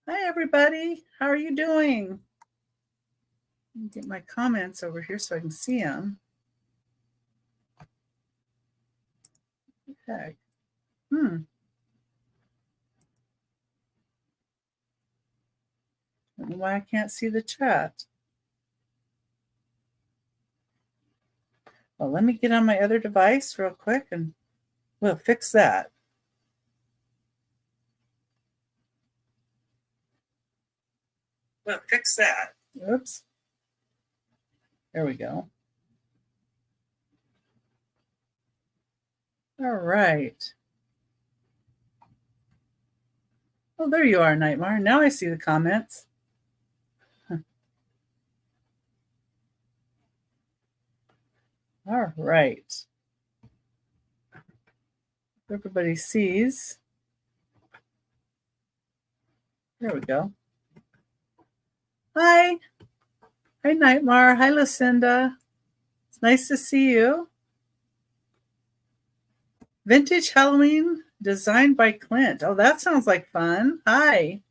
Hi, everybody. How are you doing? Let me get my comments over here so I can see them. Okay. I don't know why I can't see the chat. Well, let me get on my other device real quick and we'll fix that. Oops. There we go. All right. Oh, there you are, Nightmare. Now I see the comments. All right. Everybody sees. There we go. Hi. Hi, Nightmare. Hi, Lucinda. It's nice to see you. Vintage Halloween designed by Clint. Oh, that sounds like fun. Hi.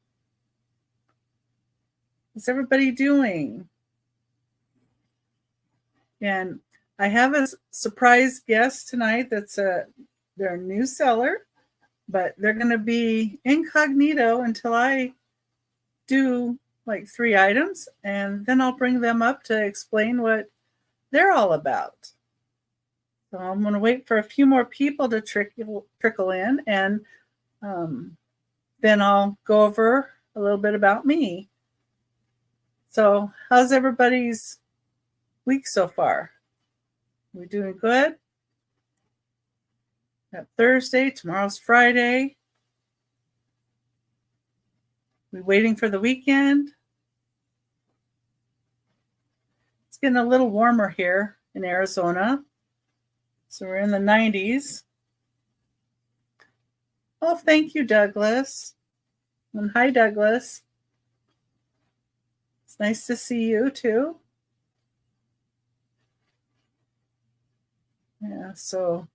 How's everybody doing? And I have a surprise guest tonight that's they're a new seller, but they're going to be incognito until I do like 3 items, and then I'll bring them up to explain what they're all about. So I'm going to wait for a few more people to trickle in, and then I'll go over a little bit about me. So how's everybody's week so far? We doing good? Got Thursday, tomorrow's Friday. We waiting for the weekend? It's getting a little warmer here in Arizona. So we're in the 90s. Oh, thank you, Douglas. And hi, Douglas. It's nice to see you too. Yeah, so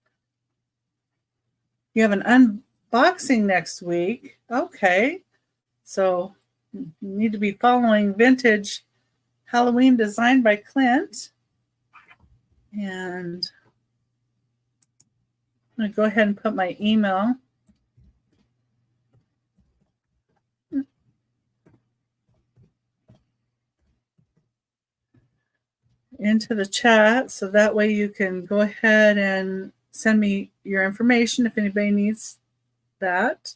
you have an unboxing next week. Okay. So you need to be following Vintage Halloween designed by Clint. And I'm going to go ahead and put my email into the chat so that way you can go ahead and send me your information if anybody needs that.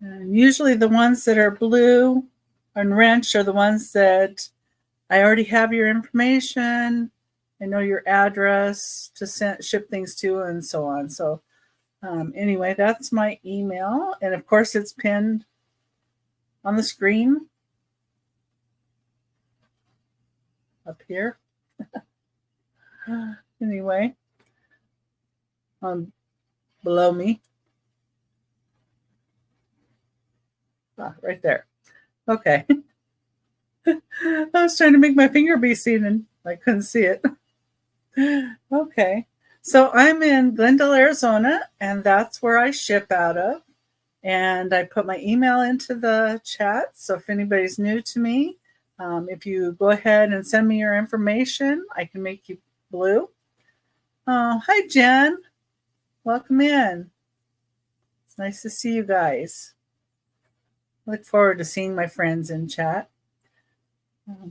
And usually the ones that are blue and wrench are the ones that I already have your information. I know your address to ship things to and so on. So anyway, that's my email. And of course, it's pinned on the screen up here. Anyway, below me. Right there. Okay. I was trying to make my finger be seen and I couldn't see it. Okay. So I'm in Glendale, Arizona, and that's where I ship out of. And I put my email into the chat. So if anybody's new to me, if you go ahead and send me your information, I can make you blue. Oh, hi, Jen. Welcome in. It's nice to see you guys. I look forward to seeing my friends in chat.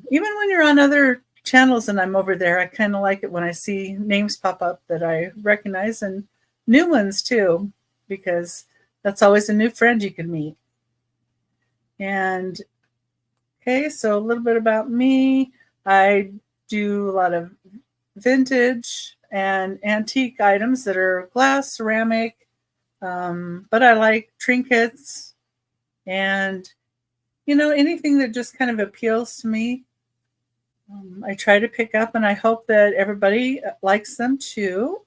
Even when you're on other channels and I'm over there, I kind of like it when I see names pop up that I recognize and new ones too, because that's always a new friend you can meet. And okay, so a little bit about me. I do a lot of vintage and antique items that are glass, ceramic, but I like trinkets and, anything that just kind of appeals to me. I try to pick up, and I hope that everybody likes them too.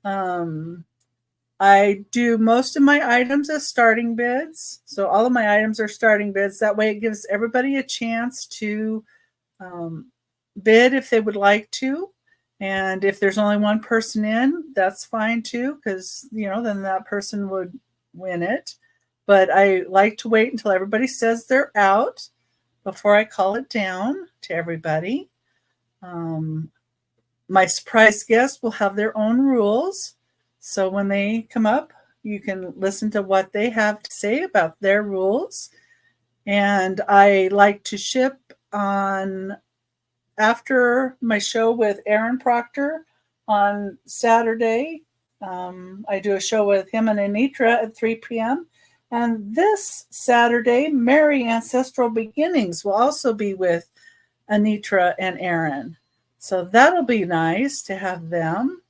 I do most of my items as starting bids. So all of my items are starting bids. That way it gives everybody a chance to bid if they would like to. And if there's only one person in, that's fine too, because, then that person would win it. But I like to wait until everybody says they're out before I call it down to everybody. My surprise guests will have their own rules. So when they come up, you can listen to what they have to say about their rules. And I like to ship on after my show with Aaron Proctor on Saturday. I do a show with him and Anitra at 3 p.m. And this Saturday, Merry Ancestral Beginnings will also be with Anitra and Aaron. So that'll be nice to have them.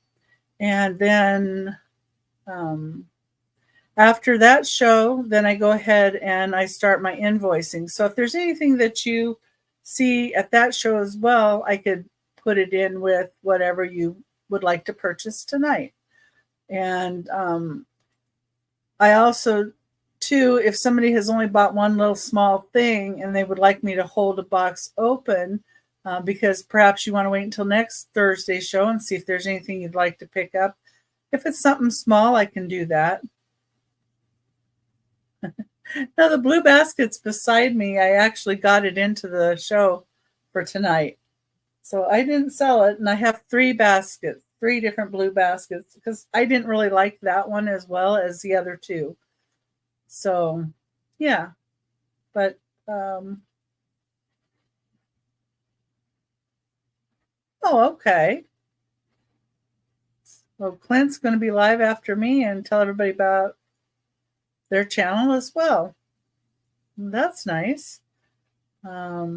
And then after that show, then I go ahead and I start my invoicing. So if there's anything that you see at that show as well, I could put it in with whatever you would like to purchase tonight. And I also, too, if somebody has only bought one little small thing and they would like me to hold a box open, because perhaps you want to wait until next Thursday's show and see if there's anything you'd like to pick up. If it's something small, I can do that. Now, the blue basket's beside me. I actually got it into the show for tonight. So I didn't sell it, and I have 3 baskets, 3 different blue baskets, because I didn't really like that one as well as the other 2. So, yeah. But, oh, okay. Well, Clint's going to be live after me and tell everybody about their channel as well. That's nice. I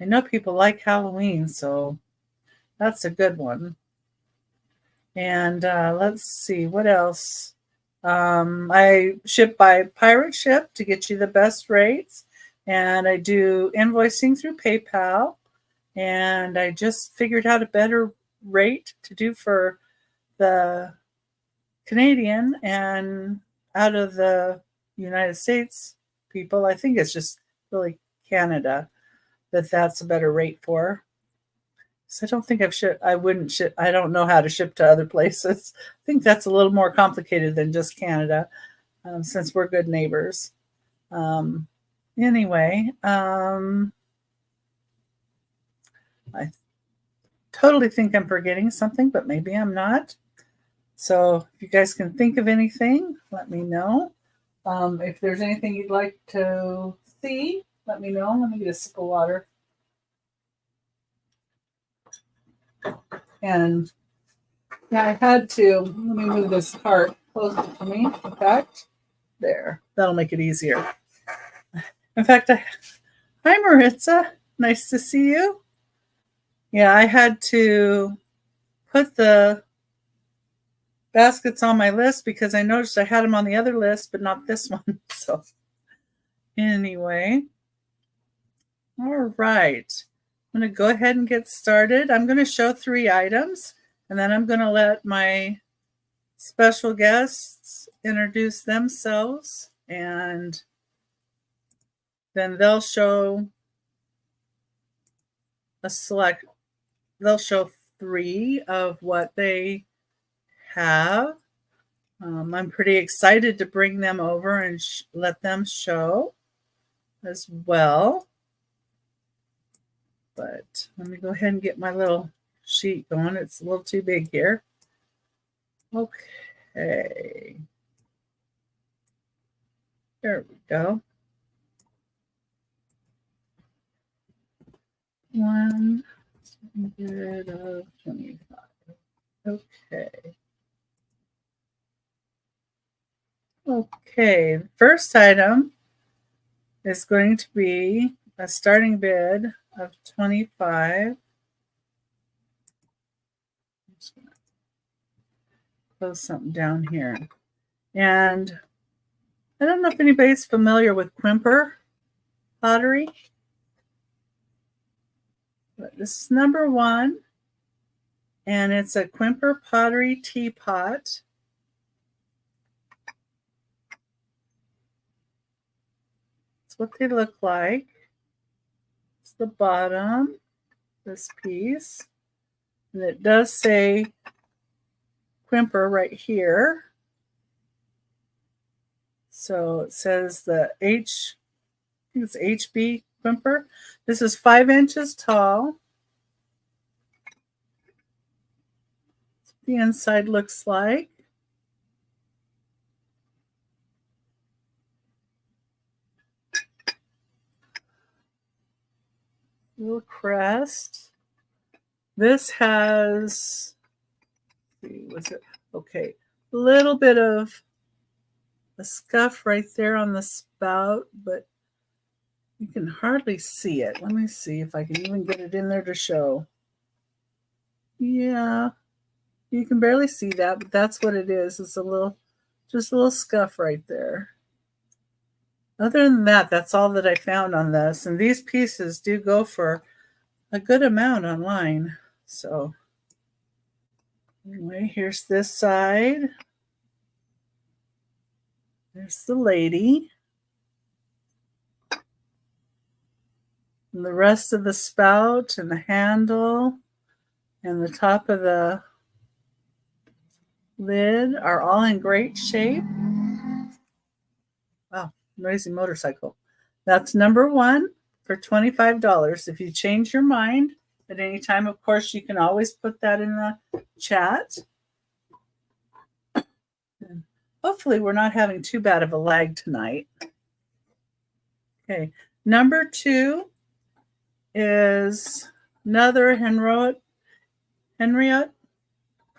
know people like Halloween, so that's a good one. And let's see, what else? I ship by Pirate Ship to get you the best rates. And I do invoicing through PayPal. And I just figured out a better rate to do for the Canadian and out of the United States people. I think it's just really Canada that's a better rate for. So I don't think I wouldn't ship. I don't know how to ship to other places. I think that's a little more complicated than just Canada, since we're good neighbors. Anyway, I totally think I'm forgetting something, but maybe I'm not. So if you guys can think of anything, let me know. If there's anything you'd like to see, let me know. Let me get a sip of water. And yeah, I had to, let me move this cart closer to me. In fact, there, that'll make it easier. In fact, hi Maritza, nice to see you. Yeah, I had to put the baskets on my list because I noticed I had them on the other list, but not this one. So anyway, all right. I'm going to go ahead and get started. I'm going to show 3 items, and then I'm going to let my special guests introduce themselves, and then they'll show they'll show 3 of what they have. I'm pretty excited to bring them over and let them show as well. But let me go ahead and get my little sheet going. It's a little too big here. Okay. There we go. 125. Okay. Okay. First item is going to be a starting bid of 25. I'm just going to close something down here. And I don't know if anybody's familiar with Quimper pottery, but this is number 1. And it's a Quimper pottery teapot. That's what they look like. It's the bottom, this piece. And it does say Quimper right here. So it says the I think it's HB Quimper. This is 5 inches tall. The inside looks like. Little crest. This has, was it okay? A little bit of a scuff right there on the spout, but you can hardly see it. Let me see if I can even get it in there to show. Yeah, you can barely see that, but that's what it is. It's just a little scuff right there. Other than that, that's all that I found on this. And these pieces do go for a good amount online. So anyway, here's this side. There's the lady. And the rest of the spout and the handle and the top of the lid are all in great shape. Wow, noisy motorcycle. That's number 1 for $25. If you change your mind at any time, of course, you can always put that in the chat. And hopefully we're not having too bad of a lag tonight. Okay, number 2 is another Henriette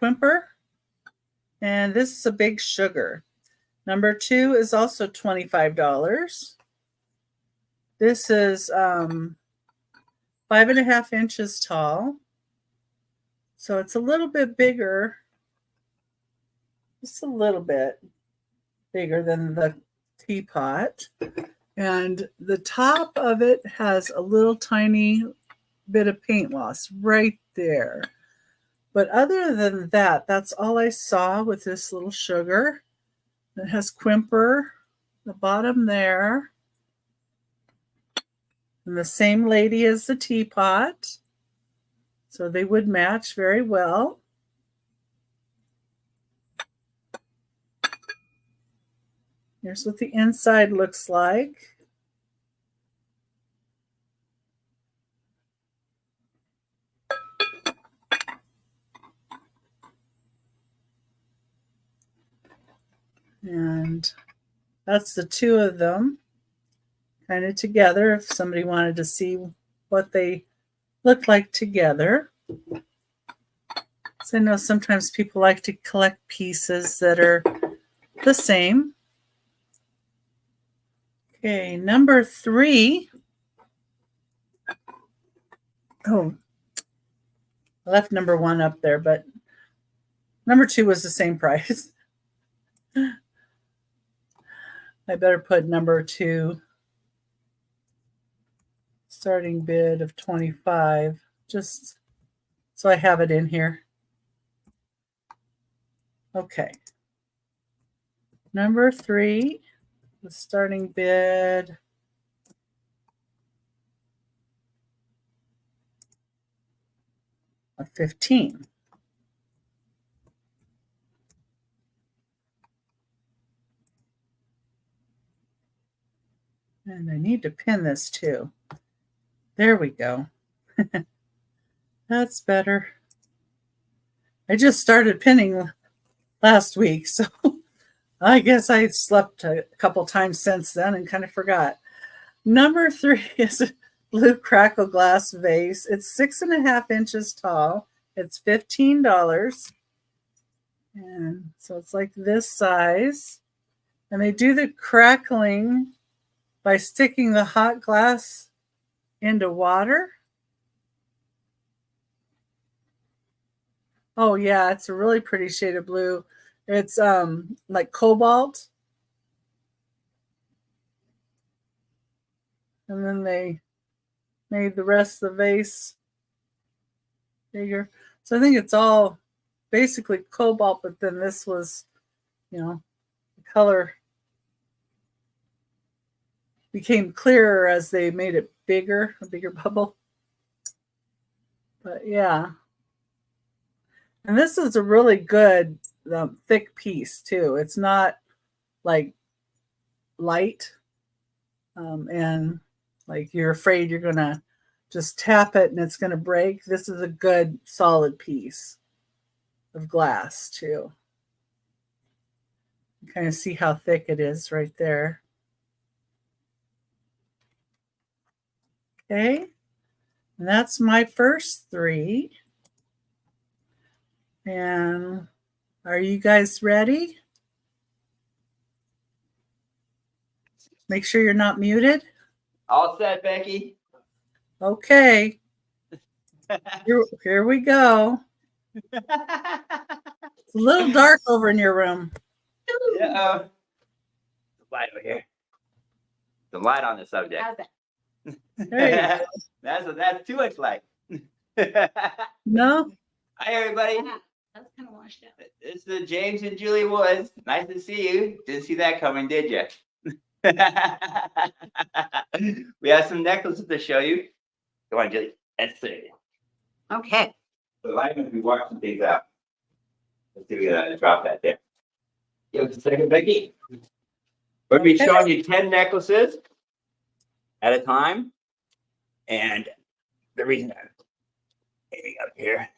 Quimper, and this is a big sugar. Number 2 is also $25. This is 5.5 inches tall, so it's a little bit bigger, just a little bit bigger than the teapot. And the top of it has a little tiny bit of paint loss right there. But other than that, that's all I saw with this little sugar. It has Quimper, the bottom there. And the same lady as the teapot. So they would match very well. Here's what the inside looks like. And that's the 2 of them kind of together if somebody wanted to see what they look like together. So I know sometimes people like to collect pieces that are the same. Okay, number 3. Oh, I left number 1 up there, but number 2 was the same price. I better put number 2 starting bid of $25, just so I have it in here. Okay. Number 3, the starting bid of $15. And I need to pin this too. There we go. That's better. I just started pinning last week, so I guess I slept a couple times since then and kind of forgot. Number 3 is a blue crackle glass vase. It's 6.5 inches tall. It's $15. And so it's like this size. And they do the crackling by sticking the hot glass into water. Oh yeah, it's a really pretty shade of blue. It's like cobalt. And then they made the rest of the vase bigger. So I think it's all basically cobalt, but then this was, the color became clearer as they made it bigger, a bigger bubble. But yeah. And this is a really good thick piece too. It's not like light, and like you're afraid you're gonna just tap it and it's gonna break. This is a good solid piece of glass too. You kind of see how thick it is right there. Okay, and that's my first 3. And are you guys ready? Make sure you're not muted. All set, Becky. Okay. Here we go. It's a little dark over in your room. Yeah. Light over here. The light on the subject. There you go. That's too much light. No? Hi, everybody. That's kind of washed out. It's the James and Julie Woods. Nice to see you. Didn't see that coming, did you? We have some necklaces to show you. Come on, Julie. Let's see. Okay. So I'm going to be walking things out. Let's see if we can drop that there. Give us a second, Becky. We're going to be showing you 10 necklaces at a time. And the reason I'm aiming up here,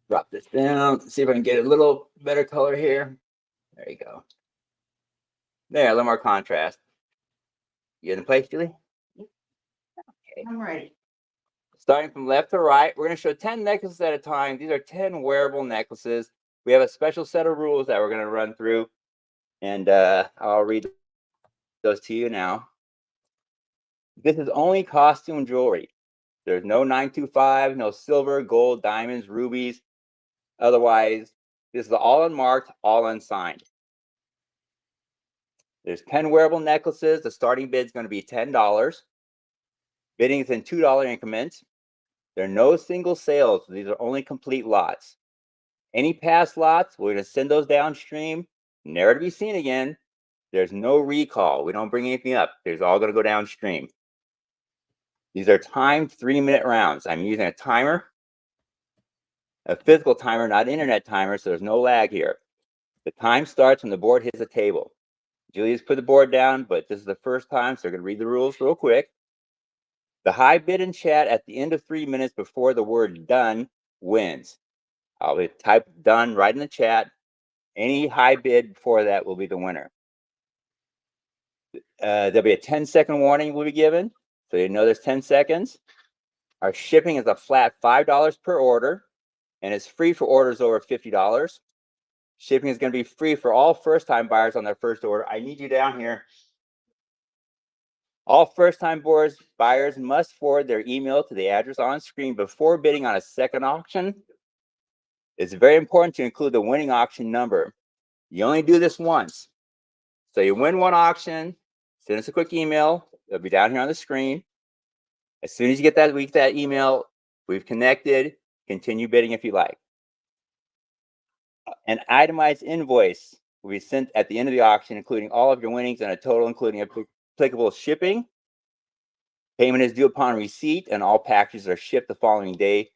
drop this down, see if I can get a little better color here. There you go. There, a little more contrast. You in place, Julie? Okay. I'm ready. Starting from left to right, we're going to show 10 necklaces at a time. These are 10 wearable necklaces. We have a special set of rules that we're going to run through, and I'll read those to you now. This is only costume jewelry. There's no 925, no silver, gold, diamonds, rubies. Otherwise, this is all unmarked, all unsigned. There's 10 wearable necklaces. The starting bid is going to be $10. Bidding is in $2 increments. There are no single sales. These are only complete lots. Any past lots, we're going to send those downstream, never to be seen again. There's no recall. We don't bring anything up. There's all going to go downstream. These are timed 3-minute rounds. I'm using a timer, a physical timer, not internet timer, so there's no lag here. The time starts when the board hits the table. Julia's put the board down, but this is the first time, so we're going to read the rules real quick. The high bid in chat at the end of 3 minutes before the word done wins. I'll type done right in the chat. Any high bid before that will be the winner. There'll be a 10-second warning will be given, so you know there's 10 seconds. Our shipping is a flat $5 per order, and it's free for orders over $50. Shipping is going to be free for all first-time buyers on their first order. I need you down here. All first-time buyers must forward their email to the address on screen before bidding on a second auction. It's very important to include the winning auction number. You only do this once. So you win one auction, send us a quick email. It'll be down here on the screen. As soon as you get that email, we've connected. Continue bidding if you like. An itemized invoice will be sent at the end of the auction, including all of your winnings and a total, including applicable shipping. Payment is due upon receipt, and all packages are shipped the following day.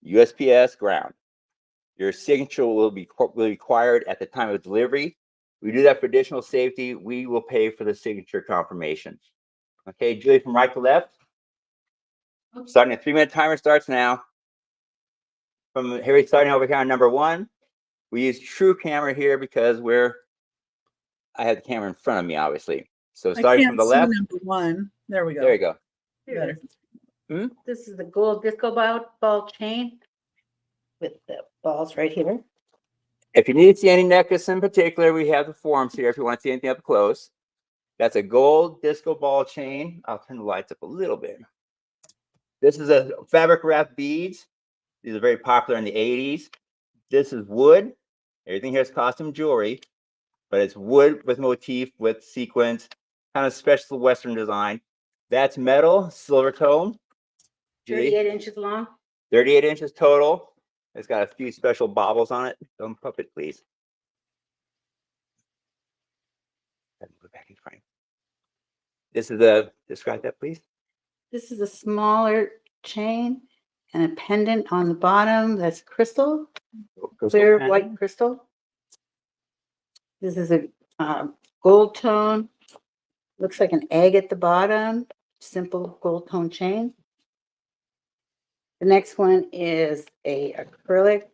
USPS ground. Your signature will be required at the time of delivery. We do that for additional safety. We will pay for the signature confirmation. Okay, Julie, from right to left. Starting a 3-minute timer starts now. From here, starting over here on number 1. We use true camera here because I have the camera in front of me, obviously. So starting from the left. Number 1. There we go. There you go. Better. This is the gold disco ball chain with the balls right here. If you need to see any necklace in particular, we have the forms here if you want to see anything up close. That's a gold disco ball chain. I'll turn the lights up a little bit. This is a fabric wrapped beads. These are very popular in the 80s. This is wood. Everything here is costume jewelry, but it's wood with motif, with sequins, kind of special Western design. That's metal, silver tone. 38 inches long. 38 inches total. It's got a few special baubles on it. Don't pop it, please. Move back in frame. This is describe that, please. This is a smaller chain and a pendant on the bottom that's crystal. clear pen. white crystal. This is a gold tone. Looks like an egg at the bottom. Simple gold tone chain. The next one is a acrylic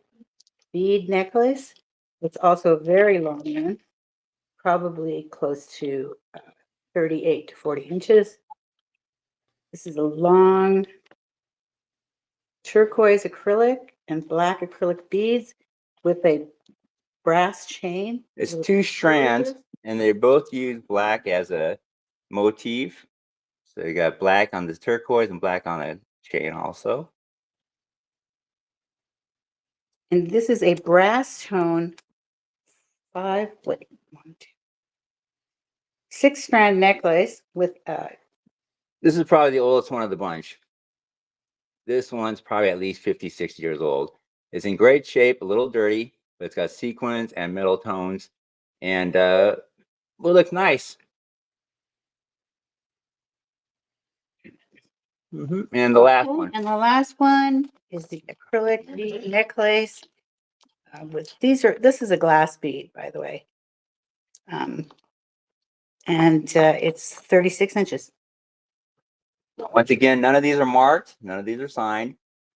bead necklace. It's also very long one, probably close to 38 to 40 inches. This is a long turquoise acrylic and black acrylic beads with a brass chain. It's with 2 strands, screws. and they both use black as a motif. So you got black on this turquoise and black on a chain also. And this is a brass tone 6-strand necklace with This is probably the oldest one of the bunch. This one's probably at least 50, 60 years old. It's in great shape, a little dirty, but it's got sequins and middle tones, and well, it looks nice. And the last one. And the last one is the acrylic bead necklace. This is a glass bead, by the way. And it's 36 inches. Once again, none of these are marked, none of these are signed.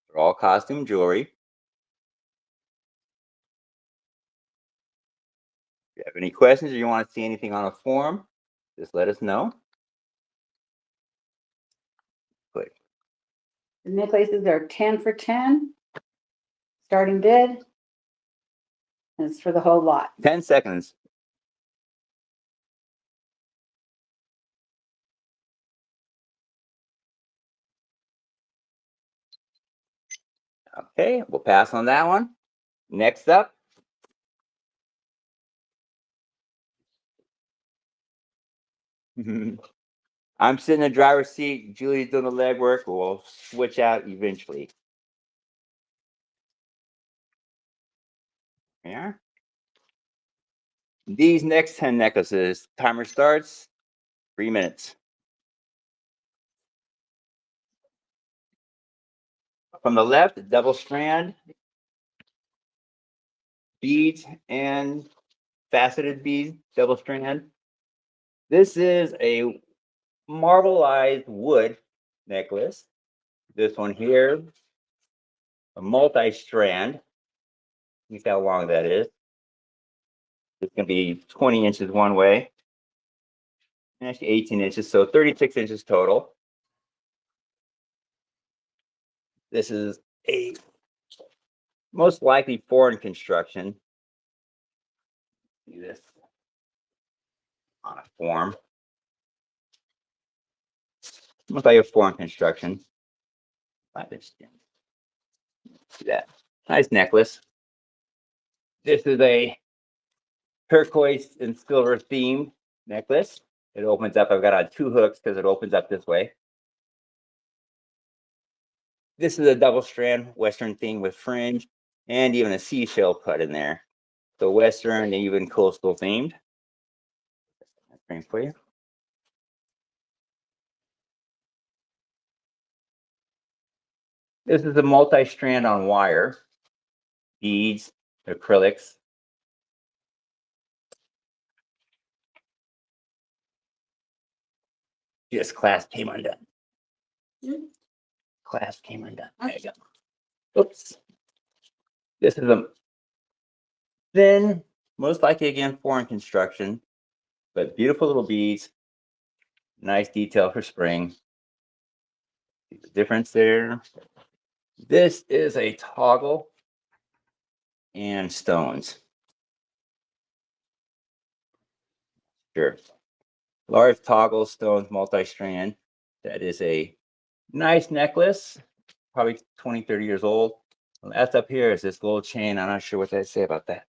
They're all costume jewelry. If you have any questions or you want to see anything on a forum, just let us know. Click. The necklaces are 10 for 10, starting bid. And it's for the whole lot. 10 seconds. Okay, we'll pass on that one. Next up. I'm sitting in the driver's seat. Julie's doing the legwork. We'll switch out eventually. Yeah. These next 10 necklaces, timer starts 3 minutes. From the left, double strand beads and faceted beads, double strand. This is a marbleized wood necklace. This one here, a multi-strand. See how long that is. It's going to be 20 inches one way, and actually 18 inches, so 36 inches total. This is a most likely foreign construction. See this on a form. Most likely a foreign construction. See that? Nice necklace. This is a turquoise and silver themed necklace. It opens up. I've got on 2 hooks because it opens up this way. This is a double strand Western theme with fringe and even a seashell cut in there. So Western and even coastal themed. That's for you. This is a multi-strand on wire, beads, acrylics. Just clasp came undone. Clasp came undone. There you go. Oops. This is a thin, most likely again foreign construction, but beautiful little beads. Nice detail for spring. See the difference there. This is a toggle and stones. Sure. Large toggle stones multi-strand. That is a nice necklace, probably 20, 30 years old. That's up here is this gold chain. I'm not sure what they say about that.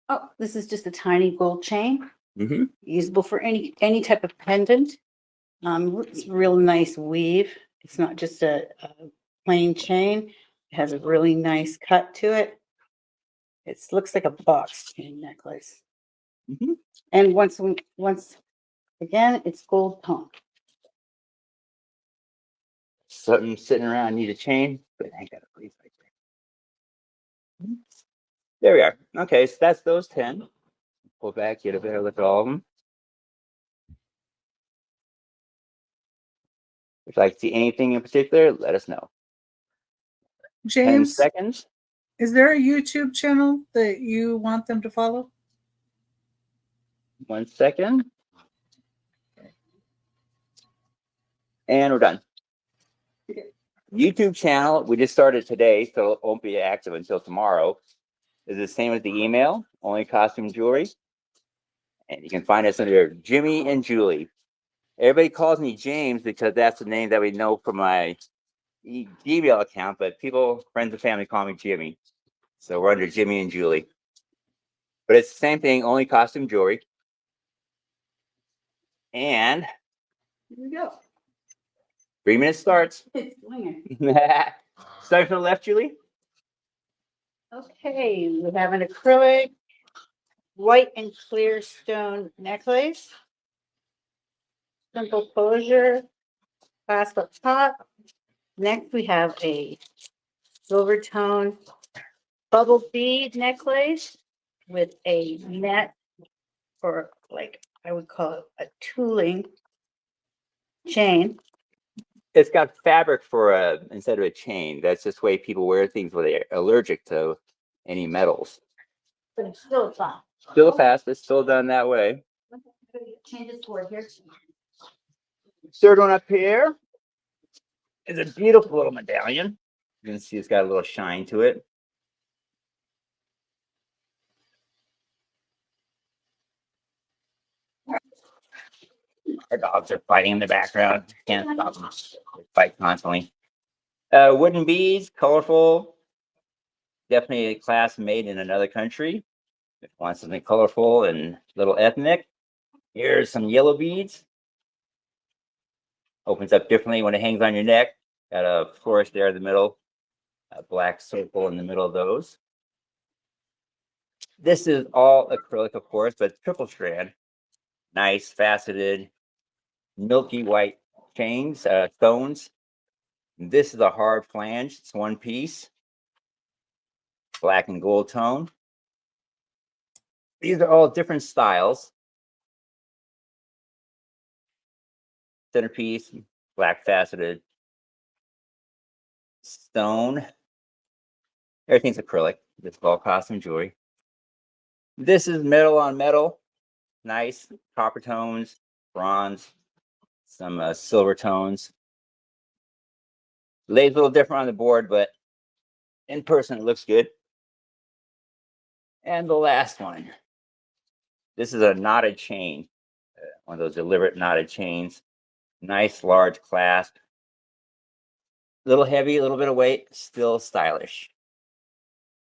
Oh, this is just a tiny gold chain, Mm-hmm. usable for any type of pendant. It's real nice weave. It's not just a plain chain. It has a really nice cut to it. It looks like a box chain necklace. Mm-hmm. And once again, it's gold tone. Something sitting around, need a chain, but I got a place right there. There we are. Okay, so that's those 10. Pull back, get a better look at all of them. If you'd like to see anything in particular, let us know. 10 James, seconds. is there a YouTube channel that you want them to follow? 1 second. And we're done. YouTube channel, we just started today, so it won't be active until tomorrow. Is the same as the email, only costume jewelry. And you can find us under Jimmy and Julie. Everybody calls me James because that's the name that we know from my Gmail account, but people, friends and family call me Jimmy. So we're under Jimmy and Julie. But it's the same thing, only costume jewelry. And Here we go. 3 minutes starts. It's swinging. Start from the left, Julie. Okay, we have an acrylic white and clear stone necklace. Simple closure, clasp up top. Next, we have a silver tone bubble bead necklace with a net, or like I would call it a tooling chain. It's got fabric for instead of a chain. That's just the way people wear things when they're allergic to any metals. But it's still fun. Still fast, but still done that way. Change this board here. Third one up here is a beautiful little medallion. You can see it's got a little shine to it. Our dogs are fighting in the background. Can't stop them. They fight constantly. Wooden beads, colorful. Definitely a class made in another country. If you want something colorful and a little ethnic, here's some yellow beads. Opens up differently when it hangs on your neck. Got a flourish there in the middle, a black circle in the middle of those. This is all acrylic, of course, but triple strand. Nice, faceted, milky white chains, stones. This is a hard flange. It's one piece. Black and gold tone. These are all different styles. Centerpiece, black faceted stone. Everything's acrylic. This is all costume jewelry. This is metal on metal. Nice copper tones, bronze, some silver tones. Lays a little different on the board, but in person it looks good. And the last one. This is a knotted chain, one of those deliberate knotted chains. Nice large clasp. A little heavy, a little bit of weight, still stylish.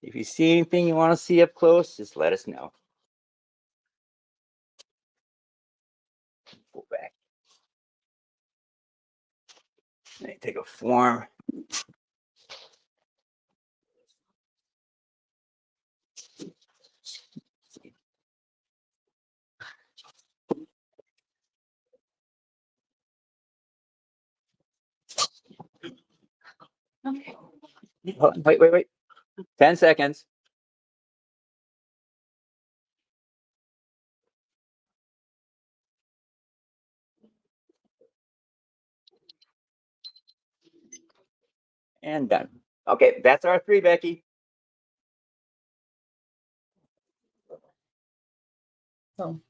If you see anything you want to see up close, just let us know. Pull back. Let me take a form. Okay. Wait. 10 seconds. And done. Okay, that's our 3, Becky. Oh,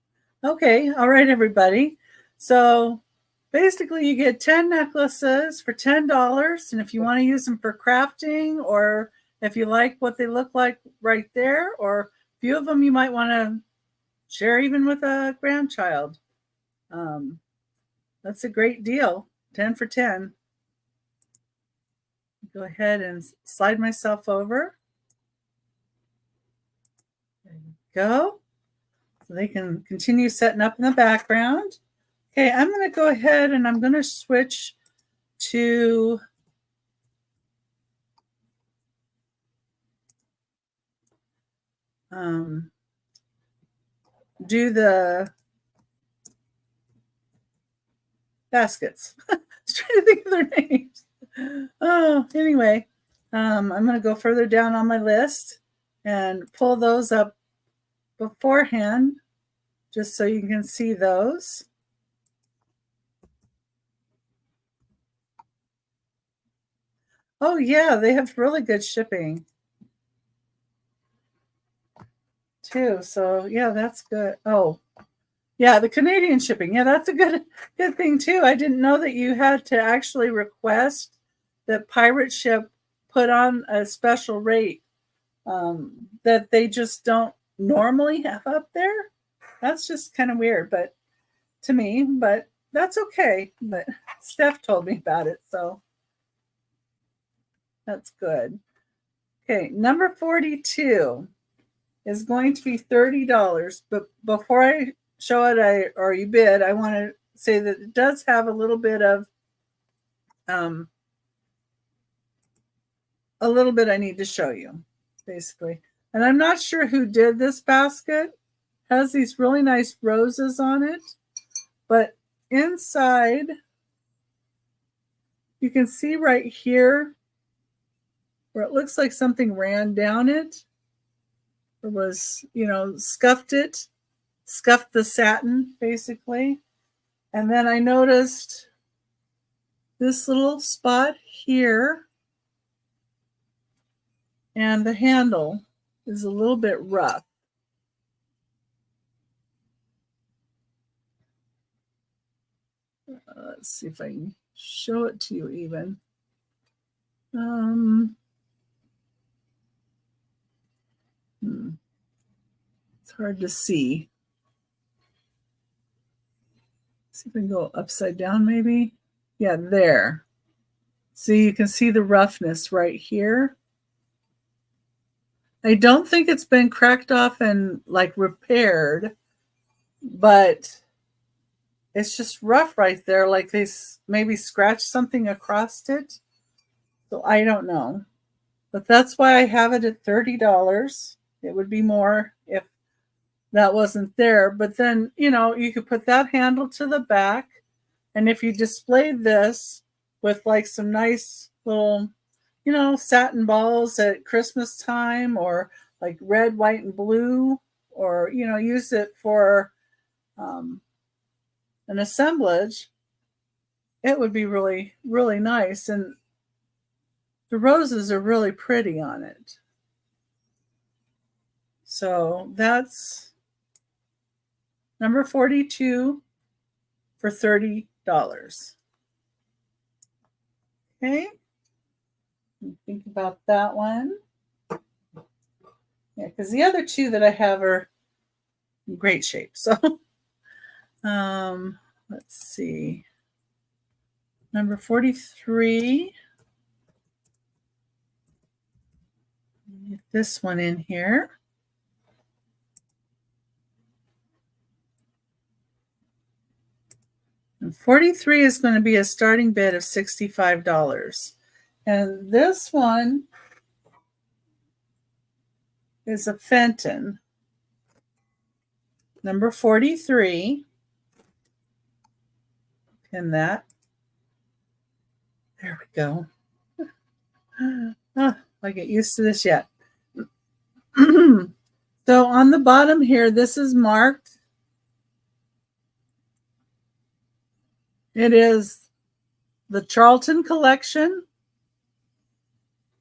okay. All right, everybody. So basically you get 10 necklaces for $10. And if you want to use them for crafting, or if you like what they look like right there, or a few of them you might want to share even with a grandchild. That's a great deal. 10 for 10. Go ahead and slide myself over. There you go. So they can continue setting up in the background. Okay, I'm going to go ahead and I'm going to switch to do the baskets. I was trying to think of their names. Oh, anyway, I'm going to go further down on my list. and pull those up beforehand just so you can see those. Oh yeah, they have really good shipping too. So yeah, that's good. Oh yeah, the Canadian shipping. Yeah, that's a good thing too. I didn't know that you had to actually request that Pirate Ship put on a special rate that they just don't normally have up there. That's just kind of weird, but to me, but that's okay. But Steph told me about it, so that's good. Okay, number 42 is going to be $30. But before I show it, or you bid, I want to say that it does have a little bit I need to show you, basically. And I'm not sure who did this basket. It has these really nice roses on it, but inside, you can see right here where it looks like something ran down it, or was, scuffed the satin, basically. And then I noticed this little spot here, and the handle is a little bit rough. Let's see if I can show it to you even. It's hard to see. See if we can go upside down maybe. Yeah, there. So you can see the roughness right here. I don't think it's been cracked off and like repaired, but it's just rough right there. Like they maybe scratched something across it. So I don't know. But that's why I have it at $30. It would be more if that wasn't there. But then, you could put that handle to the back. And if you displayed this with like some nice little, satin balls at Christmas time, or like red, white, and blue, or, use it for an assemblage, it would be really, really nice. And the roses are really pretty on it. So that's number 42 for $30. Okay. Think about that one. Yeah, because the other two that I have are in great shape. So let's see. Number 43. Get this one in here. And 43 is going to be a starting bid of $65. And this one is a Fenton. Number 43. Pin that. There we go. I get used to this yet. So on the bottom here, this is marked. It is the Charlton collection,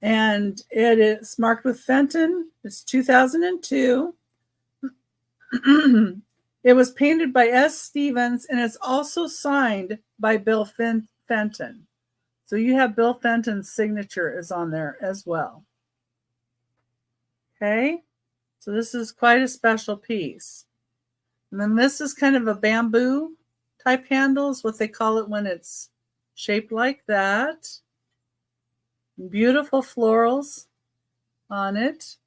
and it is marked with Fenton. It's 2002. It was painted by S. Stevens, and it's also signed by Bill Fenton. So you have Bill Fenton's signature is on there as well. Okay, so this is quite a special piece. And then this is kind of a bamboo type handle, is what they call it when it's shaped like that. Beautiful florals on it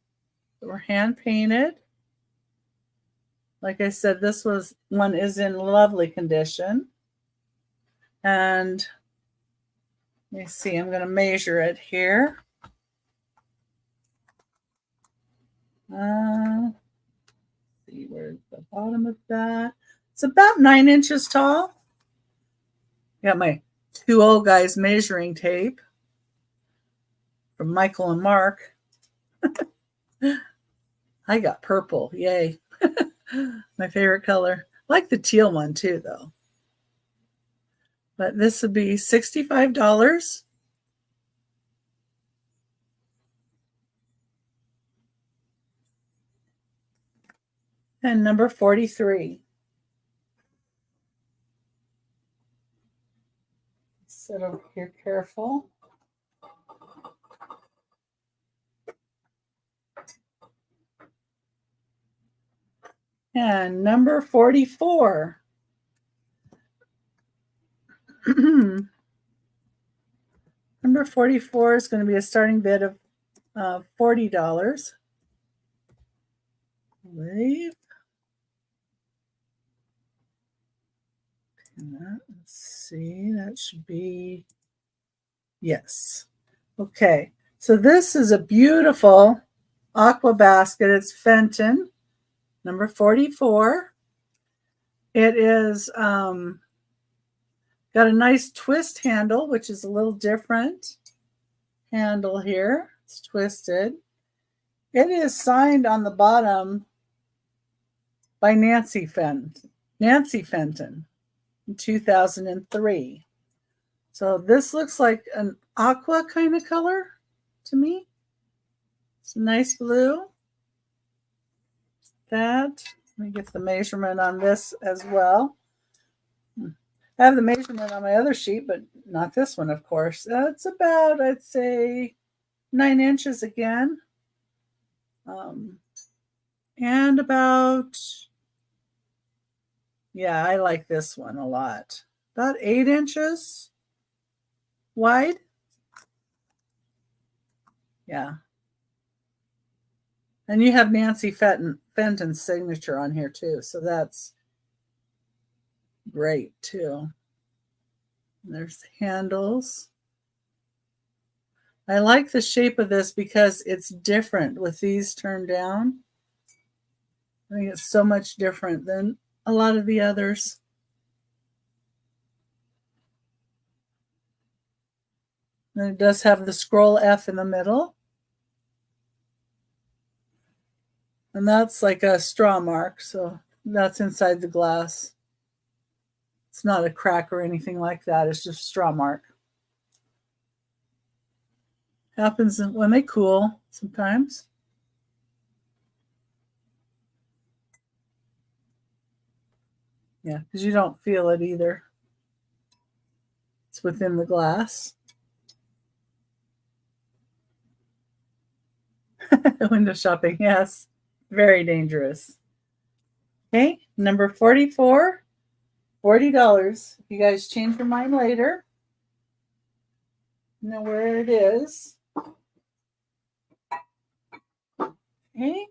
that were hand painted. Like I said, this one is in lovely condition. And let me see, I'm going to measure it here. See where's the bottom of that. It's about 9 inches tall. Got my two old guys measuring tape from Michael and Mark. I got purple. Yay. My favorite color. I like the teal one too, though. But this would be $65. And number 43. Sit over here careful. And number 44. Number 44 is going to be a starting bid of $40. I believe. Let's see, that should be, yes. Okay, so this is a beautiful aqua basket. It's Fenton, number 44. It is got a nice twist handle, which is a little different handle here. It's twisted. It is signed on the bottom by Nancy Fenton in 2003. So this looks like an aqua kind of color to me. It's a nice blue. Let me get the measurement on this as well. I have the measurement on my other sheet, but not this one, of course. It's about, I'd say, 9 inches again. And about, yeah, I like this one a lot. About 8 inches wide. Yeah. And you have Nancy Fenton's signature on here too, so that's great too. And there's the handles. I like the shape of this because it's different with these turned down. I think it's so much different than a lot of the others. And it does have the scroll F in the middle. And that's like a straw mark, so that's inside the glass. It's not a crack or anything like that. It's just straw mark. Happens when they cool sometimes. Yeah, because you don't feel it either. It's within the glass. Window shopping, yes. Very dangerous. Okay, number 44, $40. If you guys change your mind later, you know where it is. Okay,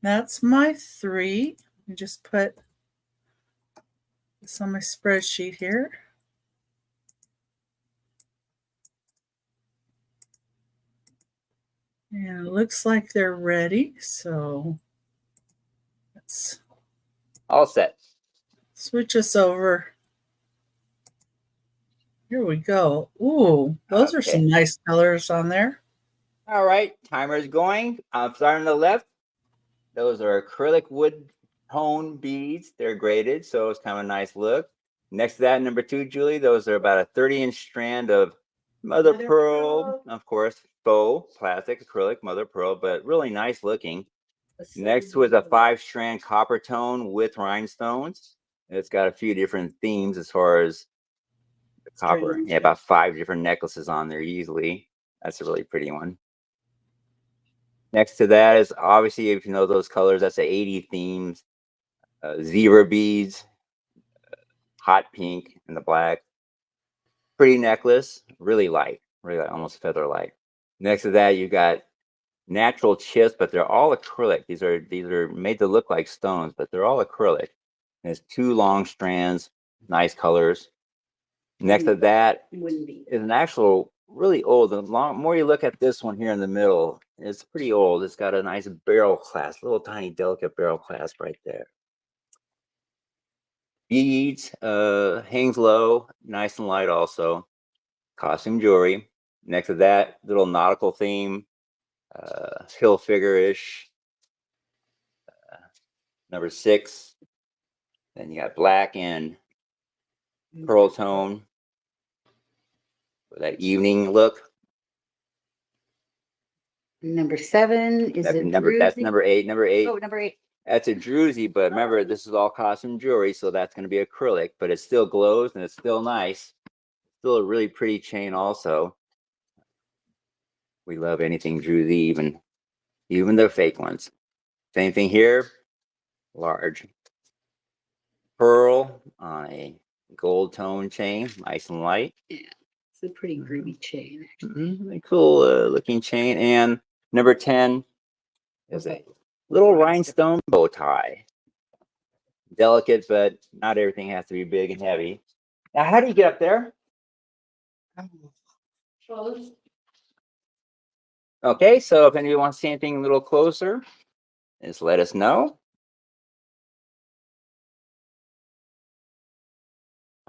that's my 3. Let me just put this on my spreadsheet here. And it looks like they're ready, so let's All set. switch us over. Here we go. Ooh, those are some nice colors on there. All right, timer's going. I'm starting on the left. Those are acrylic wood tone beads. They're graded, so it's kind of a nice look. Next to that, number 2, Julie, those are about a 30-inch strand of mother pearl, of course, faux plastic acrylic mother pearl, but really nice looking. Next to it is a 5-strand copper tone with rhinestones. It's got a few different themes as far as the copper. Yeah, about 5 different necklaces on there easily. That's a really pretty one. Next to that is obviously, if you know those colors, that's the 80 themes, zebra beads, hot pink, and the black. Pretty necklace, really light, almost feather light. Next to that, you got natural chips, but they're all acrylic. These are made to look like stones, but they're all acrylic. There's 2 long strands, nice colors. Next to that is an actual really old. The more you look at this one here in the middle, it's pretty old. It's got a nice barrel clasp, little tiny delicate barrel clasp right there. Beads, hangs low, nice and light also. Costume jewelry. Next to that, little nautical theme, hill figure-ish. Number 6. Then you got black and pearl tone for that evening look. Number 7 is That's a that's druzy. number 8. Number 8. Oh, number 8. That's a druzy, but remember, this is all costume jewelry, so that's going to be acrylic, but it still glows and it's still nice. Still a really pretty chain also. We love anything druzy, even the fake ones. Same thing here. Large pearl on a gold tone chain, nice and light. Yeah, it's a pretty groovy chain. Really cool looking chain. And number 10 is a little rhinestone bow tie. Delicate, but not everything has to be big and heavy. Now, how do you get up there? Okay, so if anybody wants to see anything a little closer, just let us know.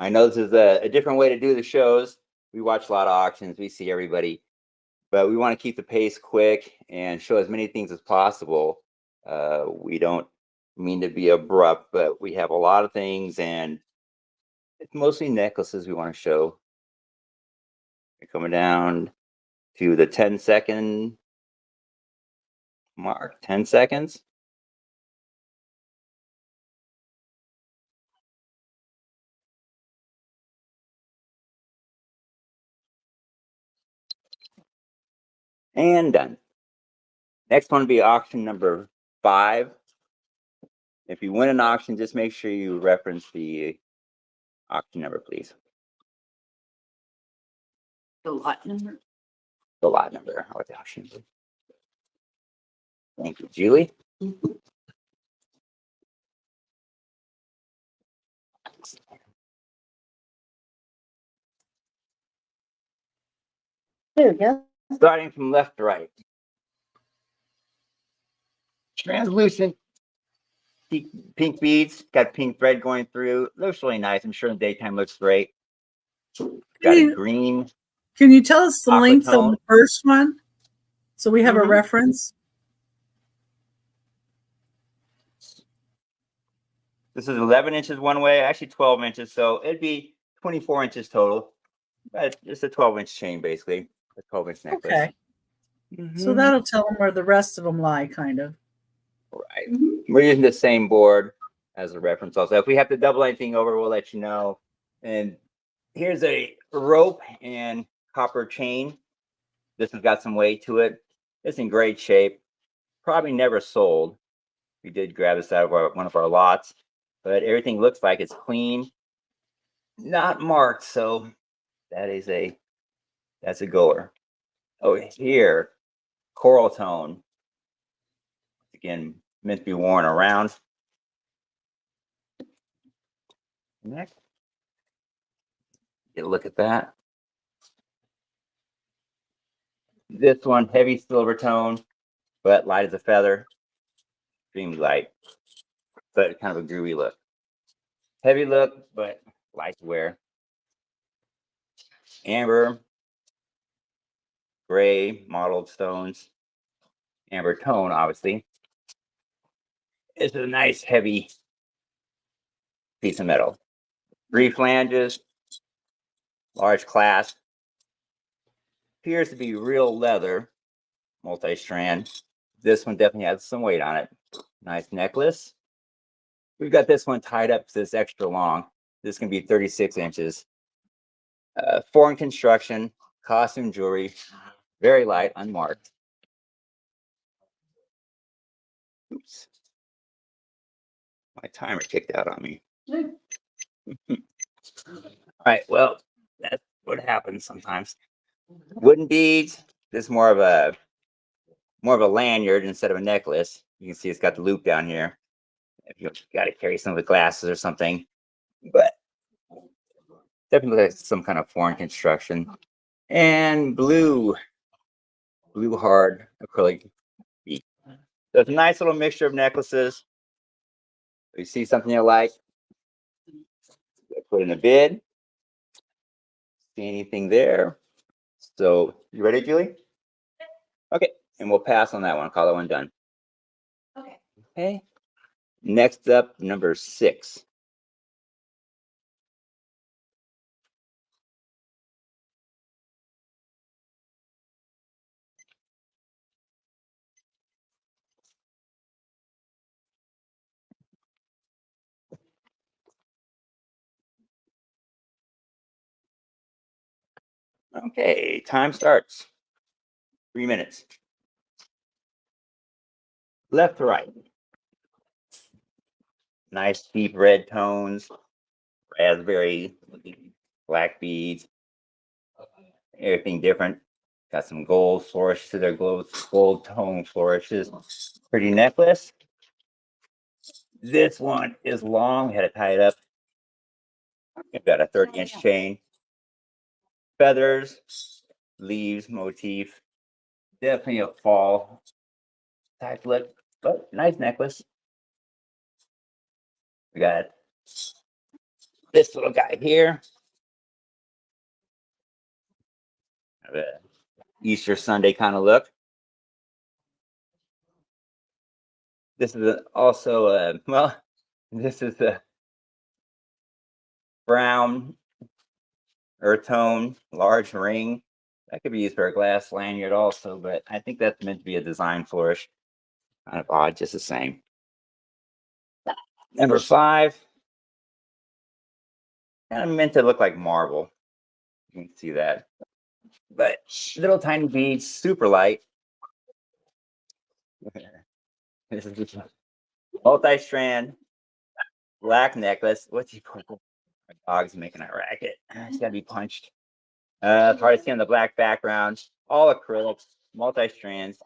I know this is a different way to do the shows. We watch a lot of auctions, we see everybody, but we want to keep the pace quick and show as many things as possible. We don't mean to be abrupt, but we have a lot of things, and it's mostly necklaces we want to show. We're coming down to the 10-second mark. 10 seconds. And done. Next one will be auction number 5. If you win an auction, just make sure you reference the auction number, please. The lot number. The lot number or the auction number. Thank you, Julie. There we go. Starting from left to right. Translucent pink beads, got pink thread going through. Looks really nice. I'm sure in the daytime looks great. Got a green. Can you tell us the Aqua length of tone. the first one? So we have a Mhm. reference. This is 11 inches one way, actually 12 inches. So it'd be 24 inches total. But it's a 12-inch chain, basically. A 12-inch necklace. Okay. So that'll tell them where the rest of them lie, kind of. Right. We're using the same board as a reference also. If we have to double anything over, we'll let you know. And here's a rope and copper chain. This has got some weight to it. It's in great shape. Probably never sold. We did grab this out of one of our lots, but everything looks like it's clean, not marked. So that's a goer. Oh, here, coral tone. Again, meant to be worn around. Next, get a look at that. This one, heavy silver tone, but light as a feather. Extremely light, but kind of a groovy look. Heavy look, but light to wear. Amber, gray, mottled stones. Amber tone, obviously. It's a nice, heavy piece of metal. 3 flanges, large clasp. Appears to be real leather, multi-strand. This one definitely has some weight on it. Nice necklace. We've got this one tied up because it's extra long. This can be 36 inches. Foreign construction, costume jewelry, very light, unmarked. Oops. My timer kicked out on me. All right, well, that's what happens sometimes. Wooden beads. This is more of a lanyard instead of a necklace. You can see it's got the loop down here. If you got to carry some of the glasses or something, but definitely like some kind of foreign construction. And blue hard acrylic bead. So it's a nice little mixture of necklaces. If you see something you like, put in a bid. See anything there? So you ready, Julie? Okay, and we'll pass on that one. Call that one done. Okay. Okay. Next up, number 6. Okay, time starts. 3 minutes. Left to right. Nice deep red tones, raspberry, black beads, everything different. Got some gold flourishes to their gold tone flourishes. Pretty necklace. This one is long, had to tie it up. I've got a 30-inch chain. Feathers, leaves motif. Definitely a fall type look, but nice necklace. We got this little guy here. Have a Easter Sunday kind of look. This is also well, this is a brown earth tone large ring. That could be used for a glass lanyard also, but I think that's meant to be a design flourish. Kind of odd, just the same. Number 5. Kind of meant to look like marble. You can see that. But little tiny beads, super light. This is just multi-strand black necklace. What's he purple? My dog's making a racket. It's gotta be punched. It's hard to see on the black background. All acrylics, multi-strands.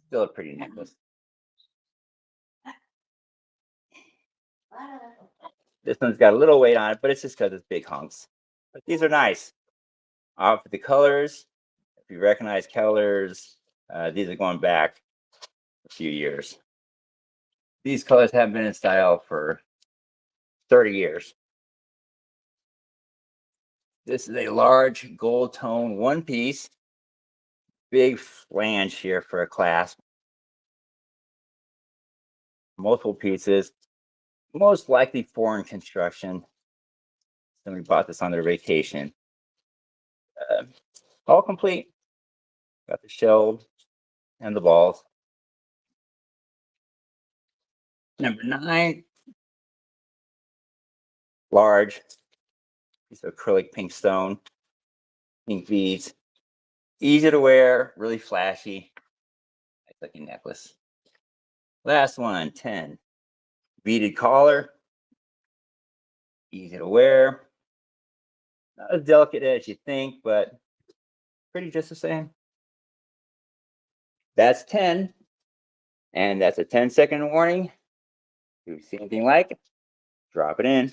Still a pretty necklace. This one's got a little weight on it, but it's just because it's big hunks. But these are nice. For the colors, if you recognize colors, these are going back a few years. These colors have been in style for 30 years. This is a large gold tone one piece, big flange here for a clasp. Multiple pieces, most likely foreign construction. Somebody bought this on their vacation. All complete. Got the shell and the balls. Number 9, large piece of acrylic pink stone, pink beads, easy to wear, really flashy. Nice looking necklace. Last one, 10, beaded collar, easy to wear. Not as delicate as you think, but pretty just the same. That's 10, and that's a 10-second warning. If you see anything like it, drop it in.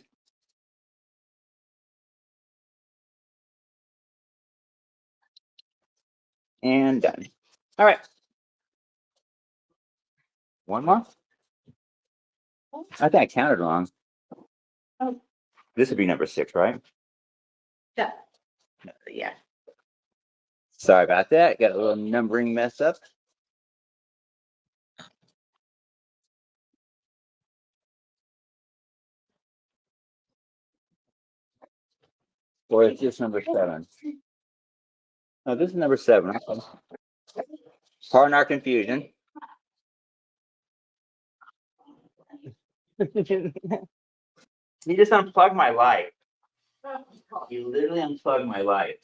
And done. All right. One more. I think I counted wrong. Oh. This would be number 6, right? Yeah. Yeah. Sorry about that. Got a little numbering mess up. Or it's just number 7. No, this is number 7. Pardon our confusion. You just unplugged my light. You literally unplugged my light.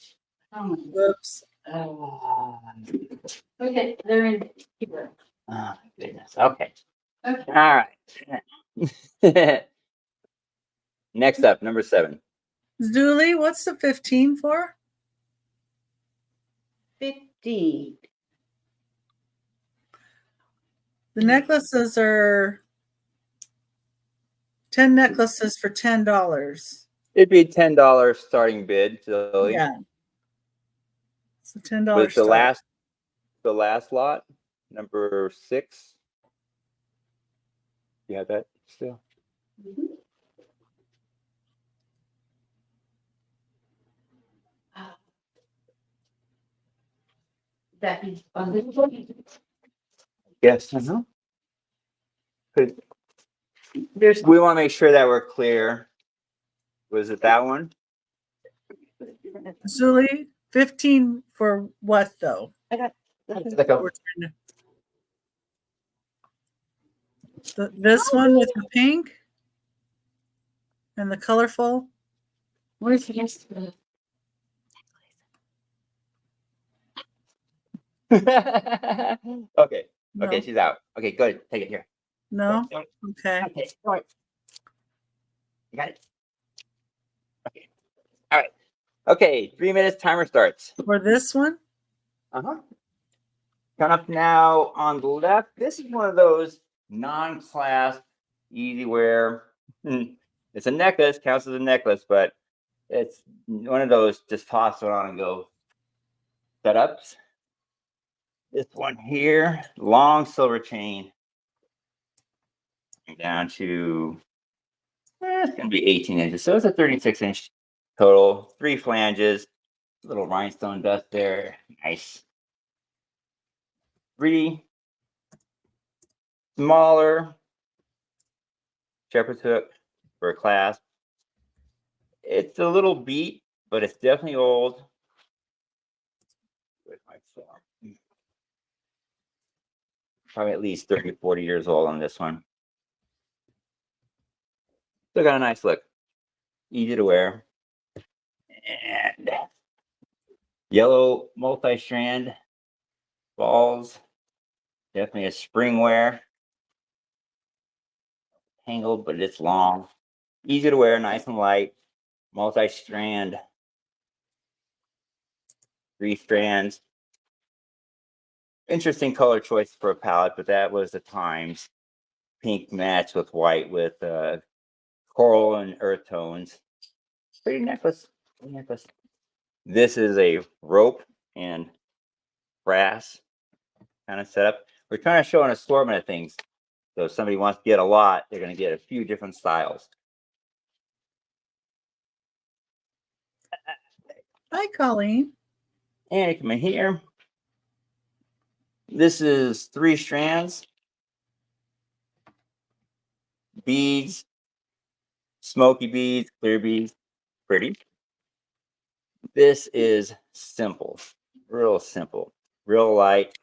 Oh my Whoops. Okay, they're in here. Oh my goodness. Okay. Okay. All right. Next up, number 7. Julie, what's the 15 for? 50. The necklaces are 10 necklaces for $10. It'd be $10 starting bid, Lily. Yeah. It's a $10 But the start. last lot, number 6. You have that still? That is on Yes. Uh-huh. Good. There's We want to make sure that we're clear. Was it that one? Zuli, 15 for what though? I got Like a- We're trying to, this one with the pink and the colorful. where's the rest of it? Okay. No, Okay, she's out. Okay, good. Take it here. no. Don't- Okay. Okay, all right. You got it? Okay. All right. Okay, 3 minutes, timer starts. For this one, Uh-huh. Count up now on the left. This is one of those non-clasp, easy wear. It's a necklace, counts as a necklace, but it's one of those just toss it on and go setups. This one here, long silver chain. Down to, it's gonna be 18 inches. So it's a 36-inch total, 3 flanges, little rhinestone dust there. Nice. 3 smaller shepherd's hook for a clasp. It's a little beat, but it's definitely old. Where's my form? Probably at least 30, 40 years old on this one. Still got a nice look. Easy to wear. And yellow multi-strand balls. Definitely a spring wear. Tangled, but it's long. Easy to wear, nice and light. Multi-strand. 3 strands. Interesting color choice for a palette, but that was the times. Pink matched with white with coral and earth tones. Pretty necklace. Pretty necklace. This is a rope and brass kind of setup. We're trying to show an assortment of things. So if somebody wants to get a lot, they're going to get a few different styles. hi Colleen. And you come in here. This is 3 strands. Beads. Smoky beads, clear beads. Pretty. This is simple. Real simple. Real light.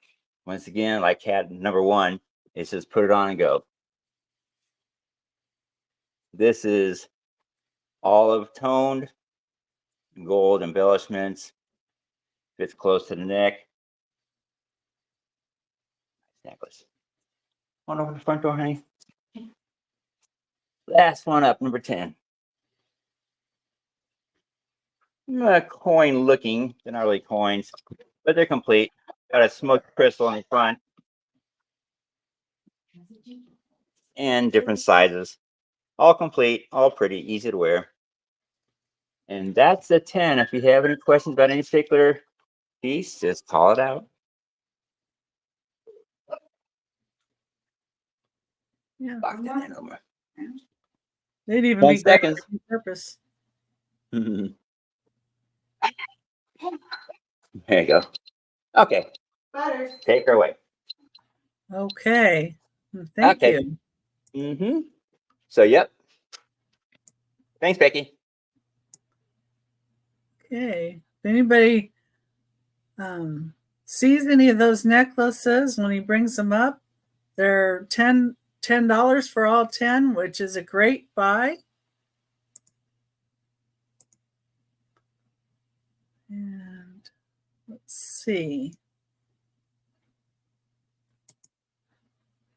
Once again, like cat number 1, it says put it on and go. This is olive toned, gold embellishments. Fits close to the neck. Nice necklace. One over the front door, honey. Last one up, number 10. Coin looking. They're not really coins, but they're complete. Got a smoked crystal in the front and different sizes. All complete, all pretty, easy to wear. And that's a 10. If you have any questions about any particular piece, just call it out. Yeah, Lock that in over. they'd even 10 be great seconds. for purpose. There you go. Okay, take her away. Okay. Thank Okay. you. So, yep. Thanks, Becky. Okay. If anybody sees any of those necklaces when he brings them up, they're $10 for all 10, which is a great buy. And let's see.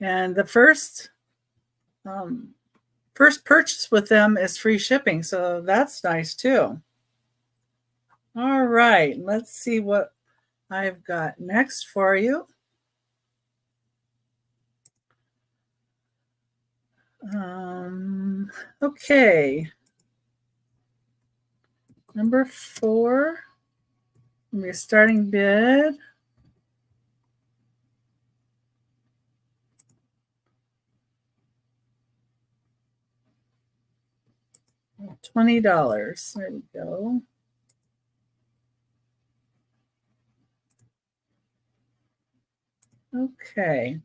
And the first purchase with them is free shipping, so that's nice too. All right, let's see what I've got next for you. Okay. Number 4, your starting bid. $20. There we go. Okay.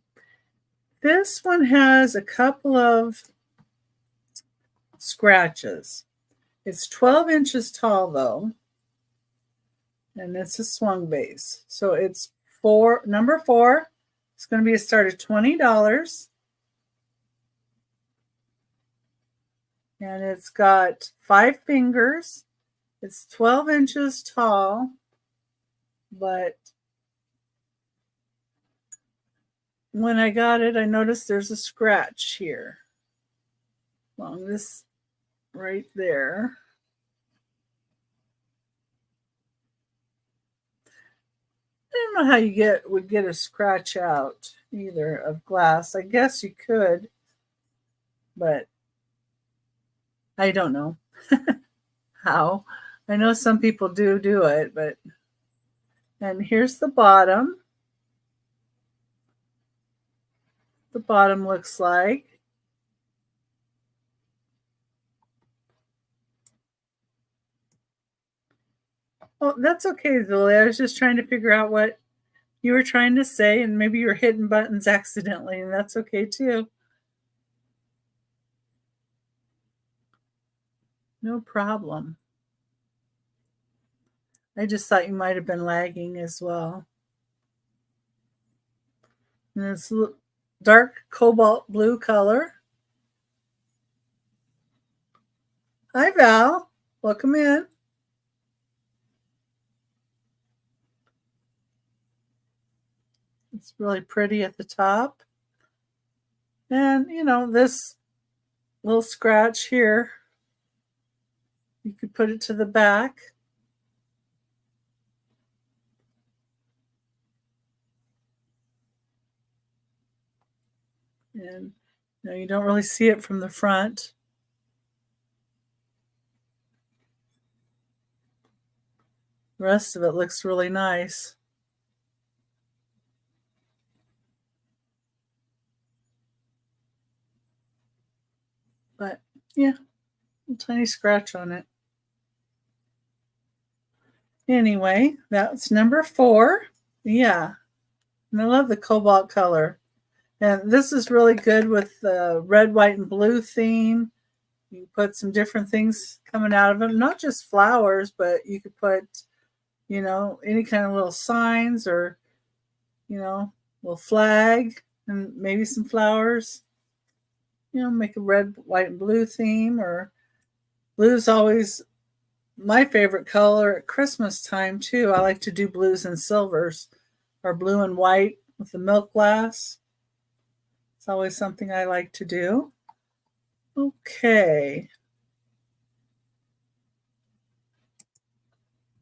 This one has a couple of scratches. It's 12 inches tall though, and it's a swung base. So it's number 4. It's going to be a start of $20. And it's got 5 fingers. It's 12 inches tall, but when I got it, I noticed there's a scratch here along this right there. I don't know how you would get a scratch out either of glass. I guess you could, but I don't know how. I know some people do it, but, and here's the bottom. The bottom looks like. Oh, that's okay, Julie. I was just trying to figure out what you were trying to say, and maybe you were hitting buttons accidentally, and that's okay too. No problem. I just thought you might have been lagging as well. And it's dark cobalt blue color. Hi, Val. Welcome in. It's really pretty at the top. And, you know, this little scratch here, you could put it to the back. And you know, you don't really see it from the front. The rest of it looks really nice. But yeah, a tiny scratch on it. Anyway, that's number 4. Yeah, and I love the cobalt color. And this is really good with the red, white, and blue theme. You put some different things coming out of them, not just flowers, but you could put, you know, any kind of little signs or, you know, little flag and maybe some flowers. You know, make a red, white, and blue theme. Or blue's always my favorite color at Christmas time too. I like to do blues and silvers, or blue and white with the milk glass. It's always something I like to do. Okay.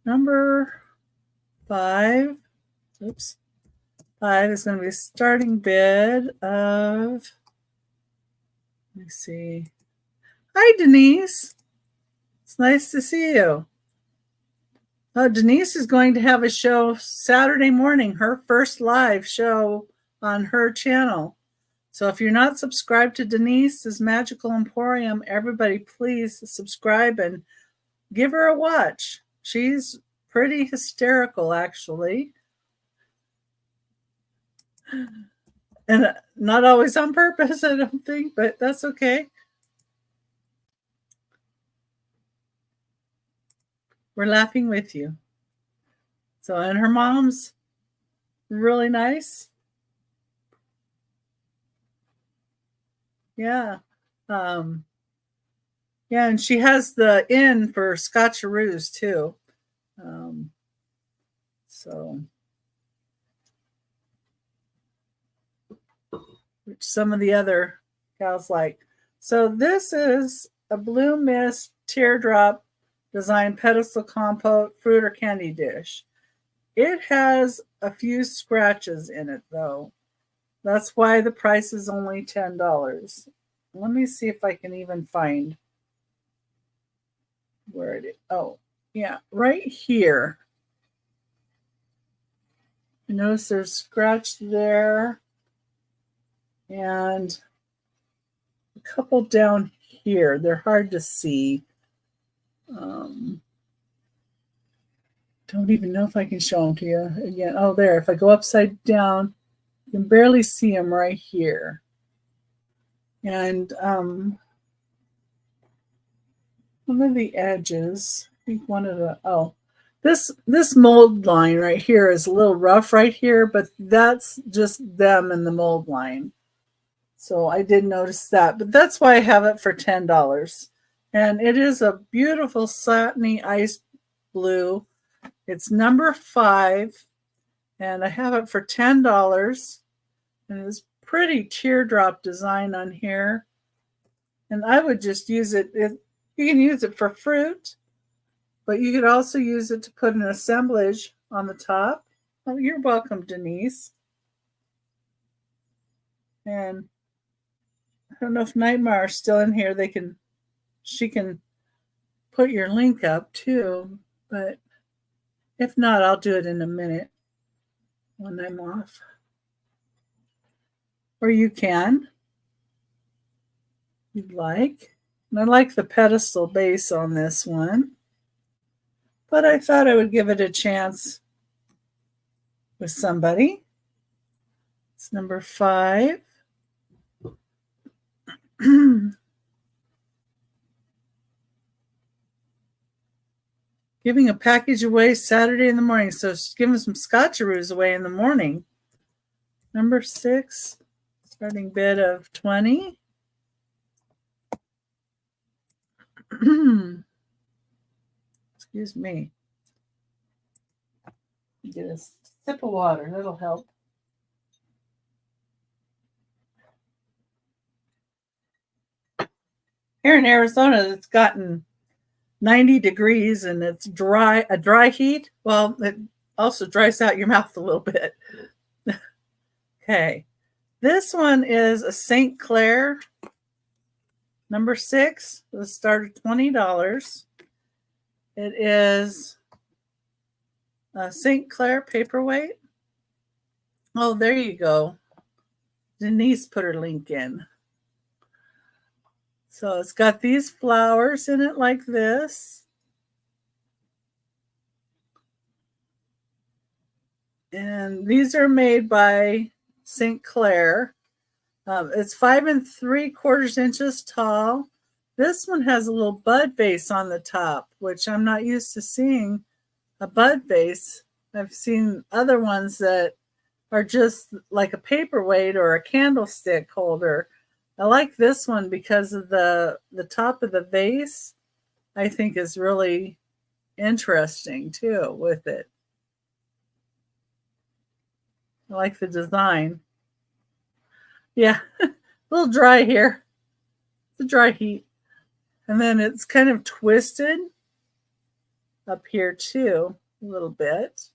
Number 5. Oops. 5 is going to be a starting bid of, let me see. Hi, Denise. It's nice to see you. Oh, Denise is going to have a show Saturday morning, her first live show on her channel. So if you're not subscribed to Denise's Magical Emporium, everybody please subscribe and give her a watch. She's pretty hysterical, actually. And not always on purpose, I don't think, but that's okay. We're laughing with you. So, and her mom's really nice. Yeah. Yeah, and she has the inn for Scotcheroos too. So, which some of the other gals like. So this is a Blue Mist teardrop design pedestal compote fruit or candy dish. It has a few scratches in it though. That's why the price is only $10. Let me see if I can even find where it is. Oh, yeah, right here. You notice there's a scratch there. And a couple down here. They're hard to see. Don't even know if I can show them to you again. Oh, there. If I go upside down, you can barely see them right here. And one of the edges. I think one of the, oh, this mold line right here is a little rough right here, but that's just them in the mold line. So I did notice that, but that's why I have it for $10. And it is a beautiful satiny ice blue. It's number 5, and I have it for $10. And it's pretty teardrop design on here. And I would just use it. You can use it for fruit, but you could also use it to put an assemblage on the top. Oh, you're welcome, Denise. And I don't know if Nightmare is still in here. She can put your link up too, but if not, I'll do it in a minute when I'm off. Or you can, if you'd like. And I like the pedestal base on this one, but I thought I would give it a chance with somebody. It's number 5. Giving a package away Saturday in the morning. So she's giving some Scotcheroos away in the morning. Number 6, starting bid of 20. Excuse me. Get a sip of water. That'll help. Here in Arizona, it's gotten 90 degrees and it's dry, a dry heat. Well, it also dries out your mouth a little bit. Okay. This one is a St. Clair, number 6. It started $20. It is a St. Clair paperweight. Oh, there you go. Denise put her link in. So it's got these flowers in it like this. And these are made by St. Clair. It's 5 3/4 inches tall. This one has a little bud vase on the top, which I'm not used to seeing a bud vase. I've seen other ones that are just like a paperweight or a candlestick holder. I like this one because of the top of the vase, I think is really interesting too with it. I like the design. Yeah, a little dry here. It's a dry heat. And then it's kind of twisted up here too, a little bit.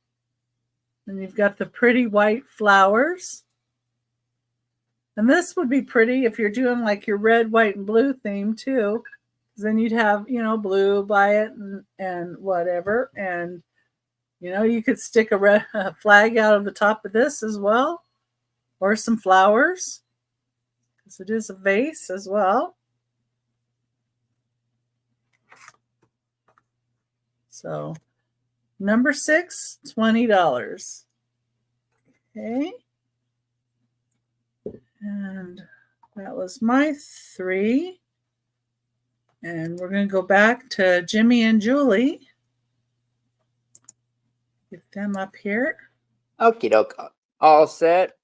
And you've got the pretty white flowers. And this would be pretty if you're doing like your red, white, and blue theme too. Then you'd have, blue by it and whatever. And, you could stick a flag out of the top of this as well. Or some flowers. Because it is a vase as well. So, number 6, $20. Okay. And that was my 3. And we're going to go back to Jimmy and Julie. Get them up here. Okie doke. All set.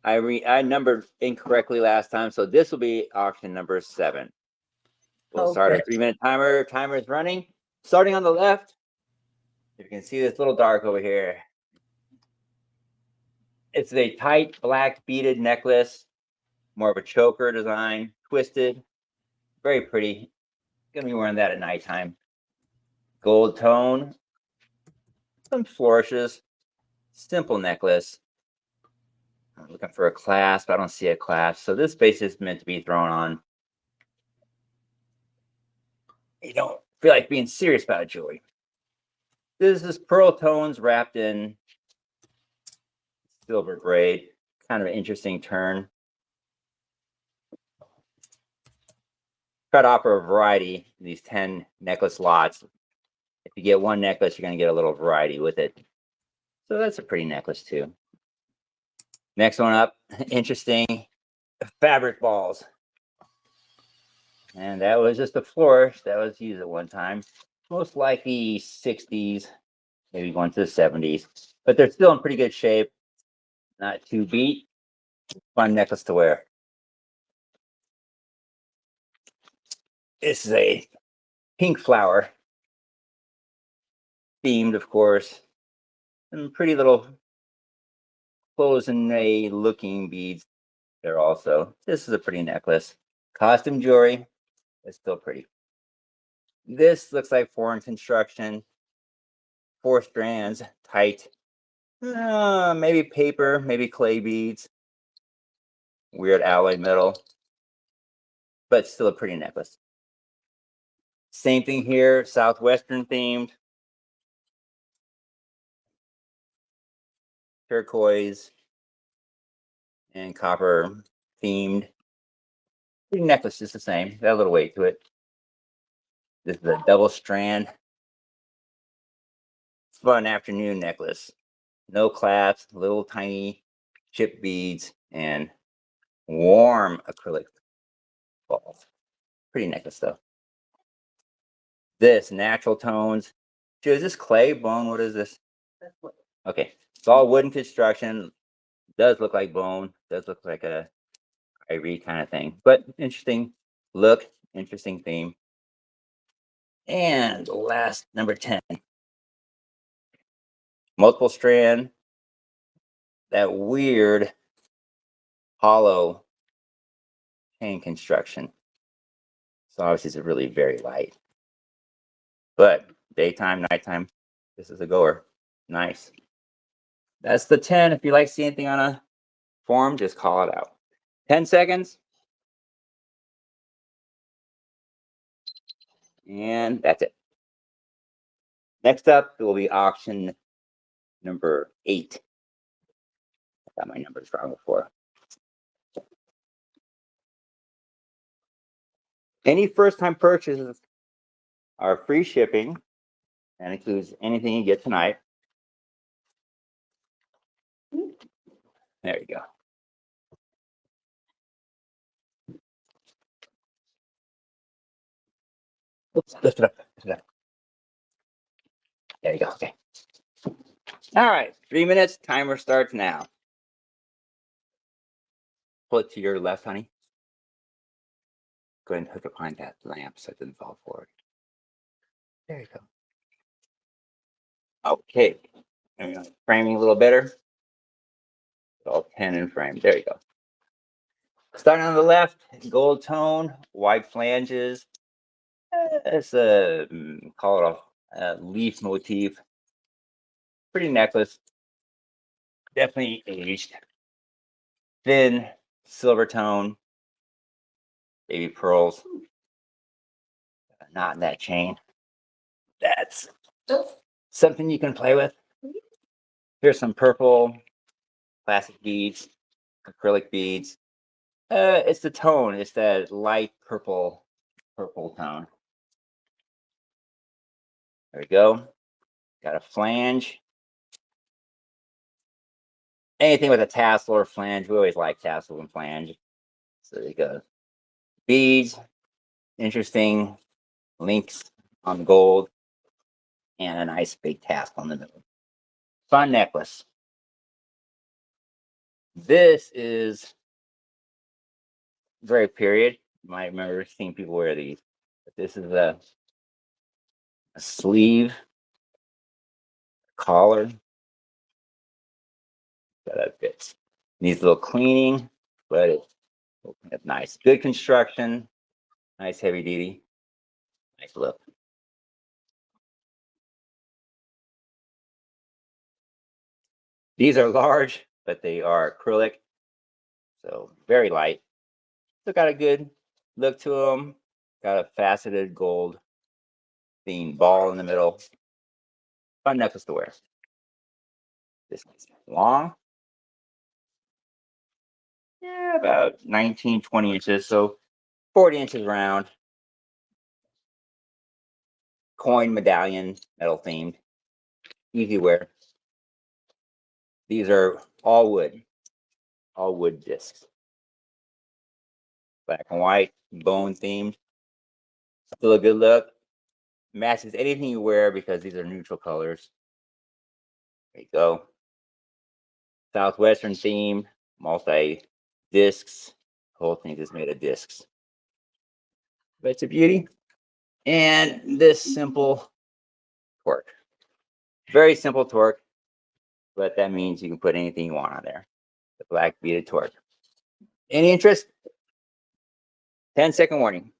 I numbered incorrectly last time, so this will be auction number 7. We'll start a 3-minute timer. Timer is running. Starting on the left. You can see this little dark over here. It's a tight black beaded necklace, more of a choker design, twisted, very pretty. Gonna be wearing that at nighttime. Gold tone, some flourishes, simple necklace. I'm looking for a clasp. I don't see a clasp, so this base is meant to be thrown on. You don't feel like being serious about jewelry. This is pearl tones wrapped in silver braid. Kind of an interesting turn. Try to offer a variety in these 10 necklace lots. If you get one necklace, you're going to get a little variety with it. So that's a pretty necklace too. Next one up, interesting fabric balls. And that was just a flourish that was used at one time. Most likely 60s, maybe going to the 70s. But they're still in pretty good shape. Not too beat. Fun necklace to wear. This is a pink flower. Themed, of course. And pretty little closing a looking beads there also. This is a pretty necklace. Costume jewelry. It's still pretty. This looks like foreign construction. 4 strands, tight. Maybe paper, maybe clay beads. Weird alloy metal, but still a pretty necklace. Same thing here, Southwestern themed. Turquoise and copper themed. The necklace is the same, got a little weight to it. This is a double strand. Fun afternoon necklace. No clasp, little tiny chip beads, and warm acrylic balls. Pretty necklace though. This natural tones. Dude, is this clay, bone? What is this? Okay, it's all wooden construction. Does look like bone. Does look like a ivory kind of thing, but interesting look, interesting theme. And last, number 10, multiple strand. That weird hollow chain construction. So obviously it's really very light, but daytime, nighttime, this is a goer. Nice. That's the 10. If you like seeing anything on a form, just call it out. 10 seconds. And that's it. Next up, it will be auction number 8. I got my numbers wrong before. Any first-time purchases are free shipping. That includes anything you get tonight. There you go. Oops, lift it up. Lift it up. There you go. Okay. All right. 3 minutes. Timer starts now. Pull it to your left, honey. Go ahead and hook it behind that lamp so it doesn't fall forward. There you go. Okay. I'm going to framing a little better. It's all 10 in frame. There you go. Starting on the left, gold tone, white flanges. It's a, call it a leaf motif. Pretty necklace. Definitely aged. Thin silver tone. Baby pearls. Not in that chain. That's something you can play with. Here's some purple classic beads, acrylic beads. It's the tone. It's that light purple tone. There we go. Got a flange. Anything with a tassel or flange. We always like tassel and flange. So there you go. Beads. Interesting links on gold. And a nice big tassel in the middle. Fun necklace. This is very period. You might remember seeing people wear these. But this is a sleeve, collar. So that fits. Needs a little cleaning, but it's nice. Good construction. Nice heavy duty. Nice look. These are large, but they are acrylic. So very light. Still got a good look to them. Got a faceted gold themed ball in the middle. Fun necklace to wear. This is long. Yeah, about 19, 20 inches. So 40 inches round. Coin medallion, metal themed. Easy wear. These are all wood discs. Black and white, bone themed. Still a good look. Matches anything you wear because these are neutral colors. There you go. Southwestern theme, multi discs. Whole thing is made of discs. But it's a beauty. And this simple torque. Very simple torque, but that means you can put anything you want on there. The black beaded torque. Any interest? 10-second warning.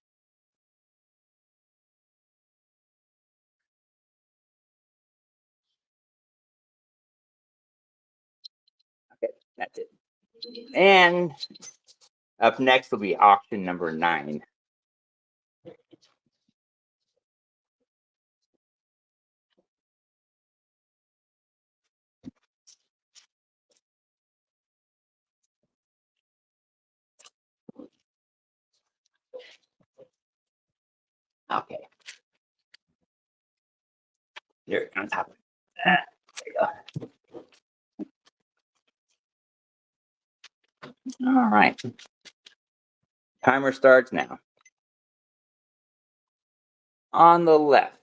Okay, that's it. And up next will be auction number 9. Okay. Here on top of that. There you go. All right. Timer starts now. On the left,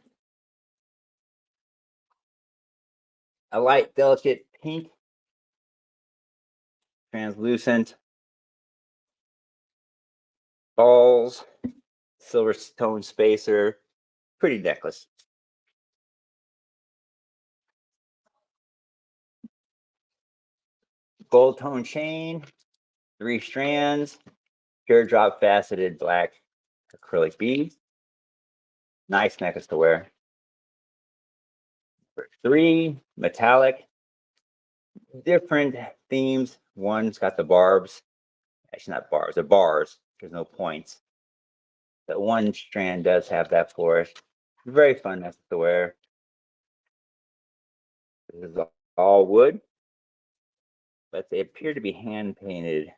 a light, delicate pink, translucent balls, silver stone spacer, pretty necklace. Gold tone chain, 3 strands, teardrop faceted black acrylic beads. Nice necklace to wear. Number 3, metallic, different themes. One's got the barbs. Actually, not barbs, they're bars. There's no points. That one strand does have that for us. Very fun necklace to wear. This is all wood, but they appear to be hand painted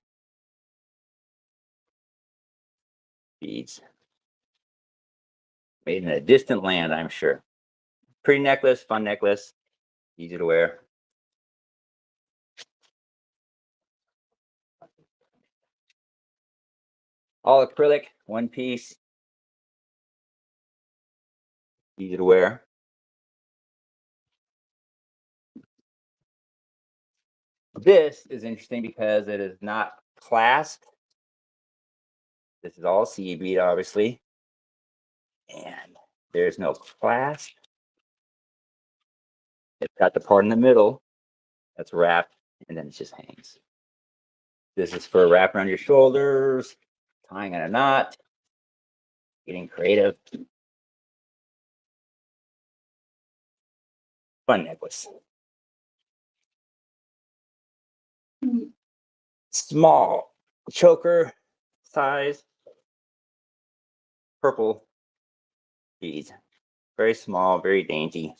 beads. Made in a distant land, I'm sure. Pretty necklace, fun necklace, easy to wear. All acrylic, one piece, easy to wear. This is interesting because it is not clasped. This is all CE bead, obviously. And there's no clasp. It's got the part in the middle that's wrapped, and then it just hangs. This is for wrap around your shoulders, tying in a knot, getting creative. Fun necklace. Small choker size, purple beads. Very small, very dainty.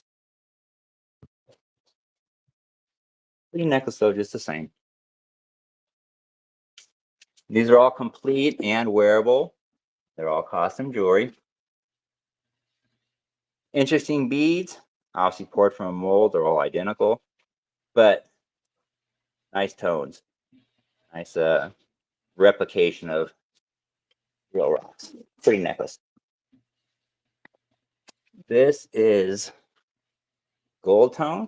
Pretty necklace though, just the same. These are all complete and wearable. They're all custom jewelry. Interesting beads, obviously poured from a mold. They're all identical, but nice tones. Nice replication of real rocks. Pretty necklace. This is gold tone.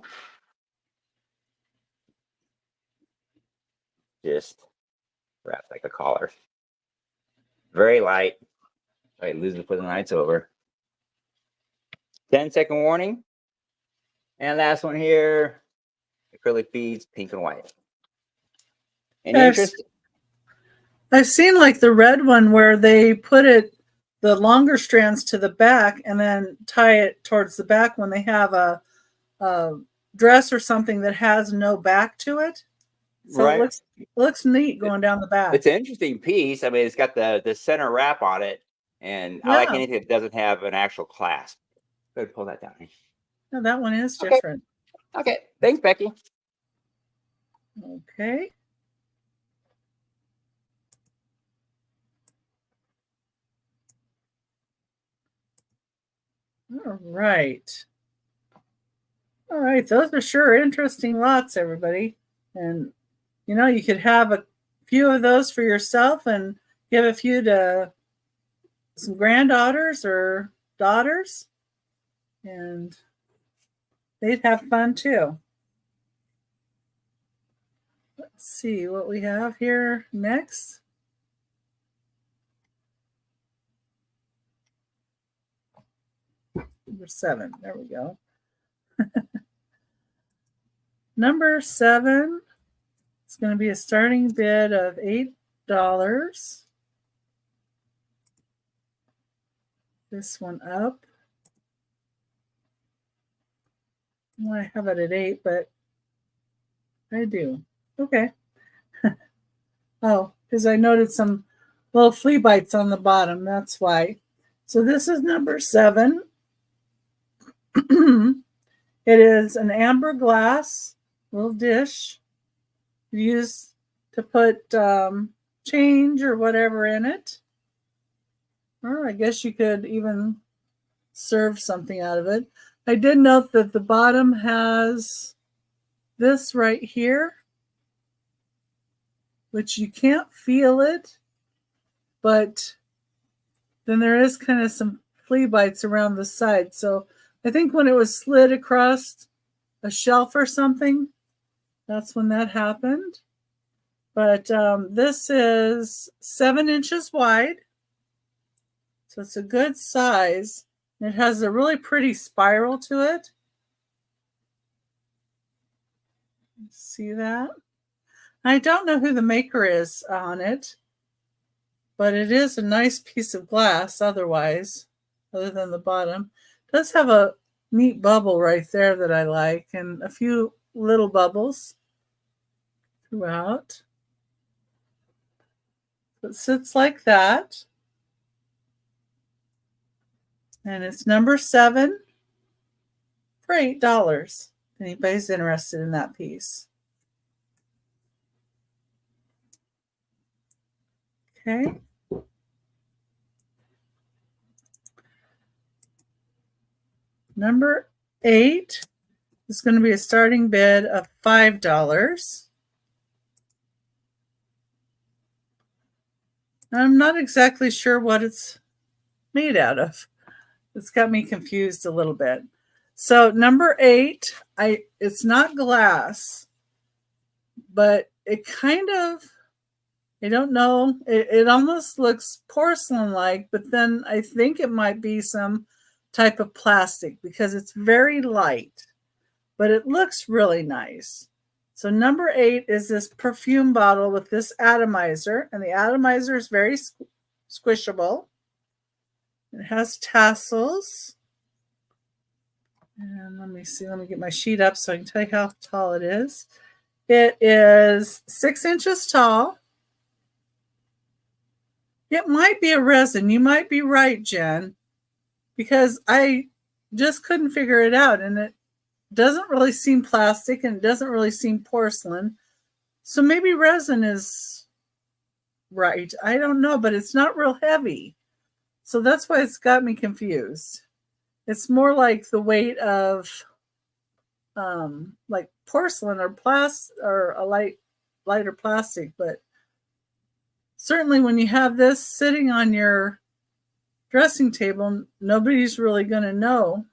Just wrapped like a collar. Very light. I lose it before the night's over. 10-second warning. And last one here, acrylic beads, pink and white. Any interest? I've seen like the red one where they put the longer strands to the back and then tie it towards the back when they have a dress or something that has no back to it. So Right. it looks neat going down the back. It's an interesting piece. I mean, it's got the center wrap on it, and I like Yeah. anything that doesn't have an actual clasp. Go ahead, pull that down. No, that one is Okay. different. Okay, thanks, Becky. Okay. All right. All right. Those are sure interesting lots, everybody. And, you know, you could have a few of those for yourself and give a few to some granddaughters or daughters, and they'd have fun too. Let's see what we have here next. Number 7. There we go. Number 7 is going to be a starting bid of $8. This one up. Well, I have it at 8, but I do. Okay. Oh, because I noted some little flea bites on the bottom. That's why. So this is number 7. It is an amber glass little dish used to put change or whatever in it. Or I guess you could even serve something out of it. I did note that the bottom has this right here, which you can't feel it, but then there is kind of some flea bites around the side. So I think when it was slid across a shelf or something, that's when that happened. But this is 7 inches wide. So it's a good size. It has a really pretty spiral to it. See that? I don't know who the maker is on it, but it is a nice piece of glass otherwise, other than the bottom. It does have a neat bubble right there that I like, and a few little bubbles throughout. So it sits like that. And it's number 7 for $8. If anybody's interested in that piece. Okay. Number 8 is going to be a starting bid of $5. I'm not exactly sure what it's made out of. It's got me confused a little bit. So number 8, it's not glass, but it kind of, I don't know, it almost looks porcelain-like, but then I think it might be some type of plastic because it's very light, but it looks really nice. So number 8 is this perfume bottle with this atomizer, and the atomizer is very squishable. It has tassels. And let me see, let me get my sheet up so I can tell you how tall it is. It is 6 inches tall. It might be a resin. You might be right, Jen, because I just couldn't figure it out. And it doesn't really seem plastic and it doesn't really seem porcelain. So maybe resin is right. I don't know, but it's not real heavy. So that's why it's got me confused. It's more like the weight of like porcelain or or a lighter plastic, but certainly when you have this sitting on your dressing table, nobody's really going to know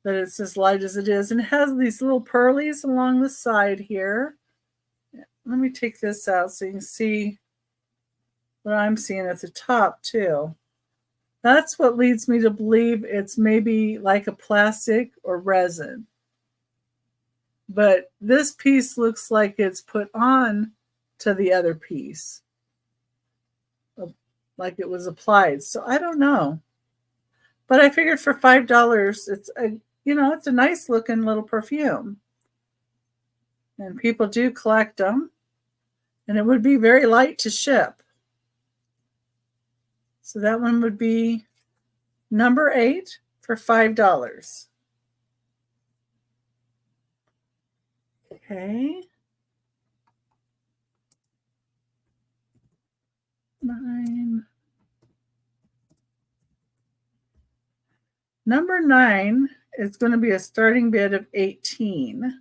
that it's as light as it is. And it has these little pearlies along the side here. Let me take this out so you can see what I'm seeing at the top too. That's what leads me to believe it's maybe like a plastic or resin. But this piece looks like it's put on to the other piece, like it was applied. So I don't know. But I figured for $5, it's it's a nice looking little perfume. And people do collect them. And it would be very light to ship. So that one would be number 8 for $5. Okay. 9. Number 9 is going to be a starting bid of $18.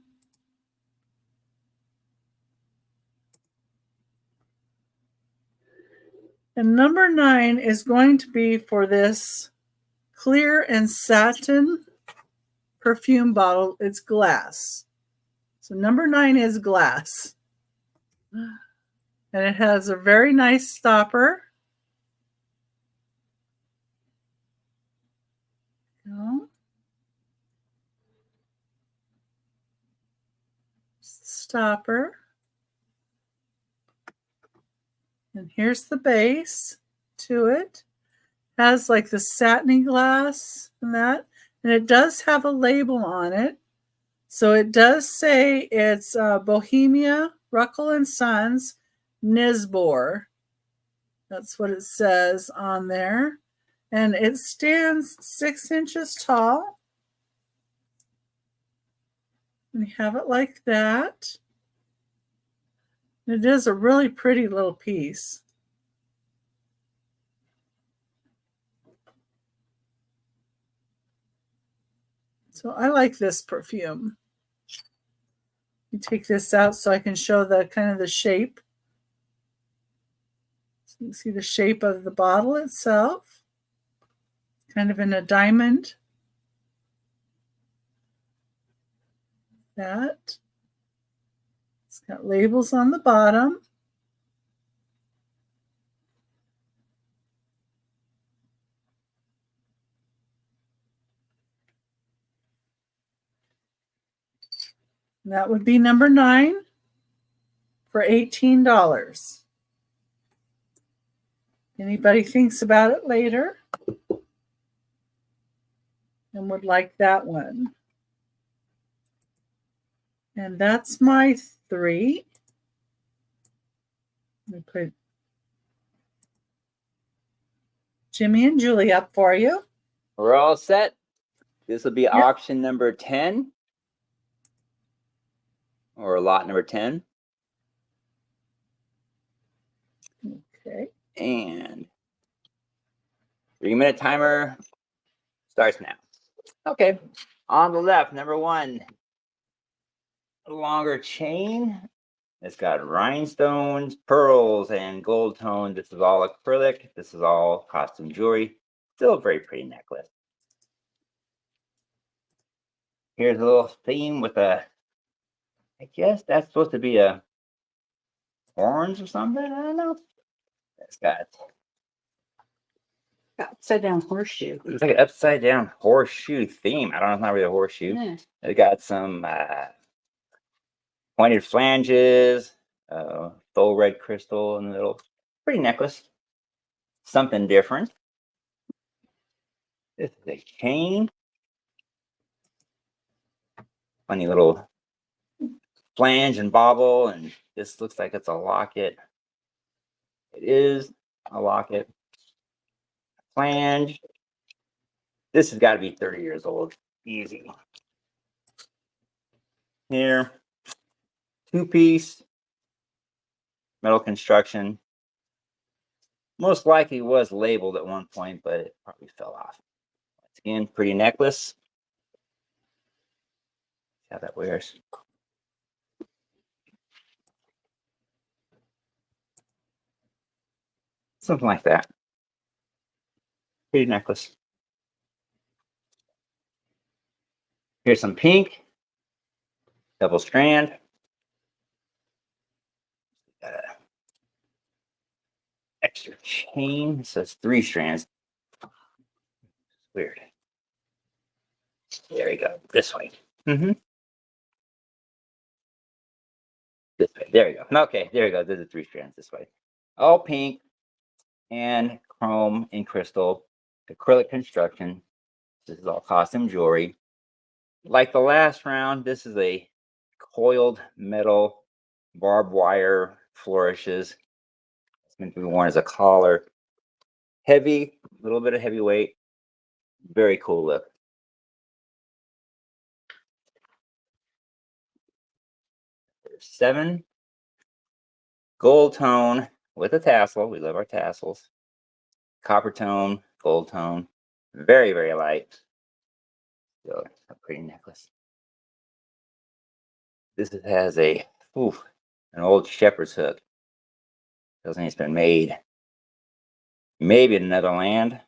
And number 9 is going to be for this clear and satin perfume bottle. It's glass. So number 9 is glass. And it has a very nice stopper. Stopper. And here's the base to it. Has like the satiny glass and that. And it does have a label on it. So it does say it's Bohemia, Ruckel and Sons, Nisbor. That's what it says on there. And it stands 6 inches tall. And you have it like that. It is a really pretty little piece. So I like this perfume. You take this out so I can show the kind of the shape. So you can see the shape of the bottle itself. Kind of in a diamond. That. It's got labels on the bottom. And that would be number 9 for $18. Anybody thinks about it later and would like that one. And that's my 3. Let me put Jimmy and Julie up for you. We're all set. This will be auction number 10. Or lot number 10. Okay. And 3-minute timer starts now. Okay. On the left, number 1. Longer chain. It's got rhinestones, pearls, and gold tone. This is all acrylic. This is all costume jewelry. Still a very pretty necklace. Here's a little theme with a, I guess that's supposed to be a orange or something. I don't know. It's got Upside down horseshoe. it's like an upside down horseshoe theme. I don't know. It's not really a horseshoe. Yeah. It got some pointed flanges, faux red crystal in the middle. Pretty necklace. Something different. This is a chain. Funny little flange and bobble, and this looks like it's a locket. It is a locket. Flange. This has got to be 30 years old. Easy. Here, 2-piece metal construction. Most likely was labeled at one point, but it probably fell off. Once again, pretty necklace. See how that wears. Something like that. Pretty necklace. Here's some pink. Double strand. Extra chain. It says 3 strands. Weird. There we go. This way. This way. There we go. Okay, there we go. There's the 3 strands this way. All pink and chrome and crystal. Acrylic construction. This is all costume jewelry. Like the last round, this is a coiled metal barbed wire flourishes. It's meant to be worn as a collar. Heavy, a little bit of heavyweight. Very cool look. There's 7. Gold tone with a tassel. We love our tassels. Copper tone, gold tone. Very, very light. Still a pretty necklace. This has an old shepherd's hook. Doesn't mean it's been made maybe in another land.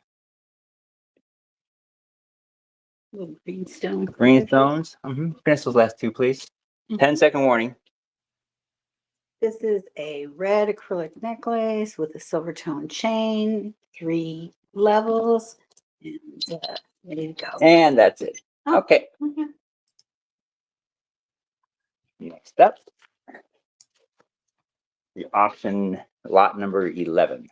Little greenstone. Greenstones. Finish those last two, please. 10-second warning. This is a red acrylic necklace with a silver tone chain, 3 levels, and ready to go. And that's it. Oh. Okay. Okay. Next up, the auction lot number 11.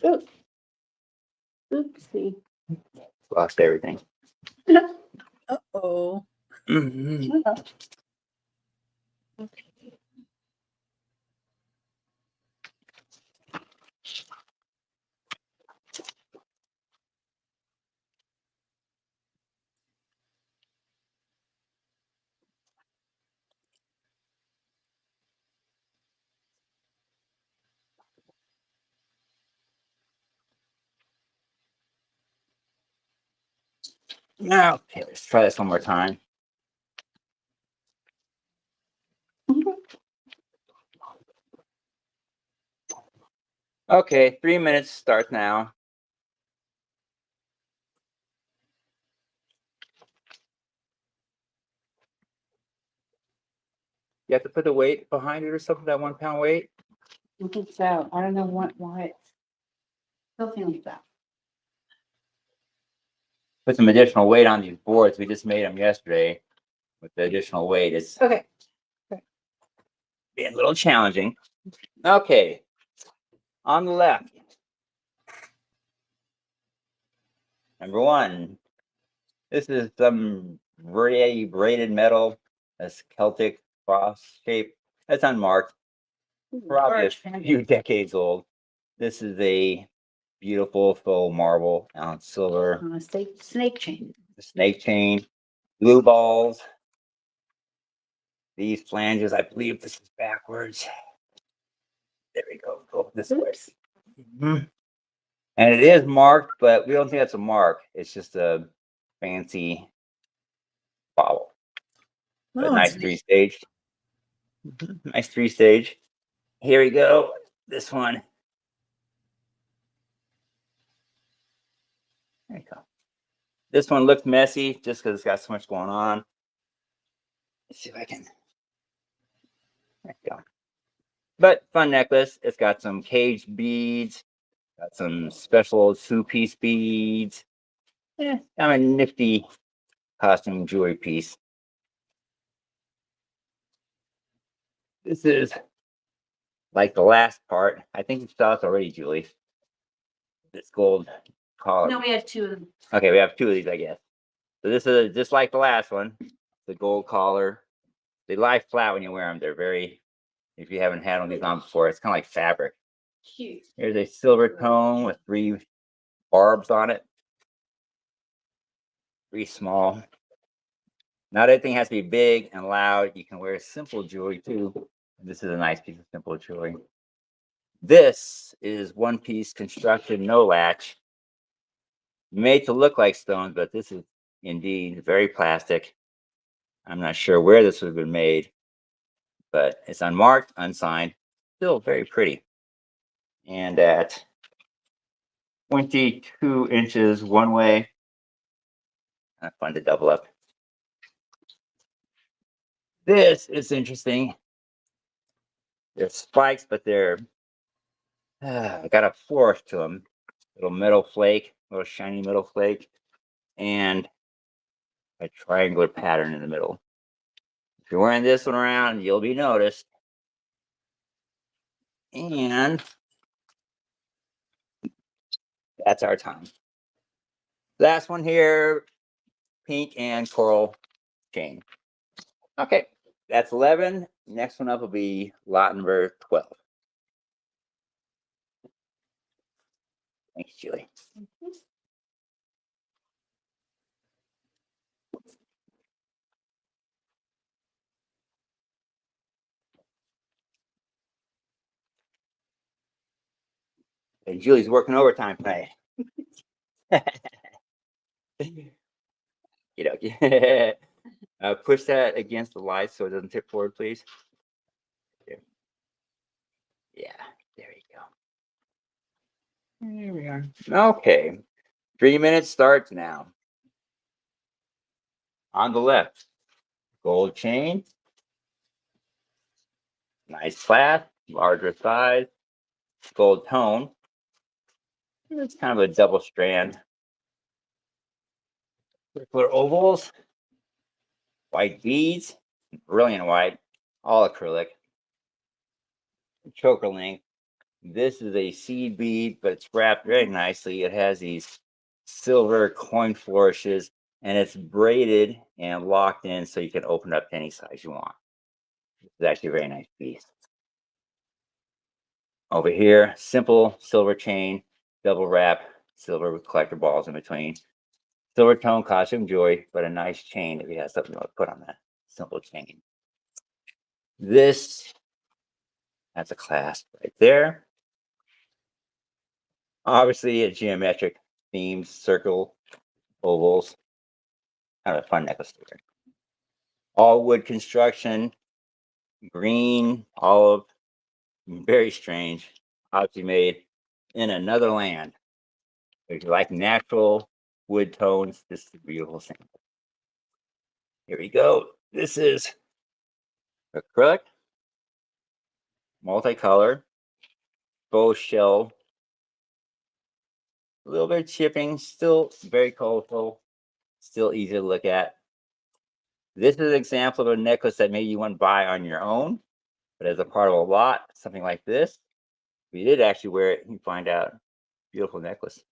Oops. Oopsie. Lost everything. Uh-oh. Mhm. Now, okay, let's try this one more time. Okay, 3 minutes start now. You have to put the weight behind it or something, that 1 pound weight. I think so. I don't know why it's something like that. Put some additional weight on these boards. We just made them yesterday with the additional weight. It's Okay. being a little challenging. Okay, on the left. Number 1. This is some very braided metal. That's Celtic cross shape. That's unmarked. Probably a Large few pendant. decades old. This is a beautiful faux marble on silver. On a snake chain. The snake chain, blue balls. These flanges, I believe this is backwards. There we go. Go this way. Oops. Mhm. And it is marked, but we don't think that's a mark. It's just a fancy bobble. But Oh, nice it's 3-stage. Nice 3-stage. Here we go. This one. There you go. This one looks messy just because it's got so much going on. Let's see if I can. There you go. But fun necklace. It's got some cage beads, got some special 2-piece beads. Yeah, kind of a nifty costume jewelry piece. This is like the last part. I think you saw this already, Julie. This gold collar. No, we had 2 of them. Okay, we have 2 of these, I guess. So this is just like the last one. The gold collar. They lie flat when you wear them. They're very, if you haven't had one of these on before, it's kind of like fabric. Cute. Here's a silver tone with 3 barbs on it. 3 small. Not everything has to be big and loud. You can wear simple jewelry too. This is a nice piece of simple jewelry. This is 1-piece construction, no latch. Made to look like stones, but this is indeed very plastic. I'm not sure where this would have been made, but it's unmarked, unsigned, still very pretty. And at 22 inches one way, fun to double up. This is interesting. They're spikes, but they're got a flourish to them. Little metal flake, little shiny metal flake, and a triangular pattern in the middle. If you're wearing this one around, you'll be noticed. And that's our time. Last one here, pink and coral chain. Okay, that's 11. Next one up will be lot number 12. Thanks, Julie. And Julie's working overtime tonight. You know, push that against the light so it doesn't tip forward, please. There. Yeah, there you go. There we are. Okay, 3 minutes starts now. On the left, gold chain, nice clasp, larger size, gold tone. It's kind of a double strand. Circular ovals, white beads, brilliant white, all acrylic. Choker link. This is a seed bead, but it's wrapped very nicely. It has these silver coin flourishes, and it's braided and locked in so you can open up to any size you want. It's actually a very nice piece. Over here, simple silver chain, double wrap, silver with collector balls in between. Silver tone costume jewelry, but a nice chain if you have something you want to put on that simple chain. This, that's a clasp right there. Obviously, a geometric themes, circle, ovals. Kind of a fun necklace here. All wood construction, green, olive, very strange. Obviously made in another land. If you like natural wood tones, this is a beautiful thing. Here we go. This is acrylic, multicolor, faux shell. A little bit of chipping, still very colorful, still easy to look at. This is an example of a necklace that maybe you want to buy on your own, but as a part of a lot, something like this, if you did actually wear it, you find out beautiful necklace.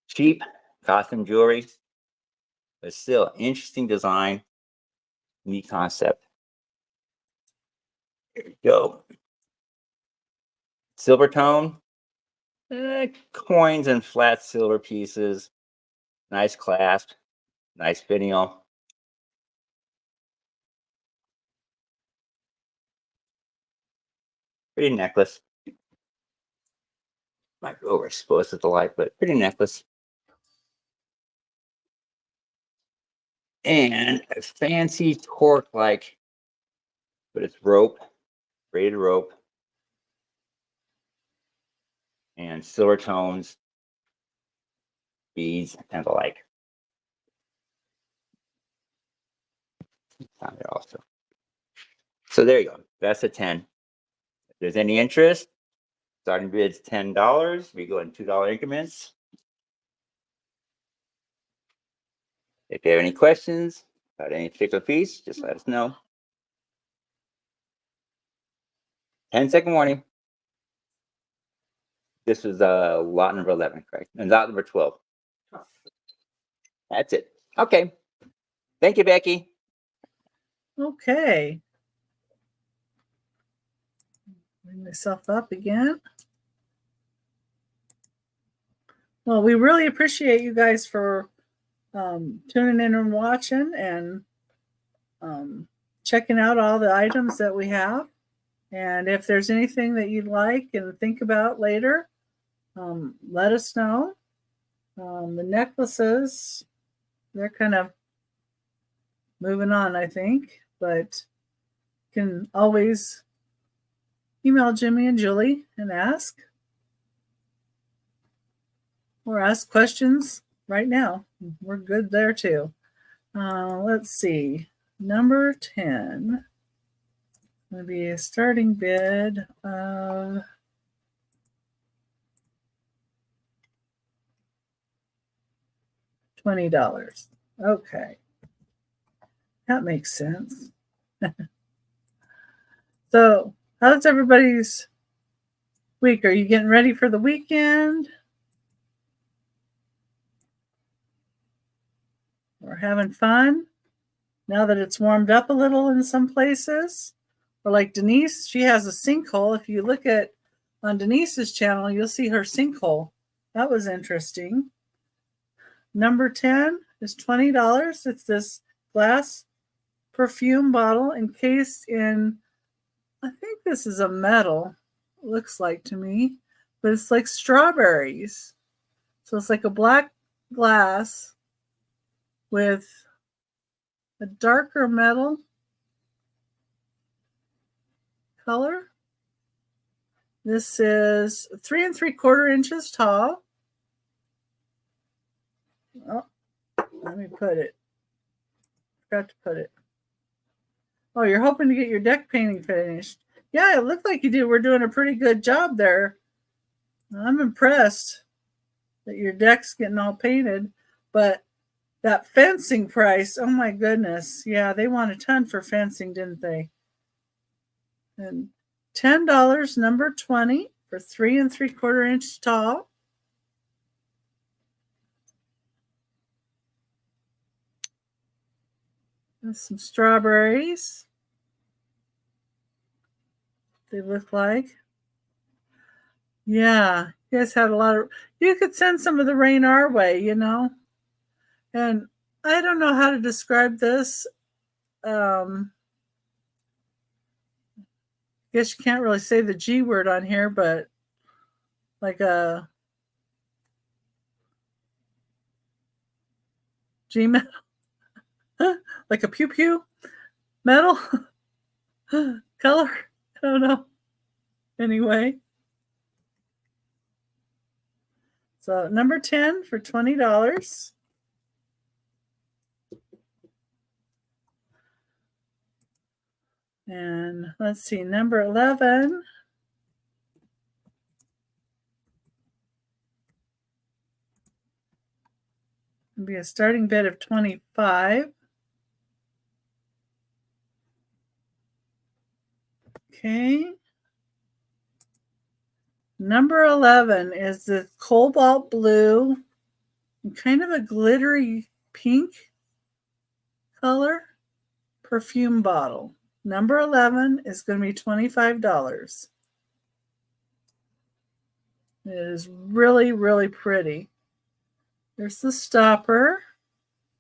Cheap costume jewelry, but still interesting design, neat concept. Here we go. Silver tone, coins and flat silver pieces, nice clasp, nice finial. Pretty necklace. Might be overexposed at the light, but pretty necklace. And a fancy torque like, but it's rope, braided rope, and silver tones, beads, and the like. Found it also. So there you go. That's a 10. If there's any interest, starting bid's $10. We go in $2 increments. If you have any questions about any particular piece, just let us know. 10-second warning. This was lot number 11, correct? And lot number 12. That's it. Okay. Thank you, Becky. Okay. Bring myself up again. Well, we really appreciate you guys for tuning in and watching and checking out all the items that we have. And if there's anything that you'd like and think about later, let us know. The necklaces, they're kind of moving on, I think, but you can always email Jimmy and Julie and ask, or ask questions right now. We're good there too. Let's see. Number 10 will be a starting bid of $20. Okay. That makes sense. So, how's everybody's week? Are you getting ready for the weekend? Or having fun now that it's warmed up a little in some places? Or like Denise, she has a sinkhole. If you look at on Denise's channel, you'll see her sinkhole. That was interesting. Number 10 is $20. It's this glass perfume bottle encased in, I think this is a metal, looks like to me, but it's like strawberries. So it's like a black glass with a darker metal color. This is 3 3/4 inches tall. Oh, let me put it. Forgot to put it. Oh, you're hoping to get your deck painting finished. Yeah, it looked like you did. We're doing a pretty good job there. I'm impressed that your deck's getting all painted. But that fencing price, oh my goodness. Yeah, they want a ton for fencing, didn't they? And $10, number 20 for 3 3/4 inch tall. And some strawberries. They look like. Yeah, you guys had a lot of. You could send some of the rain our way, you know. And I don't know how to describe this. Guess you can't really say the G word on here, but like a G metal, like a pew pew metal color. I don't know. Anyway, so number 10 for $20. And let's see, number 11. It'll be a starting bid of 25. Okay. Number 11 is the cobalt blue, kind of a glittery pink color perfume bottle. Number 11 is going to be $25. It is really, really pretty. There's the stopper.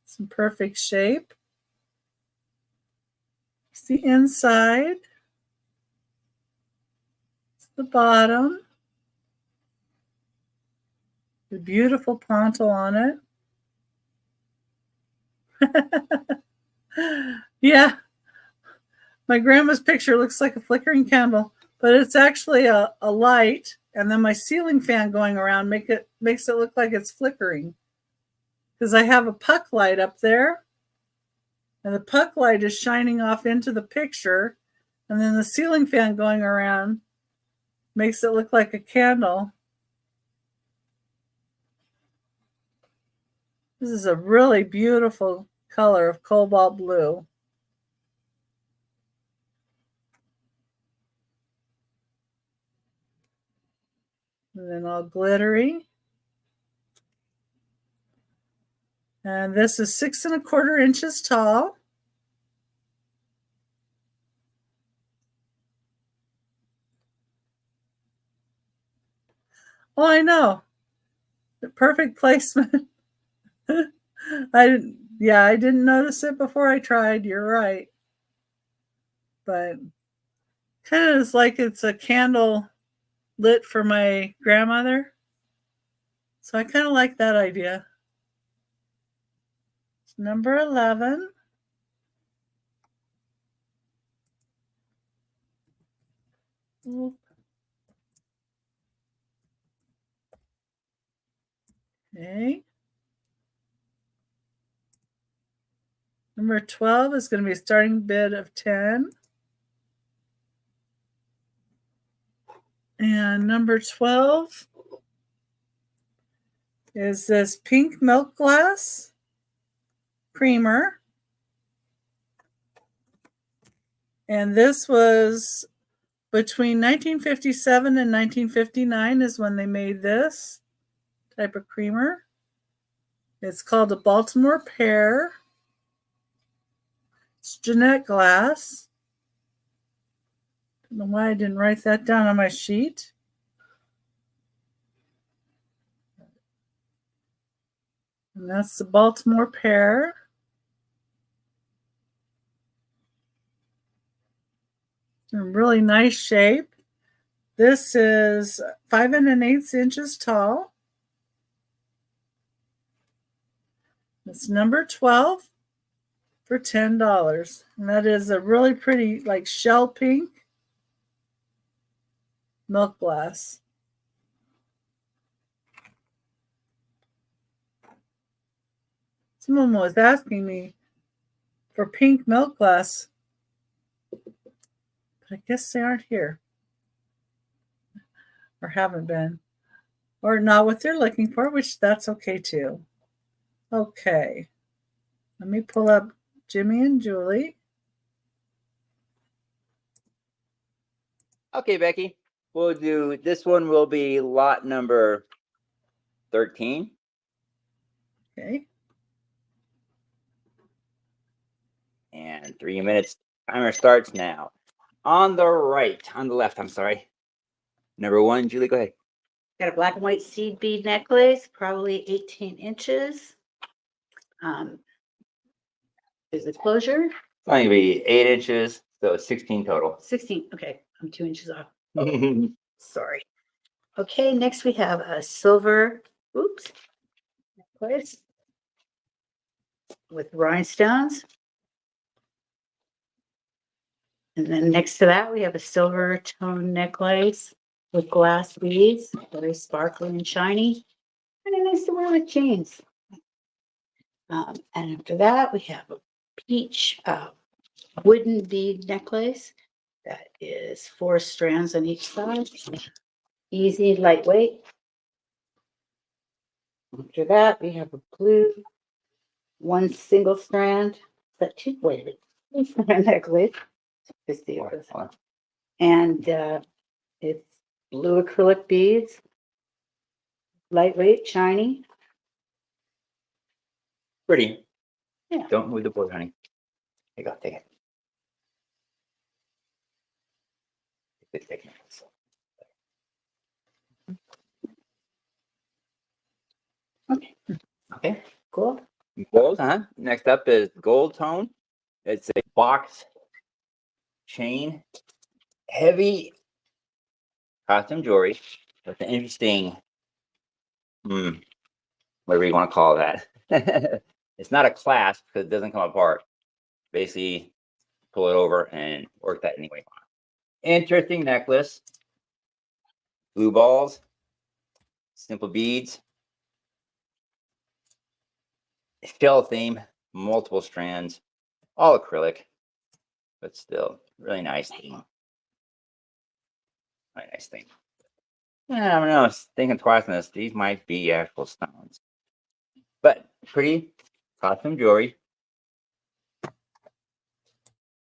It's in perfect shape. It's the inside. It's the bottom. The beautiful pontal on it. Yeah. My grandma's picture looks like a flickering candle, but it's actually a light, and then my ceiling fan going around makes it look like it's flickering. Because I have a puck light up there, and the puck light is shining off into the picture, and then the ceiling fan going around makes it look like a candle. This is a really beautiful color of cobalt blue. And then all glittery. And this is 6 1/4 inches tall. Oh, I know. The perfect placement. I didn't notice it before I tried. You're right. But kind of is like it's a candle lit for my grandmother. So I kind of like that idea. Number 11. Okay. Number 12 is going to be a starting bid of 10. And number 12 is this pink milk glass creamer. And this was between 1957 and 1959 is when they made this type of creamer. It's called a Baltimore pear. It's Jeanette glass. Don't know why I didn't write that down on my sheet. And that's the Baltimore pear. It's in really nice shape. This is 5 1/8 inches tall. It's number 12 for $10. And that is a really pretty, like, shell pink milk glass. Someone was asking me for pink milk glass, but I guess they aren't here. Or haven't been. Or not what they're looking for, which that's okay too. Okay. Let me pull up Jimmy and Julie. Okay, Becky. We'll do this one will be lot number 13. Okay. And 3 minutes. Timer starts now. On the left, I'm sorry. Number 1, Julie, go ahead. Got a black and white seed bead necklace, probably 18 inches. There's a closure. It's only gonna be 8 inches, so it's 16 total. 16. Okay, I'm 2 inches off. Sorry. Okay, next we have a silver, necklace with rhinestones. And then next to that, we have a silver tone necklace with glass beads, very sparkly and shiny. Kind of nice to wear with jeans. And after that, we have a peach wooden bead necklace that is 4 strands on each side. Easy, lightweight. After that, we have a blue 1 single strand. Is that 2 weighted? Necklace. Just the other. And it's blue acrylic beads, lightweight, shiny. Pretty. Yeah. Don't move the board, honey. Here you go, take it. Take it. Okay, Okay. cool. Gold, Next up is gold tone. It's a box chain, heavy costume jewelry with an interesting, whatever you want to call that. It's not a clasp because it doesn't come apart. Basically, pull it over and work that any way you want. Interesting necklace. Blue balls, simple beads, shell theme, multiple strands, all acrylic, but still really nice theme. Really nice thing. Yeah, I don't know. I was thinking twice on this. These might be actual stones, but pretty costume jewelry.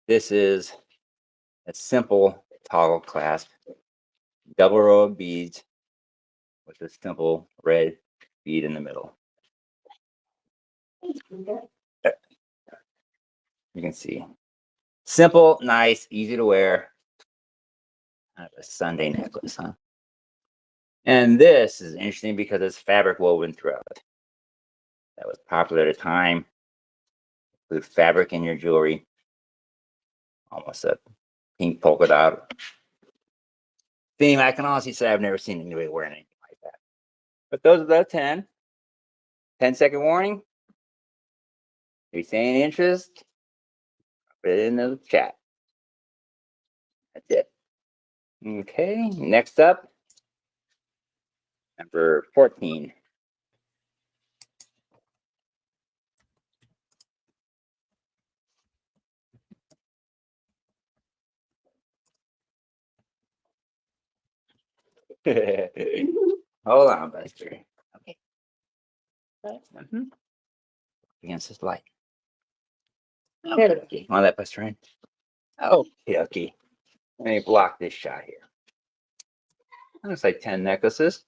This is a simple toggle clasp, double row of beads with a simple red bead in the middle. You can see. Simple, nice, easy to wear. Kind of a Sunday necklace, huh? And this is interesting because it's fabric woven throughout. That was popular at the time. Include fabric in your jewelry. Almost a pink polka dot theme. I can honestly say I've never seen anybody wearing anything like that. But those are the 10. 10-second warning. If you see any interest, put it in the chat. That's it. Okay, next up, number 14. Hold on, Buster. Okay. Against this light. Okay. Want that, Buster? In? Okay. Let me block this shot here. Looks like 10 necklaces.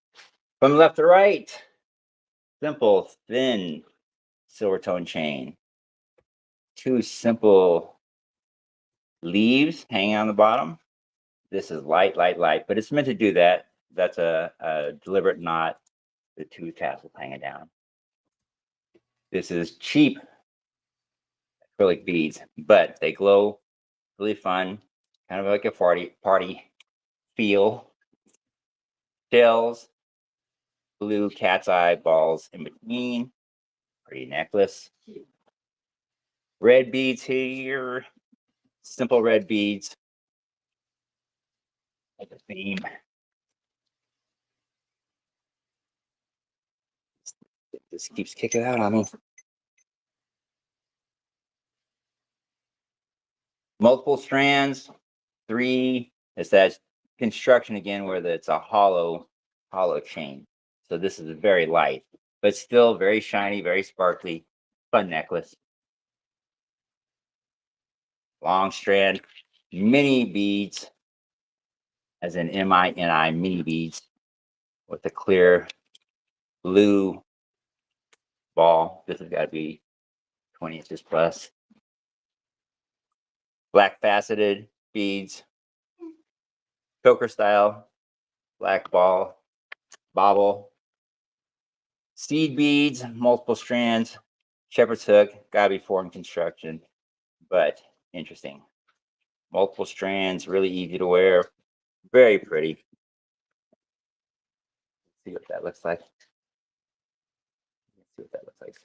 From left to right, simple, thin silver tone chain. 2 simple leaves hanging on the bottom. This is light, but it's meant to do that. That's a deliberate knot. The 2 tassels hanging down. This is cheap acrylic beads, but they glow. Really fun, kind of like a party feel. Shells, blue cat's eye balls in between. Pretty necklace. Red beads here. Simple red beads. Like a theme. This keeps kicking out on me. Multiple strands, 3. It's that construction again where it's a hollow chain. So this is very light, but still very shiny, very sparkly, fun necklace. Long strand, mini beads, as in MINI, mini beads, with a clear blue ball. This has got to be 20 inches plus. Black faceted beads, choker style, black ball, bobble, seed beads, multiple strands, shepherd's hook, gotta be foreign construction, but interesting. Multiple strands, really easy to wear, very pretty. See what that looks like. See what that looks like.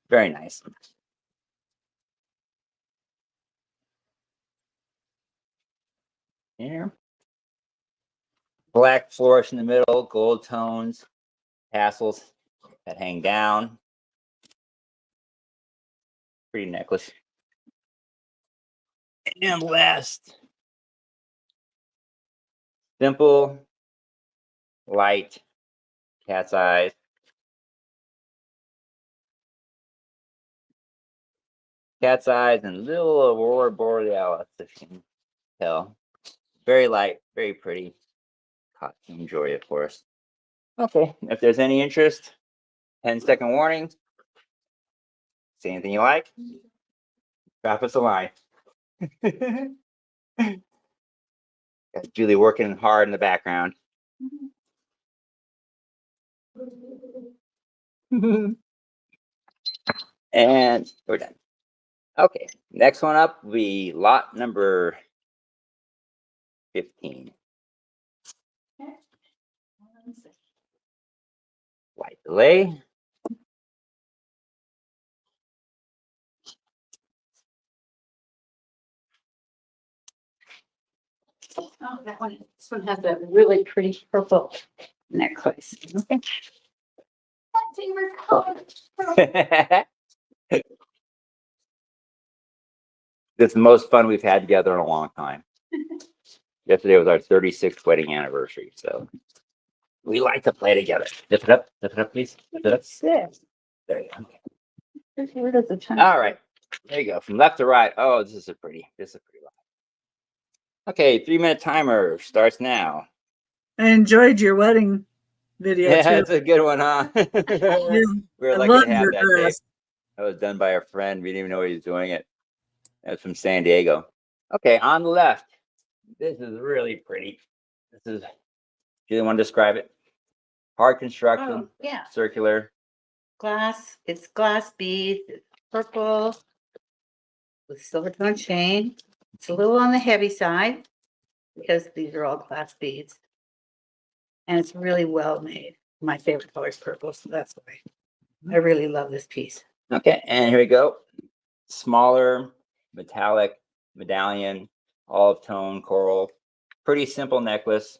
Very nice. Here. Black flourish in the middle, gold tones, tassels that hang down. Pretty necklace. And last, simple, light, cat's eyes. Cat's eyes and little aurora borealis, if you can tell. Very light, very pretty. Enjoy it for us. Okay, if there's any interest, 10-second warning. See anything you like? Drop us a line. Got Julie working hard in the background. And we're done. Okay, next one up will be lot number 15. Light delay. Oh, that one. This one has a really pretty purple necklace. Okay. My favorite color. This is the most fun we've had together in a long time. Yesterday was our 36th wedding anniversary, so we like to play together. Lift it up, please. Lift it up. There you go. Where does the time? All right, there you go. From left to right. Oh, this is a pretty line. Okay, 3-minute timer starts now. I enjoyed your wedding video Yeah, too. that's a good one, huh? We were I lucky love to have your that day. dress. That was done by a friend. We didn't even know he was doing it. That's from San Diego. Okay, on the left. This is really pretty. This is, do you want to describe it? Hard construction, Oh, yeah. circular. Glass. It's glass beads. It's purple with silver tone chain. It's a little on the heavy side because these are all glass beads. And it's really well made. My favorite color is purple, so that's why I really love this piece. Okay, and here we go. Smaller, metallic medallion, olive tone, coral. Pretty simple necklace,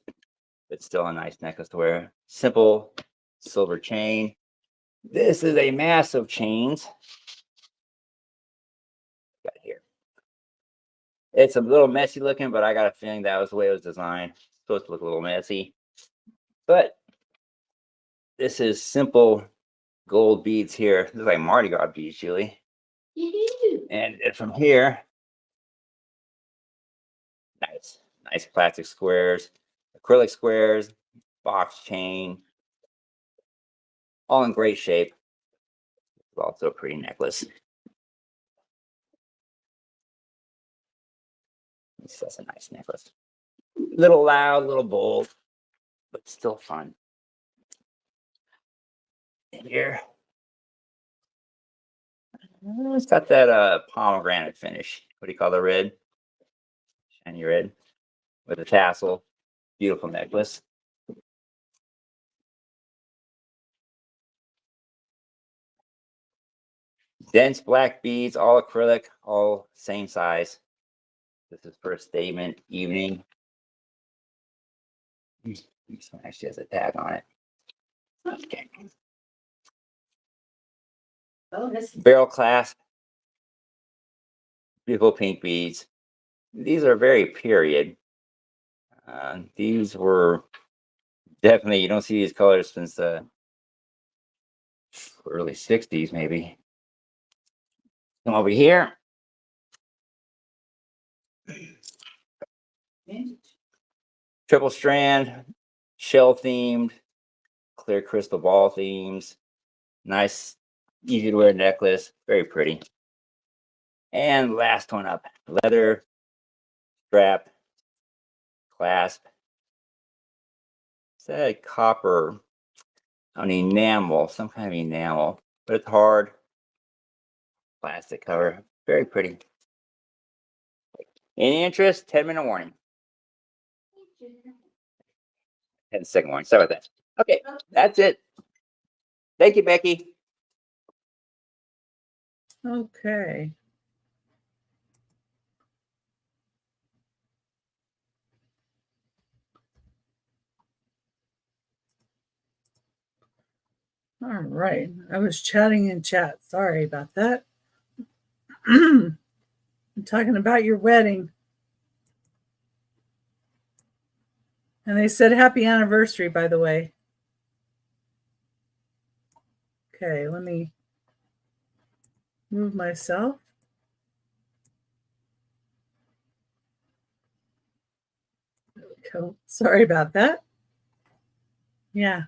but still a nice necklace to wear. Simple silver chain. This is a massive chains. Got it here. It's a little messy looking, but I got a feeling that was the way it was designed. It's supposed to look a little messy, but this is simple gold beads here. This is like Mardi Gras beads, Julie. And from here, nice plastic squares, acrylic squares, box chain, all in great shape. It's also a pretty necklace. That's a nice necklace. Little loud, little bold, but still fun. And here, it's got that pomegranate finish. What do you call the red? Shiny red with a tassel. Beautiful necklace. Dense black beads, all acrylic, all same size. This is for a statement evening. This one actually has a tag on it. Okay. Oh, this Barrel clasp, beautiful pink beads. These are very period. These were definitely, you don't see these colors since the early 60s, maybe. Come over here. Triple strand, shell themed, clear crystal ball themes. Nice, easy to wear necklace. Very pretty. And last one up, leather strap clasp. It's a copper on enamel, some kind of enamel, but it's hard. Plastic cover. Very pretty. Any interest? 10-minute warning. 10-second warning. Sorry about that. Okay, that's it. Thank you, Becky. Okay. All right. I was chatting in chat. Sorry about that. I'm talking about your wedding. And they said happy anniversary, by the way. Okay, let me move myself. There we go. Sorry about that. Yeah.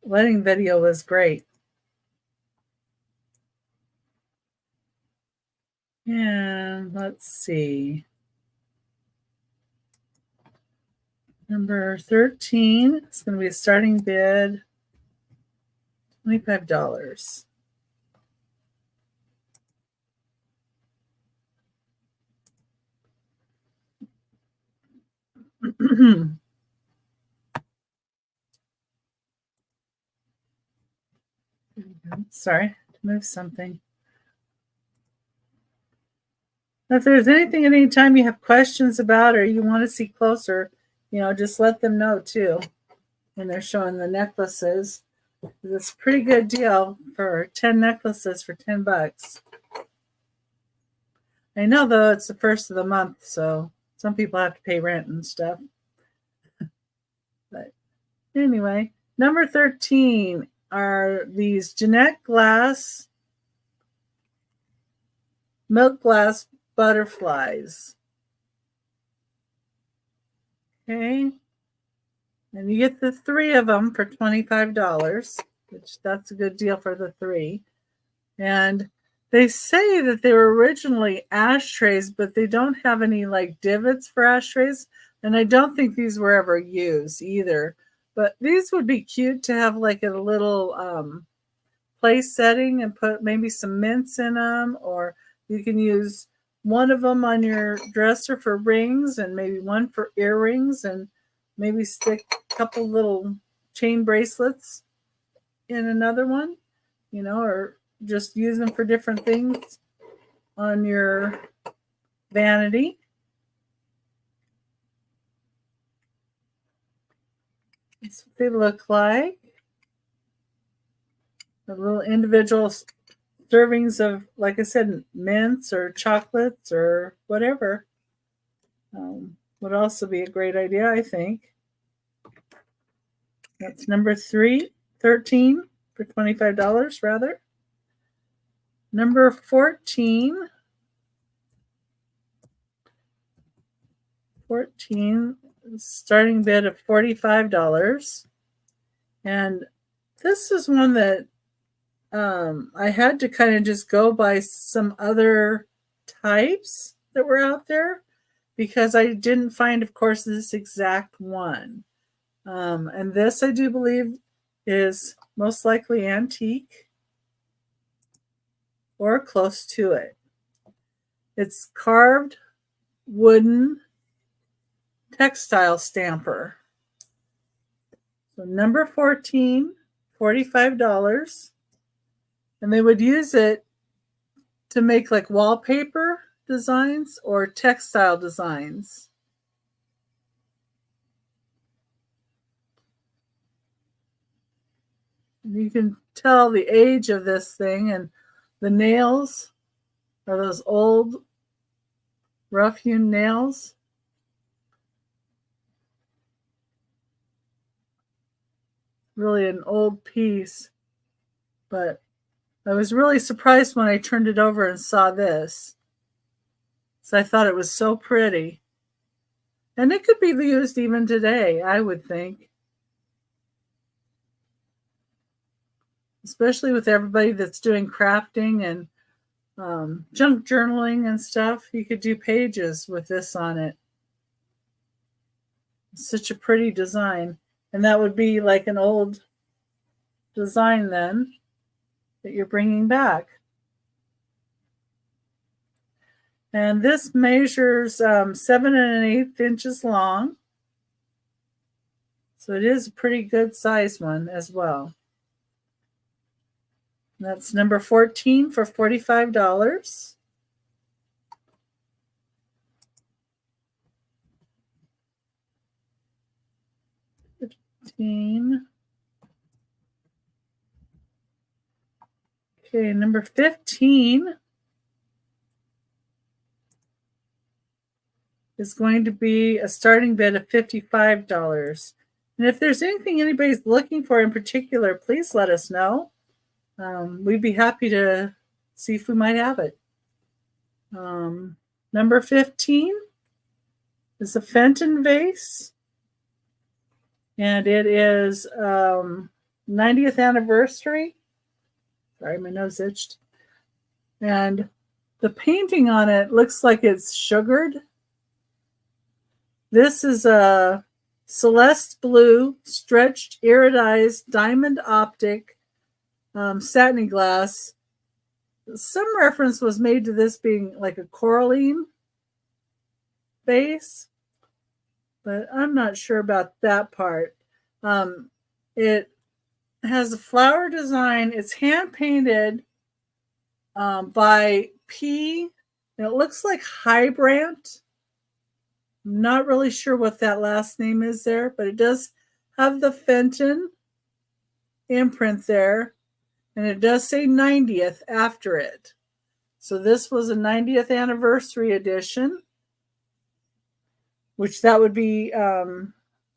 Wedding video was great. And let's see. Number 13 is going to be a starting bid, $25. Sorry, to move something. If there's anything at any time you have questions about or you want to see closer, just let them know too. When they're showing the necklaces. It's a pretty good deal for 10 necklaces for $10. I know though it's the first of the month, so some people have to pay rent and stuff. But anyway, number 13 are these Jeanette Glass milk glass butterflies. Okay. And you get the 3 of them for $25, which that's a good deal for the 3. And they say that they were originally ashtrays, but they don't have any like divots for ashtrays. And I don't think these were ever used either. But these would be cute to have like a little place setting and put maybe some mints in them. Or you can use one of them on your dresser for rings and maybe one for earrings, and maybe stick a couple little chain bracelets in another one, or just use them for different things on your vanity. That's what they look like. The little individual servings of, like I said, mints or chocolates or whatever would also be a great idea, I think. That's number 13 for $25, rather. Number 14 starting bid of $45. And this is one that I had to kind of just go by some other types that were out there because I didn't find, of course, this exact one. And this, I do believe, is most likely antique or close to it. It's carved wooden textile stamper. So number 14, $45. And they would use it to make like wallpaper designs or textile designs. You can tell the age of this thing, and the nails are those old rough-hewn nails. Really an old piece, but I was really surprised when I turned it over and saw this. So I thought it was so pretty. And it could be used even today, I would think. Especially with everybody that's doing crafting and junk journaling and stuff. You could do pages with this on it. It's such a pretty design. And that would be like an old design then that you're bringing back. And this measures 7 1/8 inches long. So it is a pretty good size one as well. And that's number 14 for $45. Okay, number 15 is going to be a starting bid of $55. And if there's anything anybody's looking for in particular, please let us know. We'd be happy to see if we might have it. Number 15 is a Fenton vase. And it is 90th anniversary. Sorry, my nose itched. And the painting on it looks like it's sugared. This is a Celeste blue stretched iridized diamond optic satiny glass. Some reference was made to this being like a coralline vase, but I'm not sure about that part. It has a flower design. It's hand painted by P. And it looks like Hybrandt. I'm not really sure what that last name is there, but it does have the Fenton imprint there. And it does say 90th after it. So this was a 90th anniversary edition, which that would be, I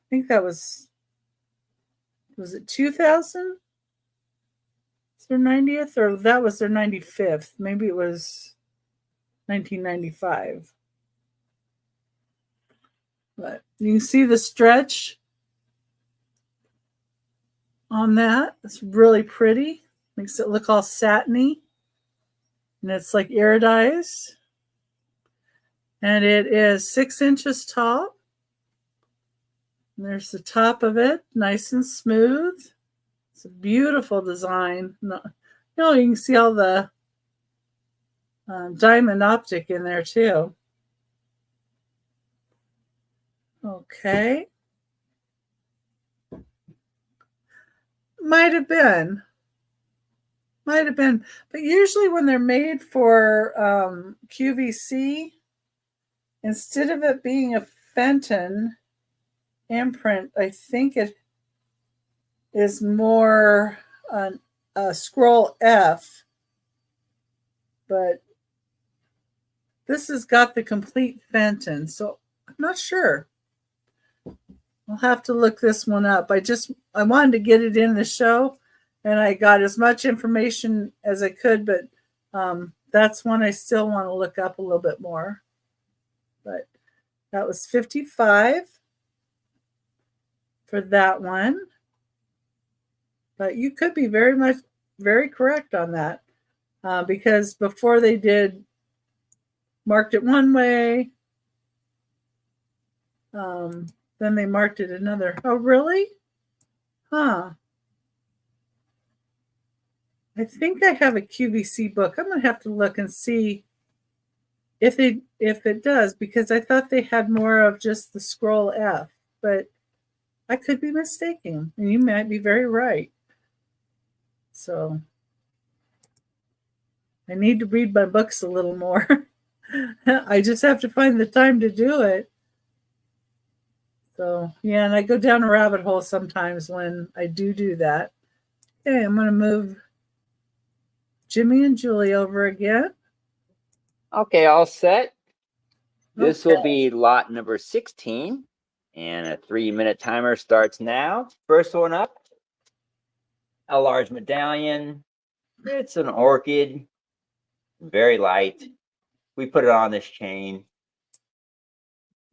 think that was it 2000? It's their 90th, or that was their 95th. Maybe it was 1995. But you can see the stretch on that. It's really pretty. Makes it look all satiny. And it's like iridized. And it is 6 inches tall. And there's the top of it, nice and smooth. It's a beautiful design. You know, you can see all the diamond optic in there too. Okay. Might have been. But usually when they're made for QVC, instead of it being a Fenton imprint, I think it is more a scroll F. But this has got the complete Fenton, so I'm not sure. I'll have to look this one up. I wanted to get it in the show, and I got as much information as I could, but that's one I still want to look up a little bit more. But that was $55 for that one. But you could be very correct on that, because before they did marked it one way, then they marked it another. Oh, really? Huh. I think I have a QVC book. I'm going to have to look and see if it does, because I thought they had more of just the scroll F, but I could be mistaken, and you might be very right. So I need to read my books a little more. I just have to find the time to do it. So, yeah, and I go down a rabbit hole sometimes when I do that. Okay, I'm going to move Jimmy and Julie over again. Okay, all set. This will Okay. be lot number 16, and a 3-minute timer starts now. First one up, a large medallion. It's an orchid, very light. We put it on this chain.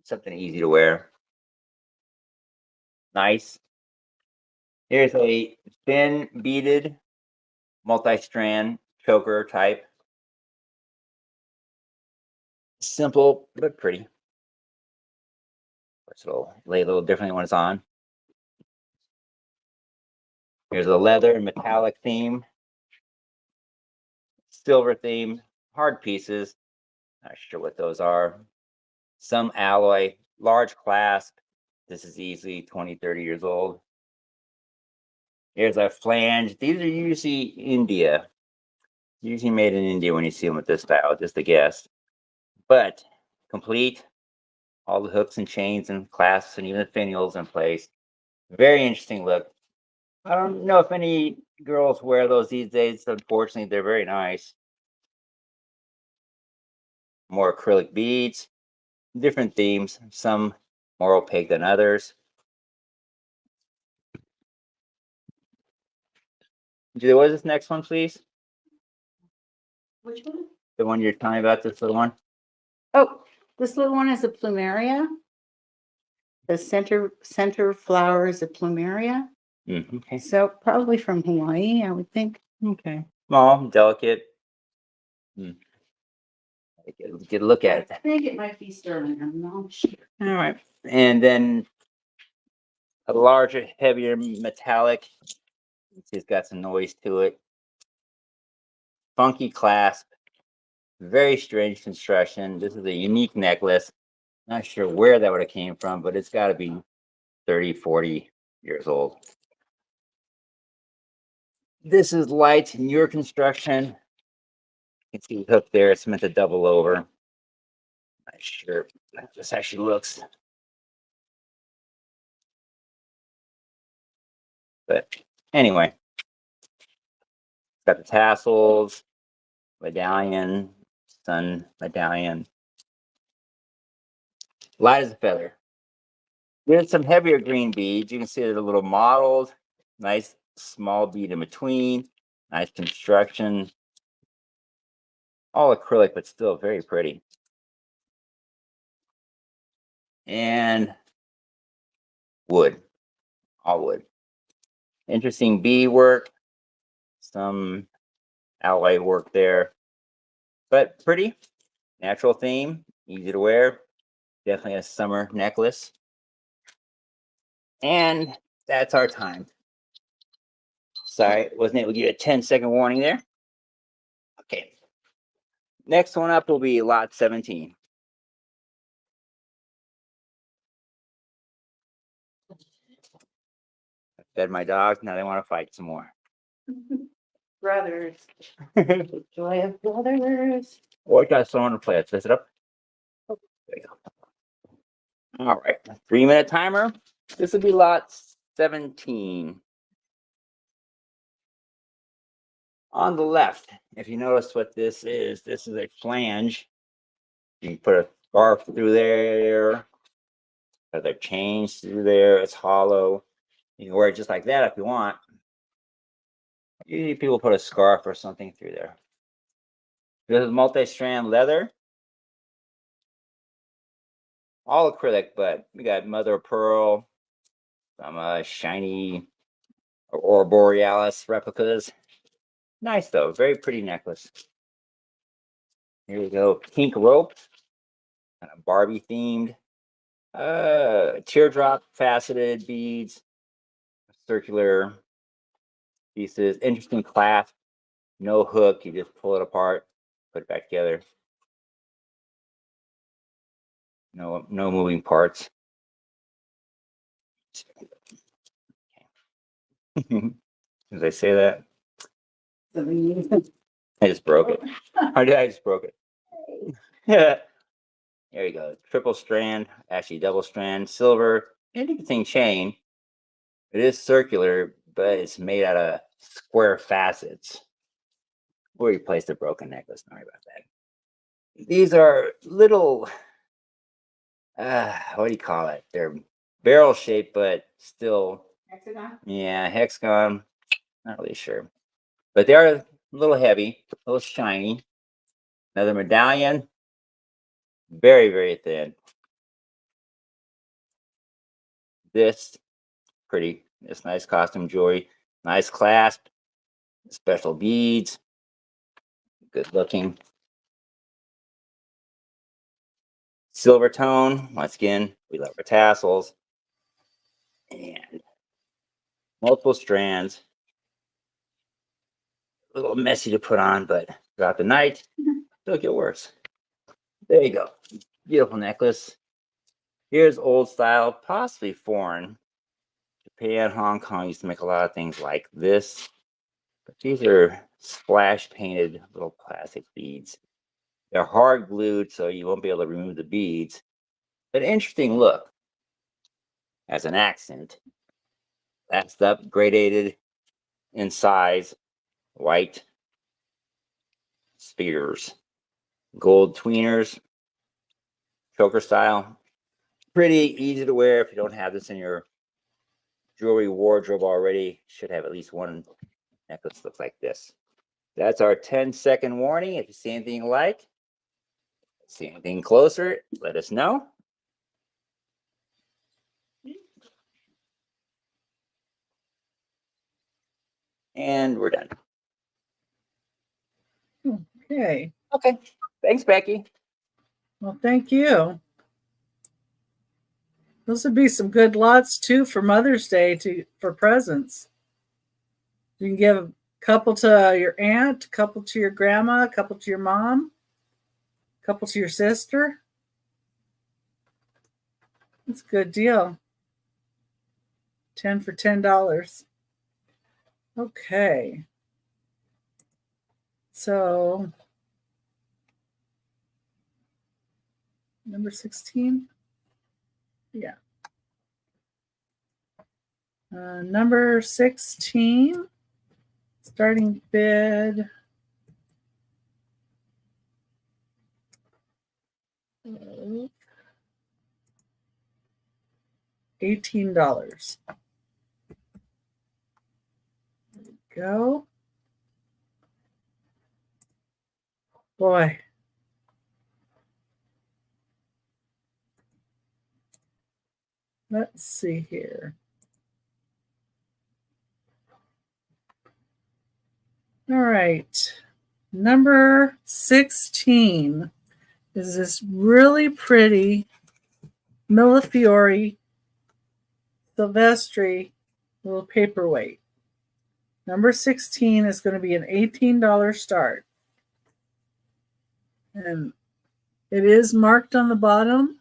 Something easy to wear. Nice. Here's a thin beaded multi-strand choker type. Simple but pretty. Of course, it'll lay a little differently when it's on. Here's a leather and metallic theme, silver theme, hard pieces. Not sure what those are. Some alloy, large clasp. This is easily 20, 30 years old. Here's a flange. These are usually India. Usually made in India when you see them with this style, just a guess. But complete, all the hooks and chains and clasps and even the finials in place. Very interesting look. I don't know if any girls wear those these days. Unfortunately, they're very nice. More acrylic beads, different themes, some more opaque than others. Julie, what is this next one, please? Which one? The one you're telling me about, this little one? Oh, this little one is a plumeria. The center flower is a plumeria. Okay. So probably from Hawaii, I would think. Okay. Small, delicate. Get a look at it. I think it might be sterling. I'm not sure. All right. And then a larger, heavier metallic. It's got some noise to it. Funky clasp. Very strange construction. This is a unique necklace. Not sure where that would have came from, but it's got to be 30, 40 years old. This is light, newer construction. You can see the hook there. It's meant to double over. Not sure how this actually looks. But anyway, it's got the tassels, medallion, sun medallion. Light as a feather. There's some heavier green beads. You can see they're a little mottled. Nice small bead in between. Nice construction. All acrylic, but still very pretty. And wood. All wood. Interesting bead work. Some alloy work there. But pretty. Natural theme. Easy to wear. Definitely a summer necklace. And that's our time. Sorry, wasn't able to give you a 10-second warning there. Okay. Next one up will be lot 17. I fed my dogs. Now they want to fight some more. Brothers. Or Joy of brothers. got someone to play. Let's fix it up. There you go. All right. 3-minute timer. This will be lot 17. On the left, if you notice what this is a flange. You can put a scarf through there. Other chains through there. It's hollow. You can wear it just like that if you want. Usually people put a scarf or something through there. This is multi-strand leather. All acrylic, but we got mother of pearl, some shiny Aurora Borealis replicas. Nice though, very pretty necklace. Here we go, pink rope, kind of Barbie themed. Teardrop faceted beads, circular pieces, interesting clasp, no hook, you just pull it apart, put it back together. No moving parts. As I say that. I just broke it. Or did I just broke it? Yeah. There you go. Triple strand, actually double strand, silver, interesting chain. It is circular, but it's made out of square facets. We'll replace the broken necklace. Don't worry about that. These are little, what do you call it? They're barrel shaped, but still, Hexagon? yeah, hexagon. Not really sure. But they are a little heavy, a little shiny. Another medallion, very, very thin. This, pretty. This nice costume jewelry, nice clasp, special beads, good looking. Silver tone, once again, we love our tassels. And multiple strands. A little messy to put on, but throughout the night, it'll get worse. There you go. Beautiful necklace. Here's old style, possibly foreign. Japan, Hong Kong used to make a lot of things like this. But these are splash painted little plastic beads. They're hard glued, so you won't be able to remove the beads. But interesting look as an accent. That's upgraded in size. White spheres, gold tweeners, choker style. Pretty easy to wear if you don't have this in your jewelry wardrobe already. Should have at least one necklace looks like this. That's our 10-second warning. If you see anything you like, see anything closer, let us know. And we're done. Okay. Okay. Thanks, Becky. Well, thank you. Those would be some good lots too for Mother's Day for presents. You can give a couple to your aunt, a couple to your grandma, a couple to your mom, a couple to your sister. That's a good deal. 10 for $10. Okay. So number 16. Yeah. Number 16, starting bid. $18. There we go. Boy. Let's see here. All right. Number 16 is this really pretty Millefiori Silvestri little paperweight. Number 16 is going to be an $18 start. And it is marked on the bottom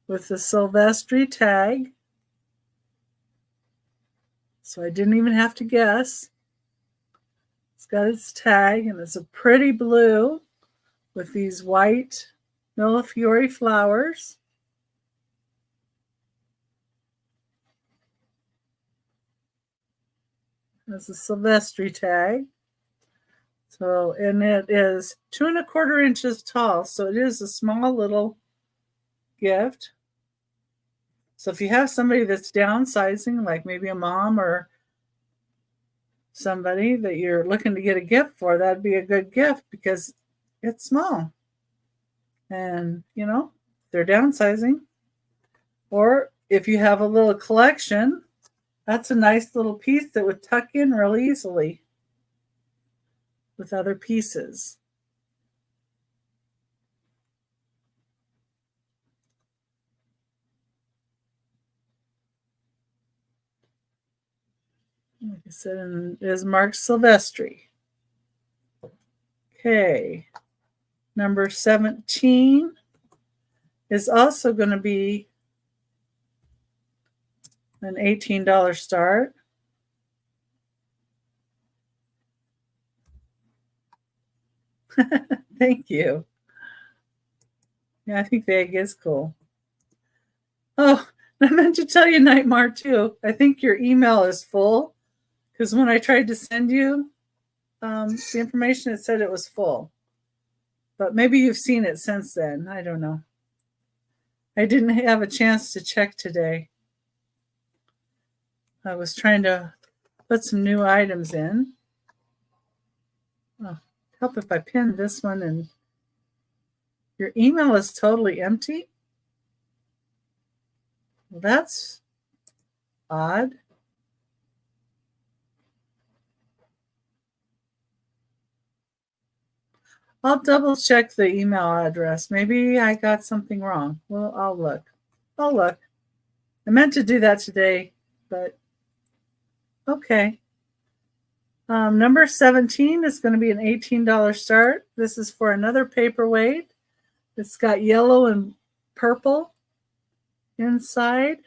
with the Silvestri tag. So I didn't even have to guess. It's got its tag, and it's a pretty blue with these white Millefiori flowers. There's a Silvestri tag. So, and it is 2 1/4 inches tall. So it is a small little gift. So if you have somebody that's downsizing, like maybe a mom or somebody that you're looking to get a gift for, that'd be a good gift because it's small. And, you know, they're downsizing. Or if you have a little collection, that's a nice little piece that would tuck in really easily with other pieces. Like I said, it is marked Silvestri. Okay. Number 17 is also going to be an $18 start. Thank you. Yeah, I think the egg is cool. Oh, I meant to tell you, Nightmare, too. I think your email is full because when I tried to send you the information, it said it was full. But maybe you've seen it since then. I don't know. I didn't have a chance to check today. I was trying to put some new items in. Oh, help if I pin this one and your email is totally empty. Well, that's odd. I'll double check the email address. Maybe I got something wrong. Well, I'll look. I meant to do that today, but okay. Number 17 is going to be an $18 start. This is for another paperweight. It's got yellow and purple inside.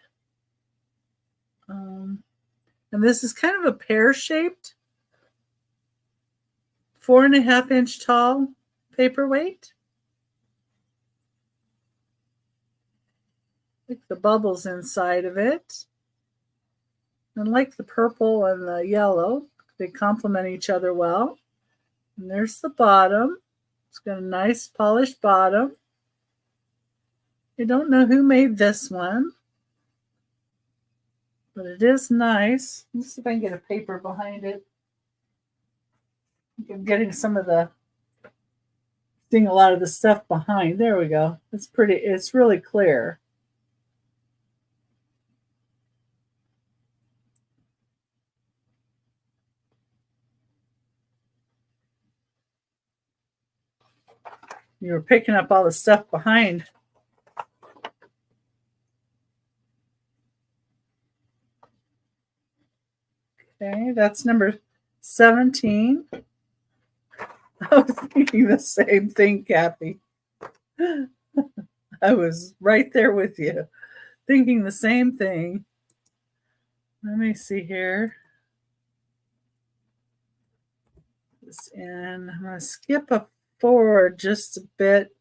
And this is kind of a pear-shaped 4.5-inch tall paperweight. Like the bubbles inside of it. And like the purple and the yellow, they complement each other well. And there's the bottom. It's got a nice polished bottom. I don't know who made this one, but it is nice. Let's see if I can get a paper behind it. I'm getting seeing a lot of the stuff behind. There we go. It's pretty, it's really clear. You were picking up all the stuff behind. Okay, that's number 17. I was thinking the same thing, Kathy. I was right there with you, thinking the same thing. Let me see here. And I'm going to skip up forward just a bit,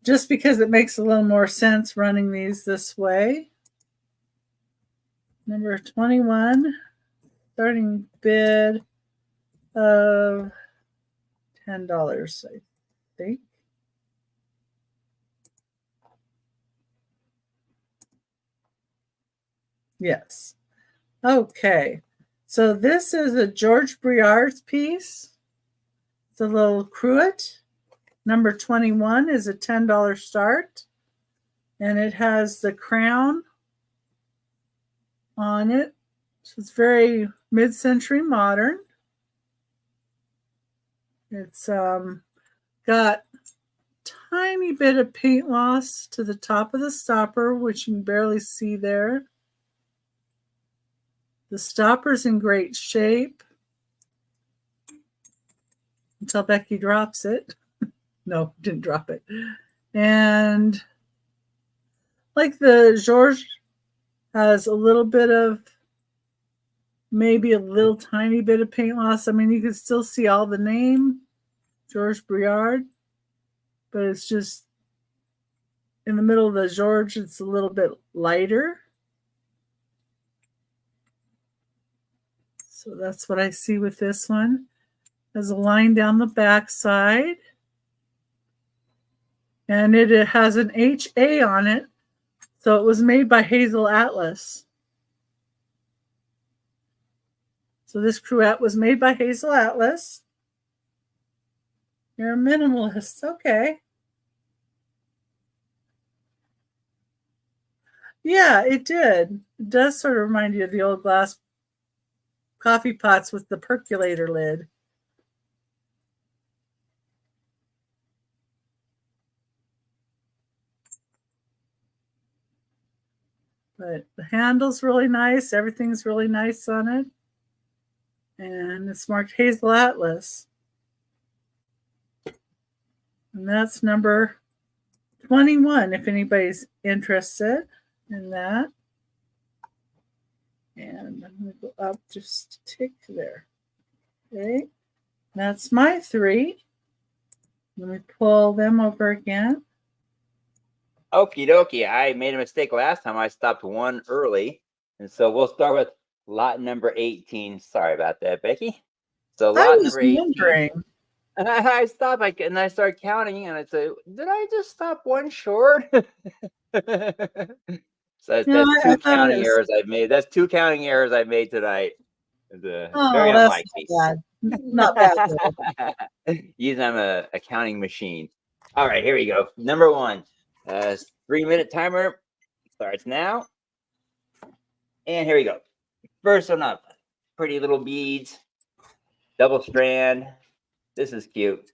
just because it makes a little more sense running these this way. Number 21, starting bid of $10, I think. Yes. Okay. So this is a George Briard's piece. It's a little cruet. Number 21 is a $10 start. And it has the crown on it. So it's very mid-century modern. It's got tiny bit of paint loss to the top of the stopper, which you can barely see there. The stopper's in great shape until Becky drops it. No, didn't drop it. And like the George has a little bit of, maybe a little tiny bit of paint loss. I mean, you can still see all the name, George Briard, but it's just in the middle of the George, it's a little bit lighter. So that's what I see with this one. There's a line down the back side. And it has an HA on it. So it was made by Hazel Atlas. So this cruet was made by Hazel Atlas. You're a minimalist. Okay. Yeah, it did. It does sort of remind you of the old glass coffee pots with the percolator lid. But the handle's really nice. Everything's really nice on it. And it's marked Hazel Atlas. And that's number 21, if anybody's interested in that. And I'm going to go up just a tick there. Okay. That's my 3. Let me pull them over again. Okie dokie. I made a mistake last time. I stopped one early. And so we'll start with lot number 18. Sorry about that, Becky. So I lot was number 18. wondering. And I stopped and I started counting and I said, did I just stop one short? So No, that's I two thought it counting was. errors I've made. That's two counting errors I made tonight. It's very Oh, that's unlikely. not bad. Not bad. Though. Using I'm a counting machine. All right, here we go. Number one. 3-minute timer starts now. And here we go. First one up. Pretty little beads. Double strand. This is cute.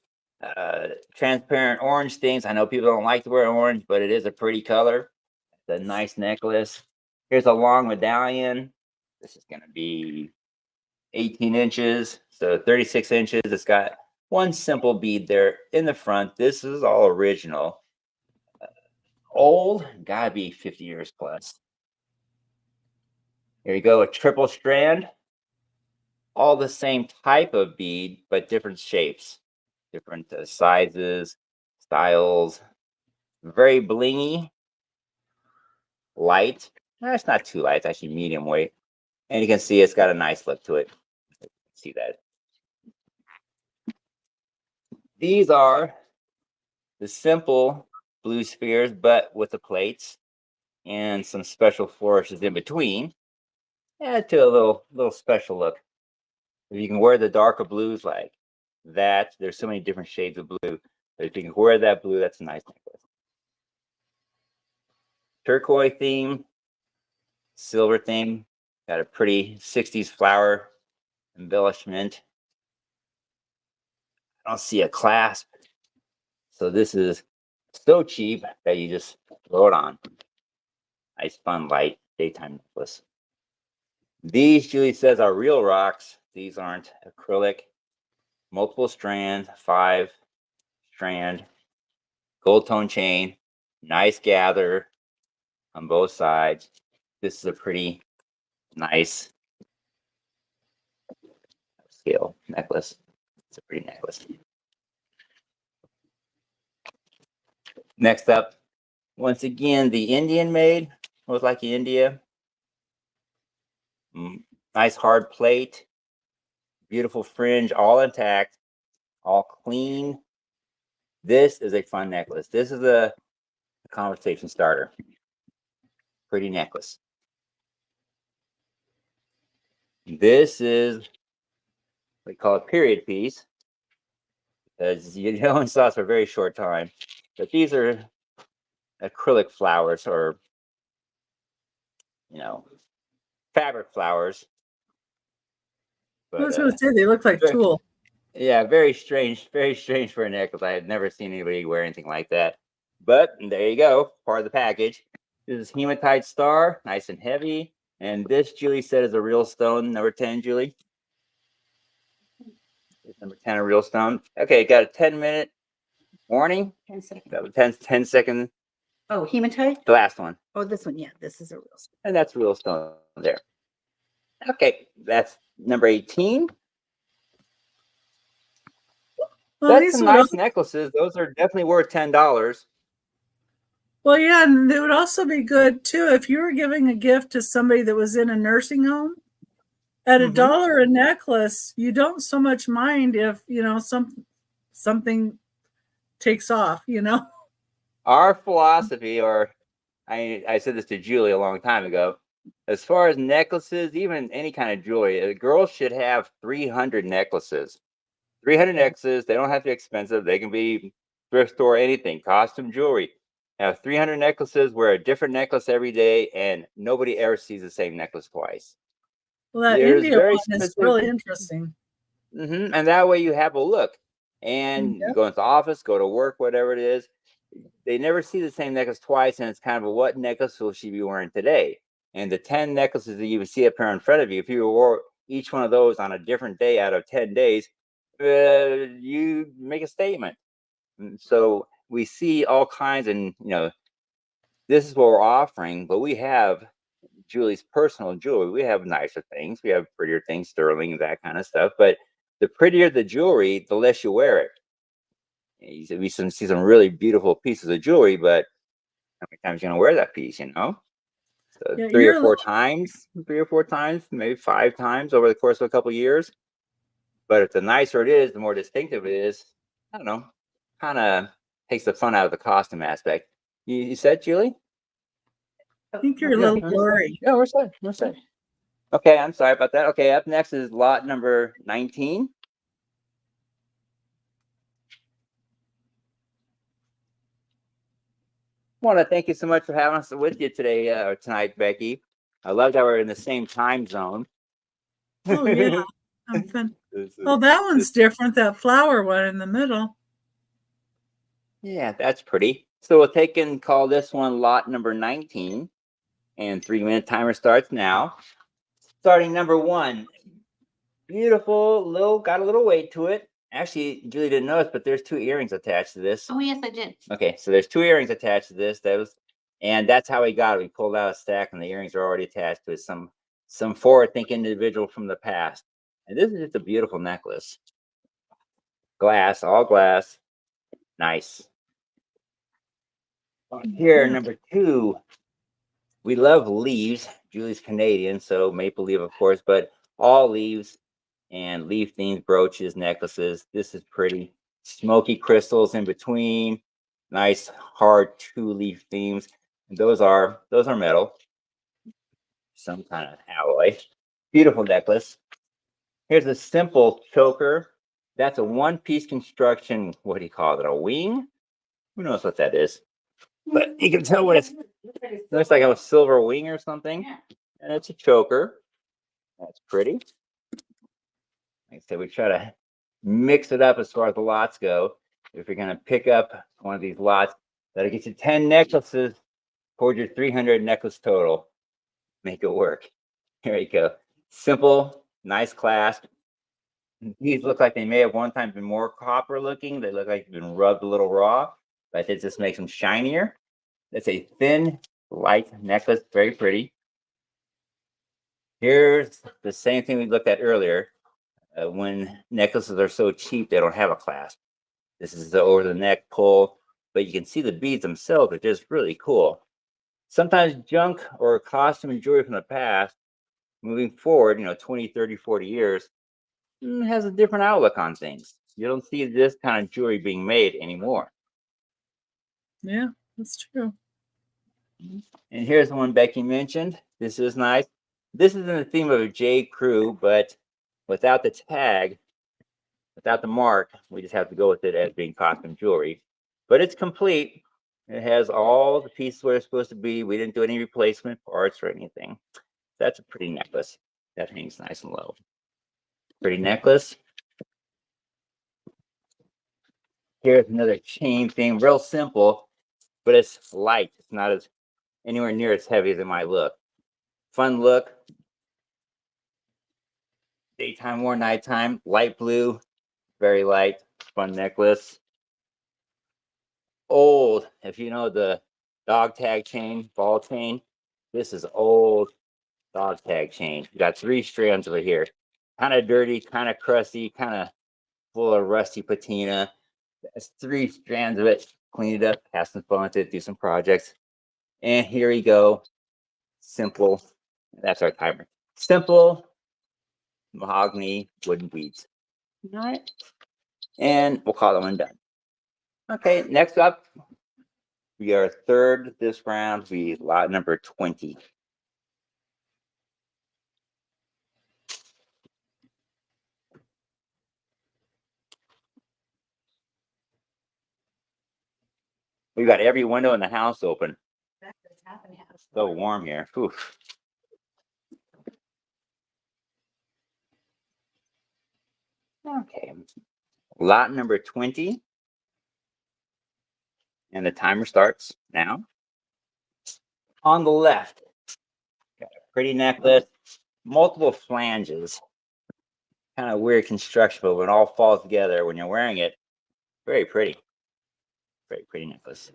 Transparent orange things. I know people don't like to wear orange, but it is a pretty color. It's a nice necklace. Here's a long medallion. This is going to be 18 inches, so 36 inches. It's got one simple bead there in the front. This is all original. Old, gotta be 50 years plus. Here you go, a triple strand. All the same type of bead, but different shapes, different sizes, styles. Very blingy, light. It's not too light, it's actually medium weight. And you can see it's got a nice look to it. See that? These are the simple blue spheres, but with the plates and some special flourishes in between. Add to a little special look. If you can wear the darker blues like that, there's so many different shades of blue. But if you can wear that blue, that's a nice necklace. Turquoise theme, silver theme, got a pretty 60s flower embellishment. I don't see a clasp. So this is so cheap that you just throw it on. Nice fun light daytime necklace. These, Julie says, are real rocks. These aren't acrylic. Multiple strands, 5-strand, gold tone chain, nice gather on both sides. This is a pretty nice scale necklace. It's a pretty necklace. Next up, once again, the Indian made, looks like India. Nice hard plate, beautiful fringe, all intact, all clean. This is a fun necklace. This is a conversation starter. Pretty necklace. This is we call it period piece because you only saw it for a very short time. But these are acrylic flowers or fabric flowers. I was But going to say they look like tulle. yeah, very strange for a necklace. I had never seen anybody wear anything like that. But there you go, part of the package. This is hematite star, nice and heavy. And this, Julie said, is a real stone. Number 10, Julie. It's number 10, a real stone. Okay, got a 10-minute warning. 10 seconds. That was 10 second. Oh, hematite? The last one. Oh, this one. Yeah, this is a real stone. And that's real stone there. Okay, that's number 18. Well, That's some nice necklaces. Those are definitely worth $10. Well, yeah, and it would also be good too if you were giving a gift to somebody that was in a nursing home. At $1 a necklace, you don't so much mind if something takes off. Our philosophy, or I said this to Julie a long time ago, as far as necklaces, even any kind of jewelry, a girl should have 300 necklaces. 300 necklaces. They don't have to be expensive. They can be thrift store, anything, costume jewelry. Have 300 necklaces, wear a different necklace every day, and nobody ever sees the same necklace twice. Well, that There's India very one is specific, really interesting. and that way you have a look. And you go into the office, go to work, whatever it is. They never see the same necklace twice, and it's kind of a what necklace will she be wearing today? And the 10 necklaces that you would see up here in front of you, if you wore each one of those on a different day out of 10 days, you make a statement. And so we see all kinds, and this is what we're offering, but we have Julie's personal jewelry. We have nicer things, we have prettier things, sterling, that kind of stuff. But the prettier the jewelry, the less you wear it. You see some really beautiful pieces of jewelry, but how many times you gonna wear that piece, you know? So Yeah, three or you're a four little, times, maybe 5 times over the course of a couple years. But if the nicer it is, the more distinctive it is. I don't know, kind of takes the fun out of the costume aspect. You said, Julie? I think you're a Yeah, little blurry. yeah, we're set. We're set. Okay, I'm sorry about that. Okay, up next is lot number 19. I want to thank you so much for having us with you today, tonight, Becky. I love that we're in the same time zone. Oh yeah, I'm fun. This is- Oh, that this- one's different. That flower one in the middle. yeah, that's pretty. So we'll take and call this one lot number 19, and 3-minute timer starts now. Starting number 1, beautiful, got a little weight to it. Actually, Julie didn't notice, but there's 2 earrings attached to this. Oh, yes, I did. Okay, so there's 2 earrings attached to this. And that's how we got it. We pulled out a stack, and the earrings are already attached to it. Some forward-thinking individual from the past. And this is just a beautiful necklace. Glass, all glass. Nice. Here, Yeah. number 2. We love leaves. Julie's Canadian, so maple leaf, of course, but all leaves and leaf themed brooches, necklaces. This is pretty. Smoky crystals in between. Nice hard 2-leaf themes. And those are metal. Some kind of alloy. Beautiful necklace. Here's a simple choker. That's a one-piece construction. What do you call it? A wing? Who knows what that is? But you can tell what it's. Looks like a silver wing or something. And it's a choker. That's pretty. Like I said, we try to mix it up as far as the lots go. If you're going to pick up one of these lots, that'll get you 10 necklaces towards your 300 necklace total. Make it work. Here you go. Simple, nice clasp. These look like they may have one time been more copper looking. They look like they've been rubbed a little raw, but it just makes them shinier. It's a thin, light necklace, very pretty. Here's the same thing we looked at earlier. When necklaces are so cheap, they don't have a clasp. This is the over the neck pull, but you can see the beads themselves are just really cool. Sometimes junk or costume jewelry from the past, moving forward, 20, 30, 40 years, has a different outlook on things. You don't see this kind of jewelry being made anymore. Yeah, that's true. And here's the one Becky mentioned. This is nice. This is in the theme of a J. Crew, but without the tag, without the mark, we just have to go with it as being costume jewelry. But it's complete. It has all the pieces where it's supposed to be. We didn't do any replacement parts or anything. That's a pretty necklace. That hangs nice and low. Pretty necklace. Here's another chain thing, real simple, but it's light. It's not as anywhere near as heavy as it might look. Fun look. Daytime or nighttime. Light blue, very light, fun necklace. Old, if you know the dog tag chain, ball chain, this is old dog tag chain. You got 3 strands over here. Kind of dirty, kind of crusty, kind of full of rusty patina. That's 3 strands of it. Clean it up, have some fun with it, do some projects. And here we go. Simple. That's our timer. Simple mahogany wooden beads. All right. And we'll call that one done. Okay, next up, we are third this round. We lot number 20. We got every window in the house open. It's so warm here. Oof. Okay. Lot number 20. And the timer starts now. On the left, got a pretty necklace, multiple flanges. Kind of weird construction, but when it all falls together when you're wearing it, very pretty. Very pretty necklace.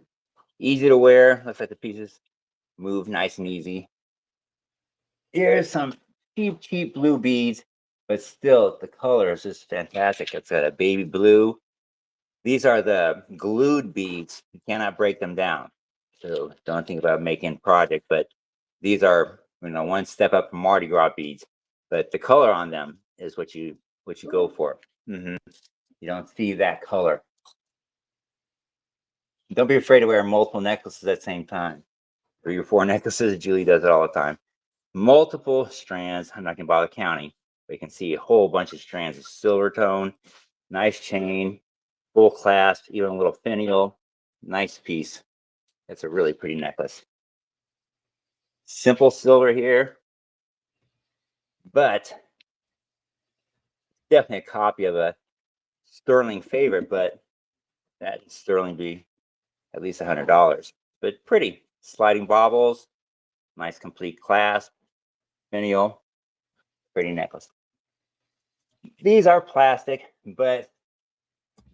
Easy to wear. Looks like the pieces move nice and easy. Here's some cheap blue beads, but still the color is just fantastic. It's got a baby blue, These are the glued beads. You cannot break them down. So don't think about making a project, but these are, one step up from Mardi Gras beads. But the color on them is what you go for. You don't see that color. Don't be afraid to wear multiple necklaces at the same time. 3 or 4 necklaces. Julie does it all the time. Multiple strands. I'm not gonna bother counting, but you can see a whole bunch of strands of silver tone. Nice chain, full clasp, even a little finial. Nice piece. It's a really pretty necklace. Simple silver here, but definitely a copy of a sterling favorite, but that sterling be at least $100. But pretty. Sliding baubles, nice complete clasp, finial, pretty necklace. These are plastic, but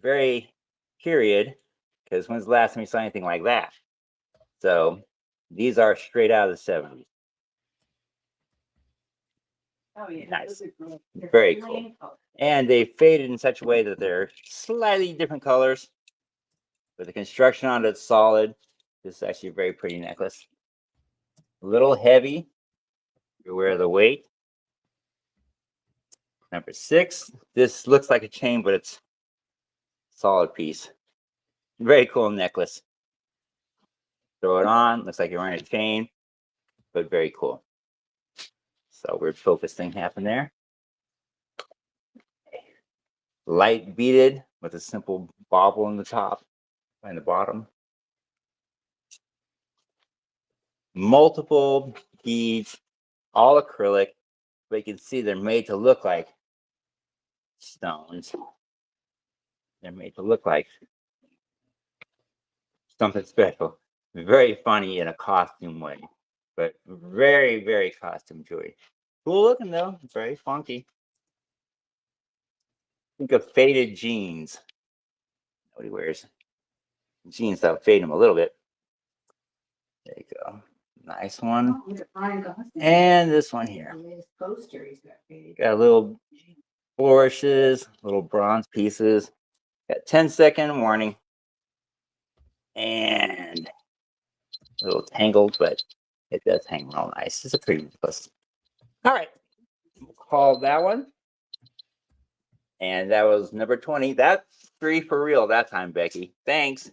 very period, because when's the last time you saw anything like that? So these are straight out of the 70s. Oh, yeah. Nice. Those are great. They're Very plain color. And they faded in such a way that they're slightly different colors, but the construction on it's solid. This is actually a very pretty necklace. A little heavy. You wear the weight. Number 6. This looks like a chain, but it's a solid piece. Very cool necklace. Throw it on. Looks like you're wearing a chain, but very cool. So weird focus thing happened there. Light beaded with a simple bauble on the top and the bottom. Multiple beads, all acrylic, but you can see they're made to look like stones. They're made to look like something special. Very funny in a costume way, but very, very costume jewelry. Cool looking though, very funky. Think of faded jeans. Nobody wears jeans that fade them a little bit. There you go. Nice one. Oh, look at Ryan Gosling. And this one here. The latest poster he's got faded. Got little flourishes, little bronze pieces. Got 10-second warning. And a little tangled, but it does hang real nice. It's a pretty necklace. All right. We'll call that one. And that was number 20. That's 3 for real that time, Becky. Thanks.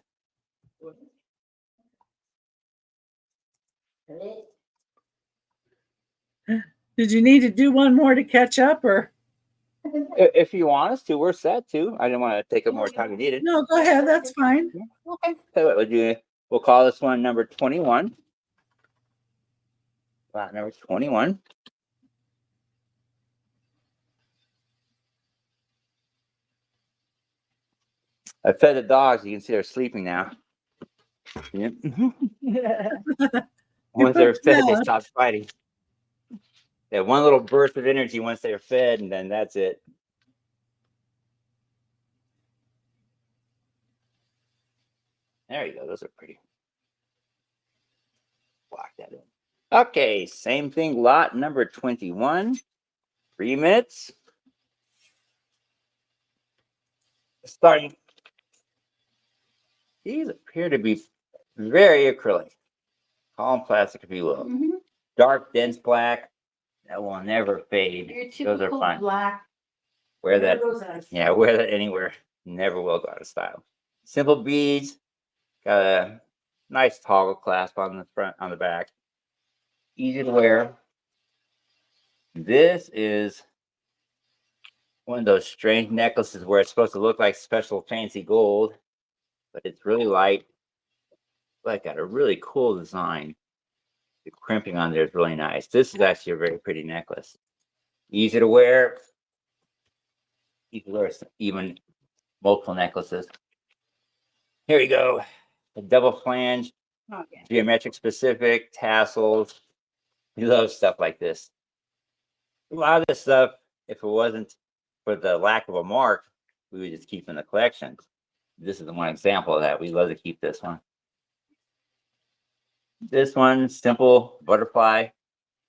Did you need to do one more to catch up, or If you want us to, we're set to. I didn't want to take up more time than needed. no? Go ahead. That's fine. Okay. So what we'll call this one number 21. Lot number 21. I fed the dogs. You can see they're sleeping now. Yeah. Once they're fed, they stop fighting. They have one little burst of energy once they're fed, and then that's it. There you go. Those are pretty. Block that in. Okay, same thing. Lot number 21. 3 minutes. Starting. These appear to be very acrylic. Call them plastic if you will. Mhm. Dark, dense black. That will never fade. Your Those are typical fine. black. Wear never that. goes out of Yeah, style. wear that anywhere. Never will go out of style. Simple beads. Got a nice toggle clasp on the front, on the back. Easy to wear. This is one of those strange necklaces where it's supposed to look like special fancy gold, but it's really light. But got a really cool design. The crimping on there is really nice. This is actually a very pretty necklace. Easy to wear. You can wear even multiple necklaces. Here we go. A double flange, Oh, yeah. geometric specific, tassels. We love stuff like this. A lot of this stuff, if it wasn't for the lack of a mark, we would just keep in the collection. This is the one example of that. We love to keep this one. This one, simple butterfly.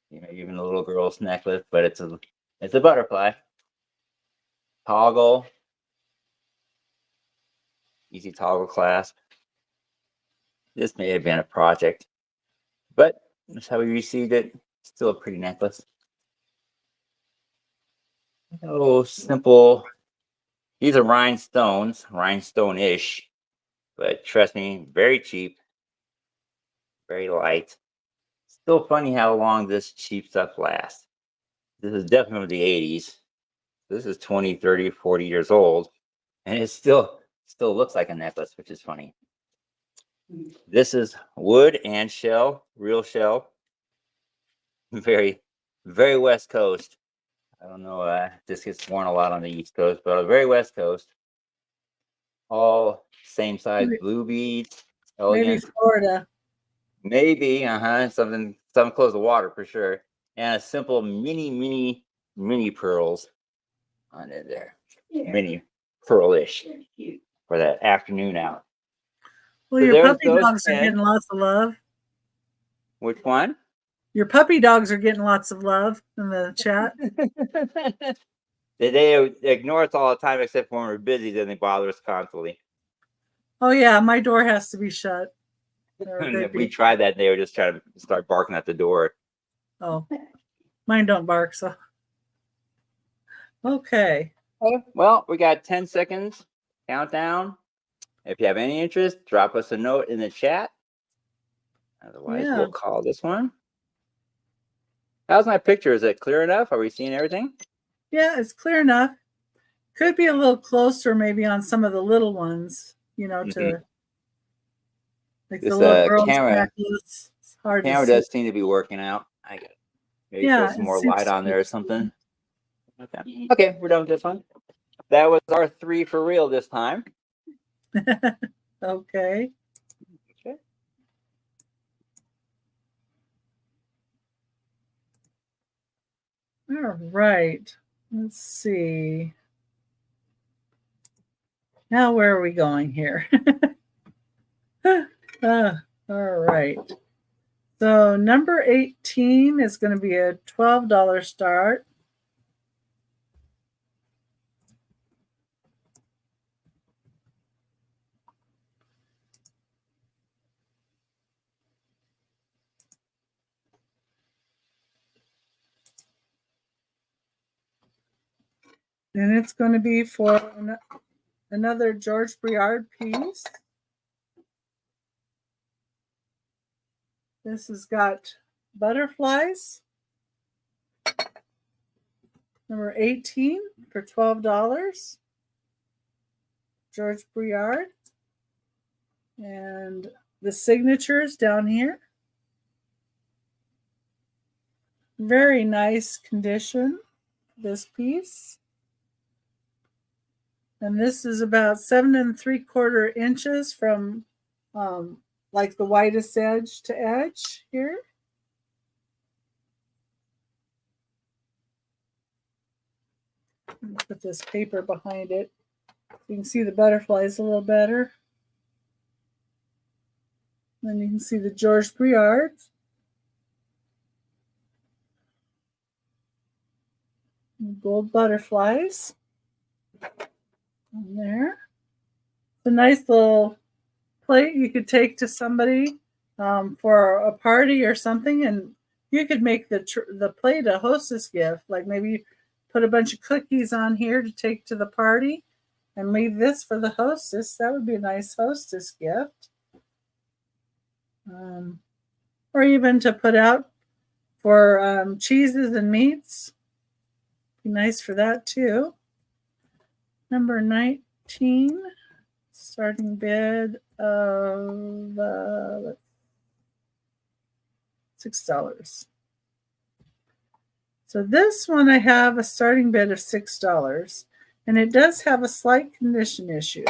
Even a little girl's necklace, but it's a butterfly. Toggle. easy toggle clasp. This may have been a project, but that's how we received it. Still a pretty necklace. Oh, simple. These are rhinestones, rhinestone-ish, but trust me, very cheap, very light. Still funny how long this cheap stuff lasts. This is definitely the 80s. This is 20, 30, 40 years old, and it still looks like a necklace, which is funny. This is wood and shell, real shell. Very, very West Coast. I don't know, this gets worn a lot on the East Coast, but very West Coast. All same size blue beads, Maybe elegant. Florida. Maybe, something close to water for sure. And a simple mini pearls on it there. Yeah. Mini pearlish They're cute. for that afternoon out. Well, So your there's puppy those dogs are 10. getting lots of love. Which one? Your puppy dogs are getting lots of love in the chat. They ignore us all the time except when we're busy, then they bother us constantly. Oh yeah, my door has to be shut. Or And they'd if we be- tried that, they would just try to start barking at the door. Oh, mine don't bark. So okay. Okay, well, we got 10 seconds countdown. If you have any interest, drop us a note in the chat. Otherwise, Yeah. we'll call this one. How's my picture? Is it clear enough? Are we seeing everything? Yeah, it's clear enough. Could be a little closer, maybe on some of the little ones. You know, to like This the little girl's camera necklace. It's hard to camera see. does seem to be working out. I got maybe Yeah, throw some it more seems light to on be. there or something. Okay, we're done with this one. That was our 3 for real this time. Okay. Okay. All right. Let's see. Now, where are we going here? All right. So number 18 is going to be a $12 start. And it's going to be for another George Briard piece. This has got butterflies. Number 18 for $12. George Briard. And the signatures down here. Very nice condition, this piece. And this is about 7 3/4 inches from like the widest edge to edge here. Put this paper behind it. You can see the butterflies a little better. Then you can see the George Briard. Gold butterflies on there. It's a nice little plate you could take to somebody for a party or something, and you could make the plate a hostess gift. Like maybe put a bunch of cookies on here to take to the party and leave this for the hostess. That would be a nice hostess gift. Or even to put out for cheeses and meats. Be nice for that too. Number 19, starting bid of $6. So this one I have a starting bid of $6, and it does have a slight condition issue.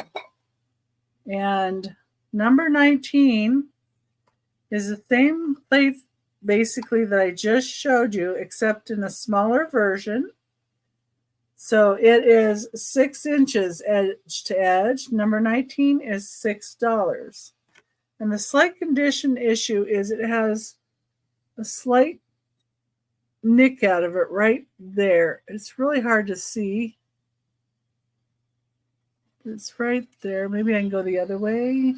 And number 19 is the same plate basically that I just showed you, except in a smaller version. So it is 6 inches edge to edge. Number 19 is $6. And the slight condition issue is it has a slight nick out of it right there. It's really hard to see. It's right there. Maybe I can go the other way.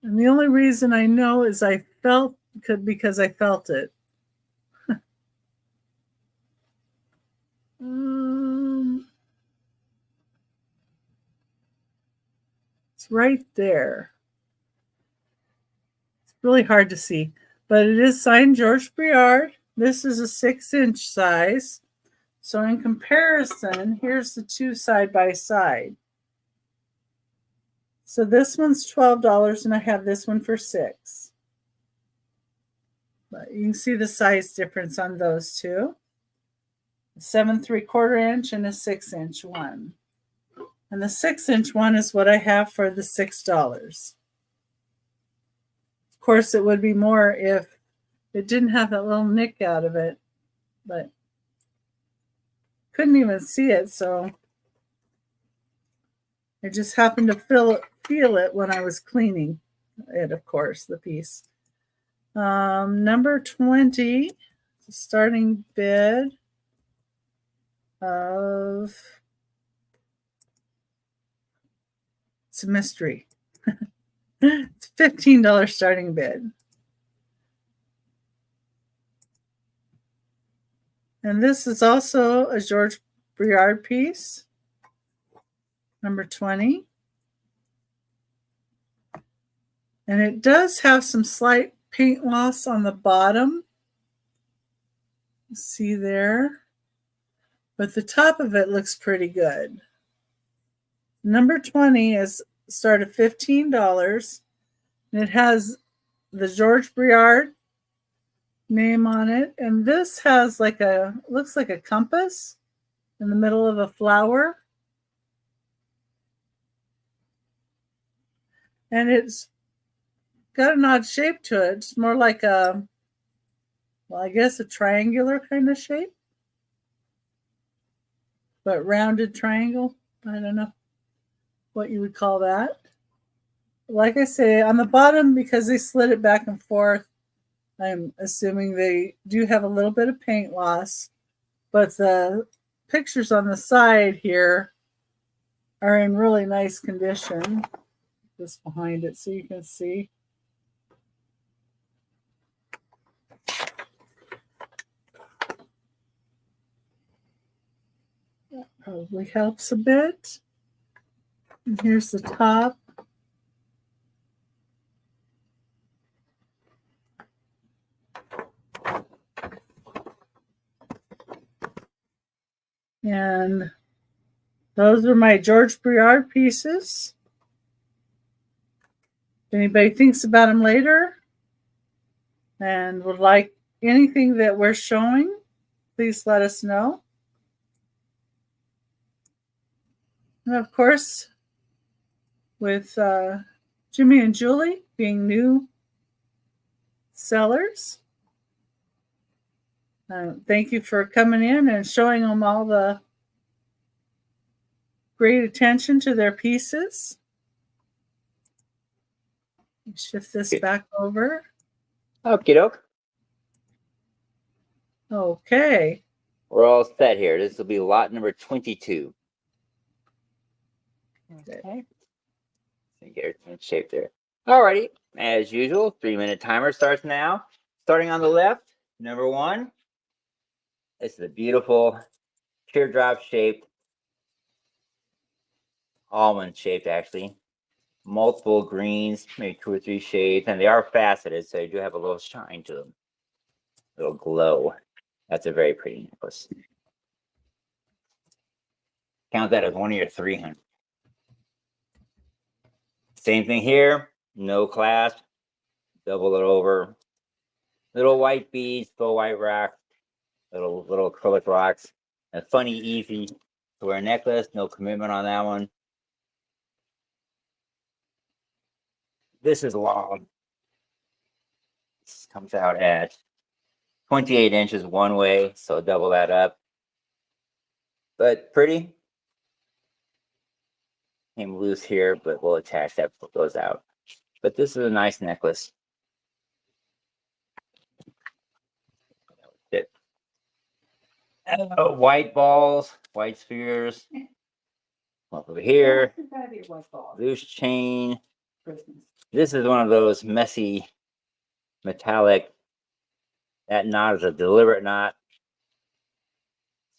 And the only reason I know is because I felt it. It's right there. It's really hard to see, but it is signed George Briard. This is a 6-inch size. So in comparison, here's the two side by side. So this one's $12 and I have this one for $6. But you can see the size difference on those two. A 7 3/4 inch and a 6-inch one. And the 6-inch one is what I have for the $6. Of course, it would be more if it didn't have that little nick out of it, but couldn't even see it, so I just happened to feel it when I was cleaning it, of course, the piece. Number 20, starting bid of, it's a mystery. It's $15 starting bid. And this is also a George Briard piece, number 20. And it does have some slight paint loss on the bottom. See there? But the top of it looks pretty good. Number 20 is start at $15. And it has the George Briard name on it. And this has looks like a compass in the middle of a flower. And it's got an odd shape to it. It's more like I guess a triangular kind of shape. But rounded triangle. I don't know what you would call that. Like I say, on the bottom, because they slid it back and forth, I'm assuming they do have a little bit of paint loss. But the pictures on the side here are in really nice condition. Just behind it so you can see. That probably helps a bit. And here's the top. And those are my George Briard pieces. If anybody thinks about them later and would like anything that we're showing, please let us know. And of course, with Jimmy and Julie being new sellers, thank you for coming in and showing them all the great attention to their pieces. Shift this back over. Okie doke. Okay. We're all set here. This will be lot number 22. Okay. Get it in shape there. Alrighty. As usual, 3-minute timer starts now. Starting on the left, number 1. This is a beautiful teardrop shaped, almond shaped actually. Multiple greens, maybe 2 or 3 shades, and they are faceted, so they do have a little shine to them. A little glow. That's a very pretty necklace. Count that as one of your 300. Same thing here, no clasp, double it over. Little white beads, full white rock, little acrylic rocks. A funny, easy to wear necklace, no commitment on that one. This is long. This comes out at 28 inches one way, so double that up. But pretty. Came loose here, but we'll attach that before it goes out. But this is a nice necklace. White balls, white spheres. Up over here, It's gotta be a white ball. loose chain. Christmas. This is one of those messy metallic. That knot is a deliberate knot.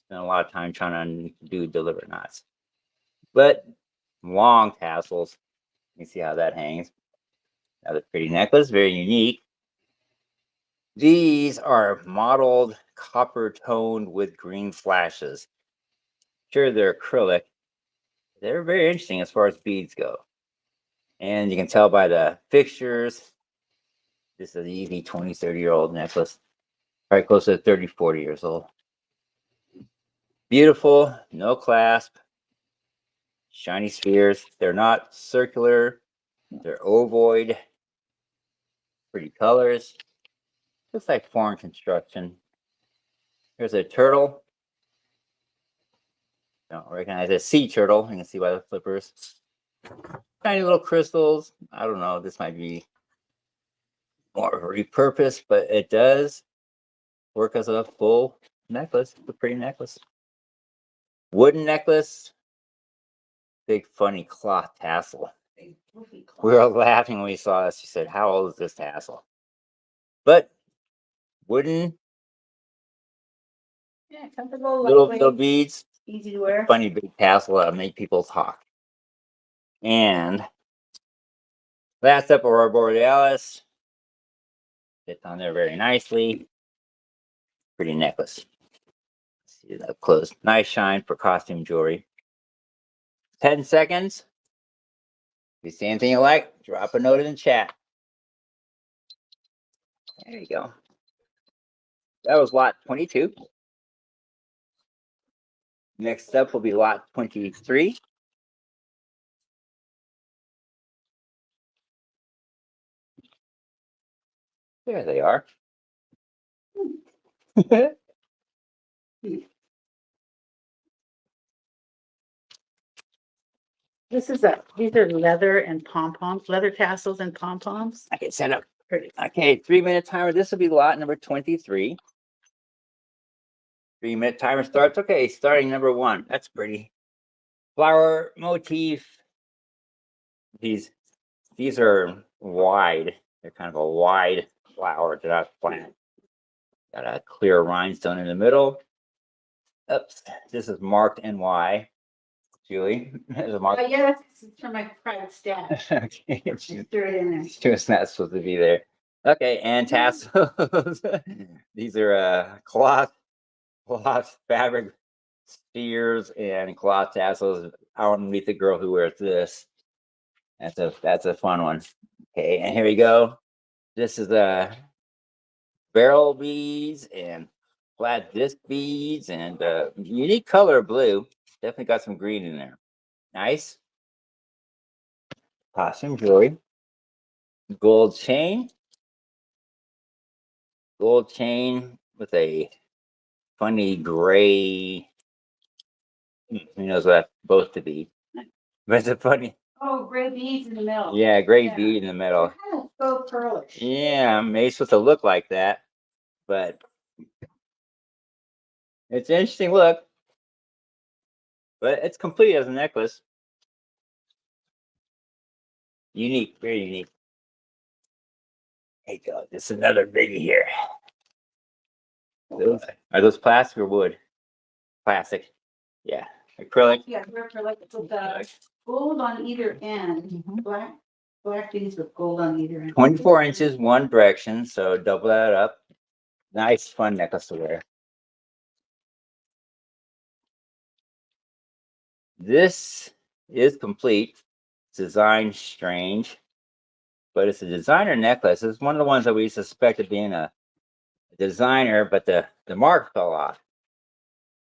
Spent a lot of time trying to do deliberate knots, but long tassels. You see how that hangs. Another pretty necklace, very unique. These are mottled copper toned with green flashes. Sure, they're acrylic. They're very interesting as far as beads go. And you can tell by the fixtures, this is an easy 20, 30-year-old necklace. Probably close to 30, 40 years old. Beautiful, no clasp, shiny spheres. They're not circular, they're ovoid. Pretty colors. Looks like foreign construction. Here's a turtle. Don't recognize a sea turtle. You can see by the flippers. Tiny little crystals. I don't know. This might be more of a repurpose, but it does work as a full necklace. It's a pretty necklace. Wooden necklace. Big funny cloth tassel. Big fluffy cloth. We were laughing when we saw this. She said, "How old is this tassel?" But wooden, Yeah, comfortable, little lightweight, beads. easy to wear. Funny big tassel that make people talk. And last up, Aurora Borealis. Fits on there very nicely. Pretty necklace. See it up close. Nice shine for costume jewelry. 10 seconds. If you see anything you like, drop a note in the chat. There you go. That was lot 22. Next up will be lot 23. There they are. These are leather and pom-poms, leather tassels and pom-poms. I can set up. Pretty. Okay, 3-minute timer. This will be lot number 23. 3-minute timer starts. Okay, starting number 1. That's pretty. Flower motif. These are wide. They're kind of a wide flower. They're not flat. Got a clear rhinestone in the middle. Oops, this is marked NY. Julie, is it marked? Yes, it's from my private stash. Okay, I threw it in there. it's not supposed to be there. Okay, and tassels. These are cloth fabric spheres and cloth tassels. I want to meet the girl who wears this. That's a fun one. Okay, and here we go. This is barrel beads and flat disc beads and unique color blue. Definitely got some green in there. Nice. Costume jewelry. Gold chain. Gold chain with a funny gray. Who knows what that's supposed to be? But it's a funny. Oh, gray beads in the middle. Yeah, gray Yeah. bead in the middle. Kind of faux pearlish. Yeah, maybe it's supposed to look like that, but it's an interesting look. But it's complete as a necklace. Unique, very unique. Hey, God, this is another biggie here. Are those plastic or wood? Plastic. Yeah, acrylic. Yeah, they're acrylic with the gold on either end. Black beads with gold on either end. 24 inches, one direction, so double that up. Nice, fun necklace to wear. This is complete. It's designed strange, but it's a designer necklace. It's one of the ones that we suspected being a designer, but the mark fell off.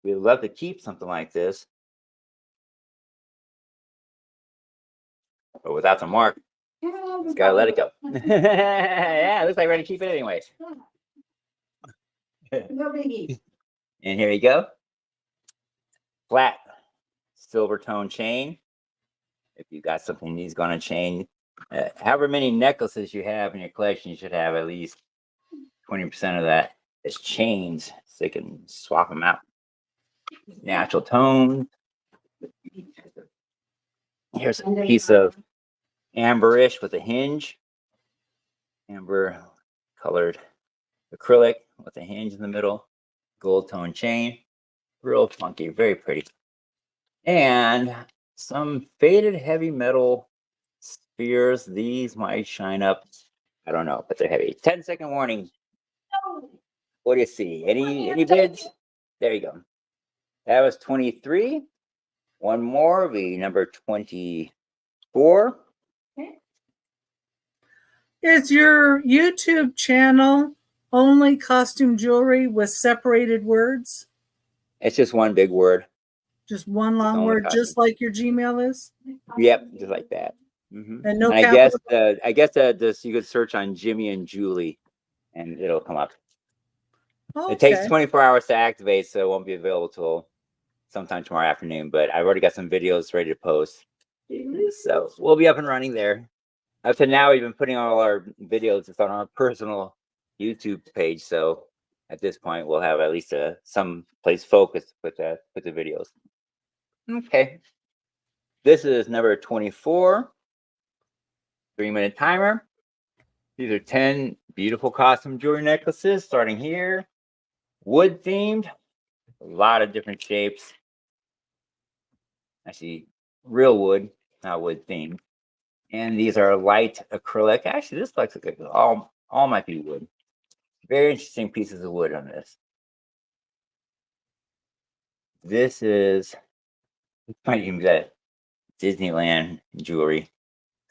We'd love to keep something like this, but without the mark, Yeah, just gotta let it go. Yeah, it looks like we're gonna keep it anyway. No biggie. And here you go. Flat silver tone chain. If you got something that needs going on chain, however many necklaces you have in your collection, you should have at least 20% of that as chains so you can swap them out. Natural tone. Here's a piece of amberish with a hinge. Amber colored acrylic with a hinge in the middle. Gold tone chain. Real funky, very pretty. And some faded heavy metal spheres. These might shine up. I don't know, but they're heavy. 10-second warning. What do you see? Any bids? There you go. That was 23. One more will be number 24. Is your YouTube channel only costume jewelry with separated words? It's just one big word. Just one long only word, costume. just like your Gmail is? Yep, just like that. Mhm. And no I capital? guess this you could search on Jimmy and Julie, and it'll come up. It takes Okay. 24 hours to activate, so it won't be available till sometime tomorrow afternoon. But I've already got some videos ready to post, so we'll be up and running there. Up to now, we've been putting all our videos just on our personal YouTube page. So at this point, we'll have at least some place focused with the videos. Okay. This is number 24. 3-minute timer. These are 10 beautiful costume jewelry necklaces starting here. Wood themed. A lot of different shapes. Actually, real wood, not wood themed. And these are light acrylic. Actually, this looks like all might be wood. Very interesting pieces of wood on this. This is might even be that Disneyland jewelry.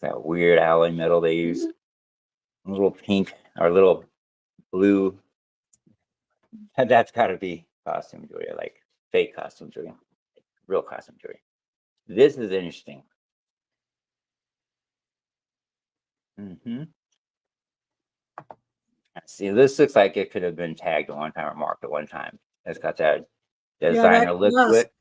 That weird alloy metal they use. A little pink or little blue. That's got to be costume jewelry, like fake costume jewelry, real costume jewelry. This is interesting. See, this looks like it could have been tagged at one time or marked at one time. It's got that designer look to it.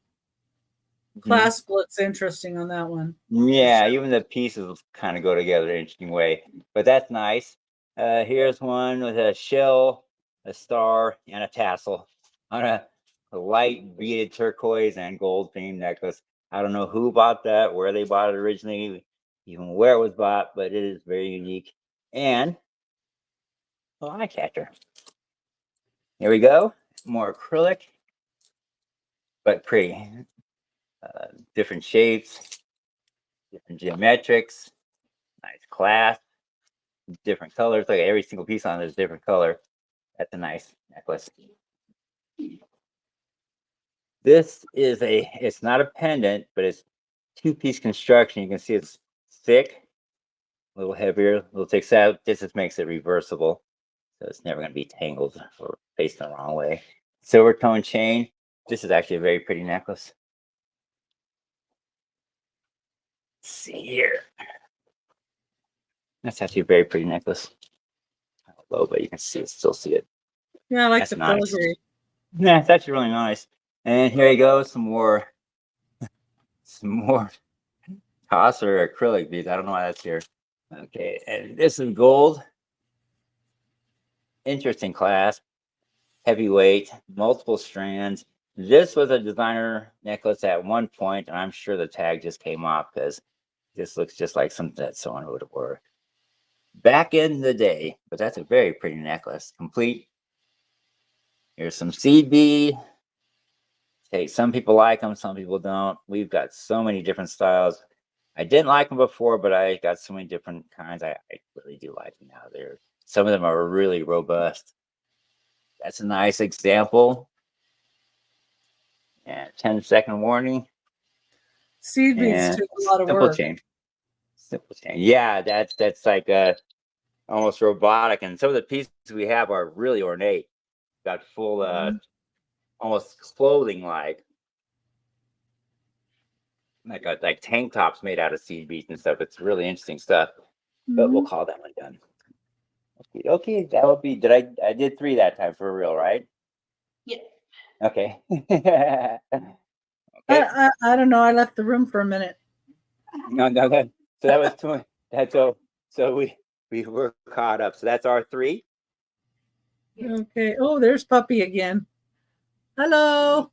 Clasp looks interesting on that one. Yeah, even the pieces kind of go together in an interesting way. But that's nice. Here's one with a shell, a star, and a tassel on a light beaded turquoise and gold themed necklace. I don't know who bought that, where they bought it originally, even where it was bought, but it is very unique. And oh, eye catcher. Here we go. More acrylic, but pretty. Different shapes, different geometrics, nice clasp, different colors. Like every single piece on it is a different color. That's a nice necklace. This is it's not a pendant, but it's 2-piece construction. You can see it's thick, a little heavier, a little thick. So this just makes it reversible. So it's never going to be tangled or faced the wrong way. Silver tone chain. This is actually a very pretty necklace. Let's see here. That's actually a very pretty necklace. Low, but you can still see it. Yeah, I like That's the nice. filigree. Yeah, it's actually really nice. And here you go, some more tosser acrylic beads. I don't know why that's here. Okay, and this is gold. Interesting clasp, heavyweight, multiple strands. This was a designer necklace at one point, and I'm sure the tag just came off because this looks just like something that someone would have worn back in the day. But that's a very pretty necklace, complete. Here's some seed bead. Hey, some people like them, some people don't. We've got so many different styles. I didn't like them before, but I got so many different kinds. I really do like them now. Some of them are really robust. That's a nice example. And 10-second warning. Seed beads And took a lot of simple work. chain. Simple chain. Yeah, that's like almost robotic. And some of the pieces we have are really ornate. Got full almost clothing like tank tops made out of seed beads and stuff. It's really interesting stuff. But we'll call that one done. Okay, that would be. I did 3 that time for real, right? Yeah. Okay. Okay. I don't know. I left the room for a minute. No. So that was 2. So we were caught up. So that's our 3. Okay. Oh, there's Puppy again. Hello.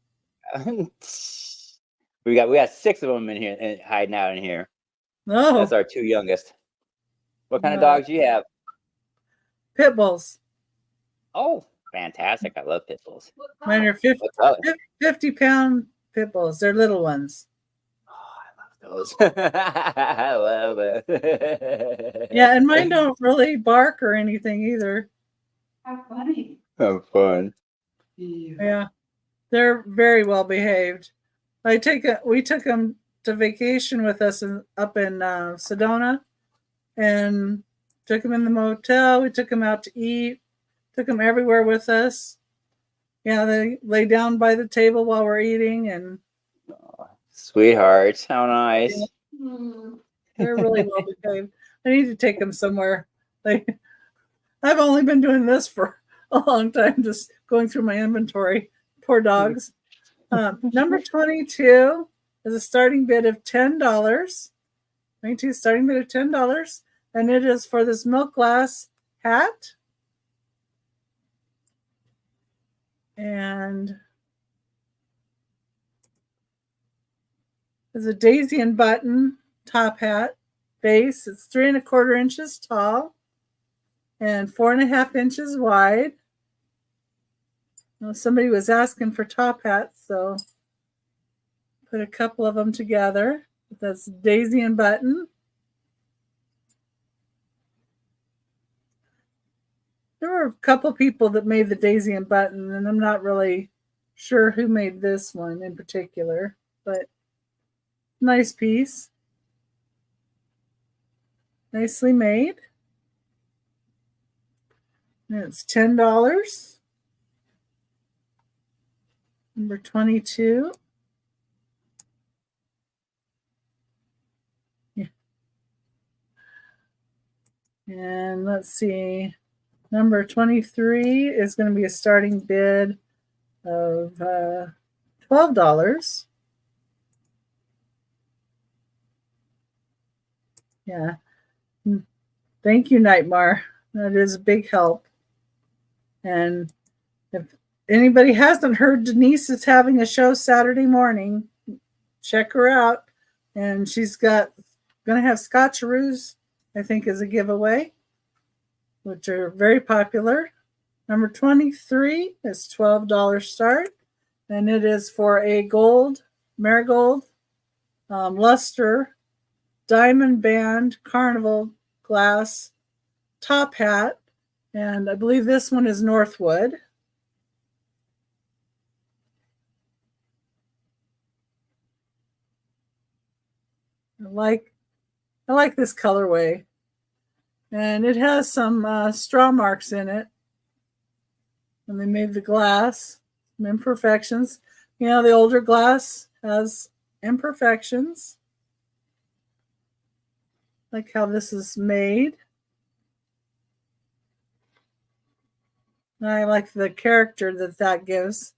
We got 6 of them in here and hiding out in here. No, That's our two youngest. What kind of Wow. dogs do you have? pit bulls. Oh, fantastic. I love pit bulls. Mine are 50, What color? 50-pound pit bulls. They're little ones. Oh, I love those. I love it. Yeah, and mine don't really bark or anything either. How funny. Have fun. Yeah, they're very well behaved. We took them to vacation with us up in Sedona, and took them in the motel. We took them out to eat. Took them everywhere with us. Yeah, they lay down by the table while we're eating, and Sweethearts, how nice. they're really well behaved. I need to take them somewhere. I've only been doing this for a long time, just going through my inventory. Poor dogs. Number 22 is a starting bid of $10. 22 starting bid of $10, and it is for this milk glass hat. And there's a daisy and button top hat base. It's 3¼ inches tall and 4½ inches wide. Well, somebody was asking for top hats, so put a couple of them together. That's daisy and button. There were a couple people that made the daisy and button, and I'm not really sure who made this one in particular, but nice piece. Nicely made. And it's $10. Number 22. Yeah. And let's see. Number 23 is going to be a starting bid of $12. Yeah. Thank you, Nightmare. That is a big help. And if anybody hasn't heard, Denise is having a show Saturday morning. Check her out. And she's going to have Scotcheroos, I think, as a giveaway, which are very popular. Number 23 is $12 start, and it is for a gold marigold luster diamond band carnival glass top hat, and I believe this one is Northwood. I like this colorway. And it has some straw marks in it. And they made the glass, some imperfections. You know, the older glass has imperfections. Like how this is made. And I like the character that gives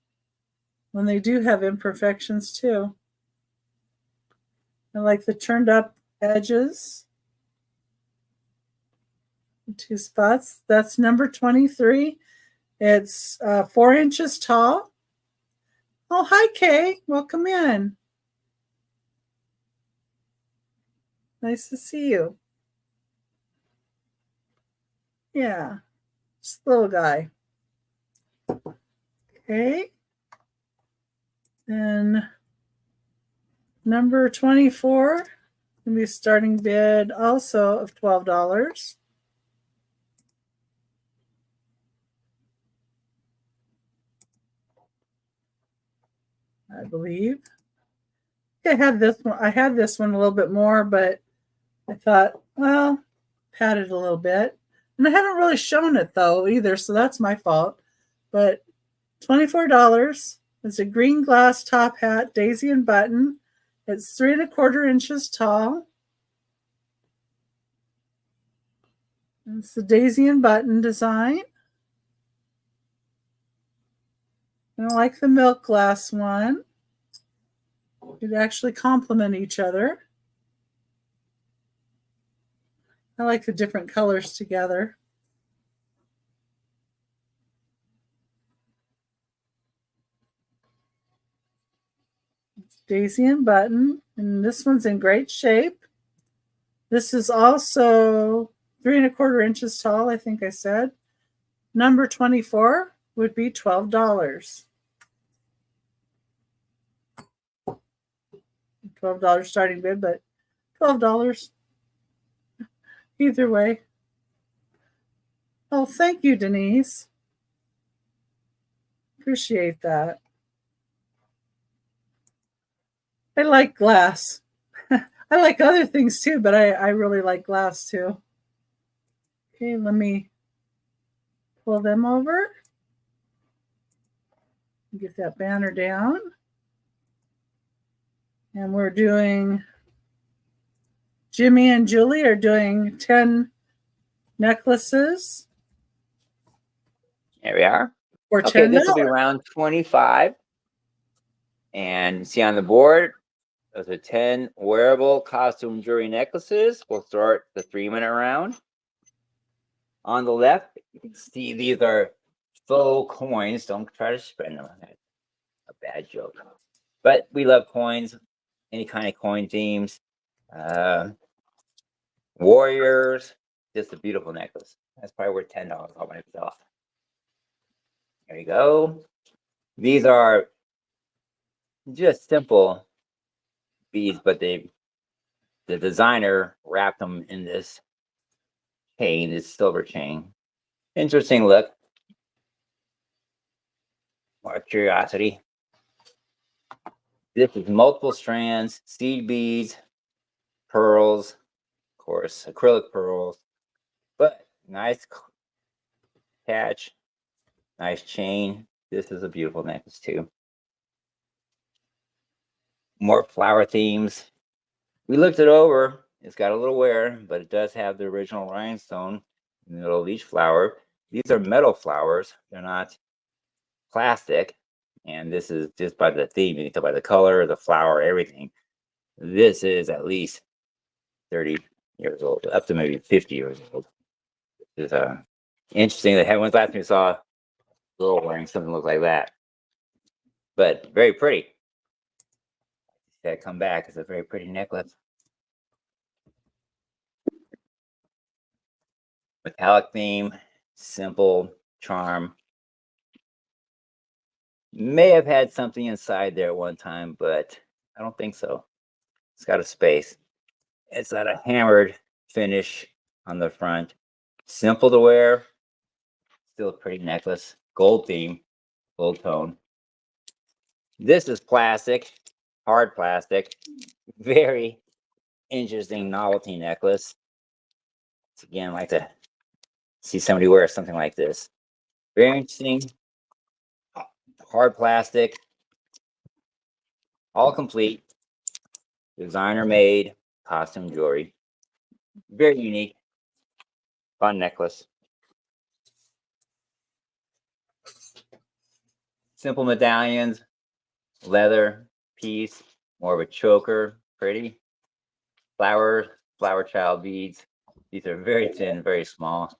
when they do have imperfections too. I like the turned up edges. 2 spots. That's number 23. It's 4 inches tall. Oh, hi, Kay. Welcome in. Nice to see you. Yeah, just a little guy. Okay. And number 24 going to be a starting bid also of $12. I believe. I had this one a little bit more, but I thought, well, pat it a little bit. And I haven't really shown it though either, so that's my fault. But $24. It's a green glass top hat, daisy and button. It's 3¼ inches tall. It's the daisy and button design. I like the milk glass one. It actually complement each other. I like the different colors together. It's daisy and button, and this one's in great shape. This is also 3¼ inches tall, I think I said. Number 24 would be $12. $12 starting bid, but $12 either way. Oh, thank you, Denise. Appreciate that. I like glass. I like other things too, but I really like glass too. Okay, let me pull them over. Get that banner down. And we're doing, Jimmy and Julie are doing 10 necklaces. There we are. For Okay, $10. this will be around 25. And you see on the board, those are 10 wearable costume jewelry necklaces. We'll start the 3-minute round. On the left, you can see these are faux coins. Don't try to spend them. That's a bad joke. But we love coins, any kind of coin themes. Warriors, just a beautiful necklace. That's probably worth $10 all by itself. There you go. These are just simple beads, but the designer wrapped them in this chain, this silver chain. Interesting look. More curiosity. This is multiple strands, seed beads, pearls, of course, acrylic pearls, but nice catch, nice chain. This is a beautiful necklace too. More flower themes. We looked it over. It's got a little wear, but it does have the original rhinestone in the middle of each flower. These are metal flowers. They're not plastic. And this is just by the theme. You can tell by the color, the flower, everything. This is at least 30 years old, up to maybe 50 years old. It's interesting that when's the last time you saw a girl wearing something look like that? But very pretty. That come back. It's a very pretty necklace. Metallic theme, simple charm. May have had something inside there at one time, but I don't think so. It's got a space. It's got a hammered finish on the front. Simple to wear. Still a pretty necklace. Gold theme, gold tone. This is plastic, hard plastic. Very interesting novelty necklace. It's again, I like to see somebody wear something like this. Very interesting. Hard plastic. All complete. Designer made costume jewelry. Very unique. Fun necklace. Simple medallions, leather piece, more of a choker, pretty. Flower child beads. These are very thin, very small.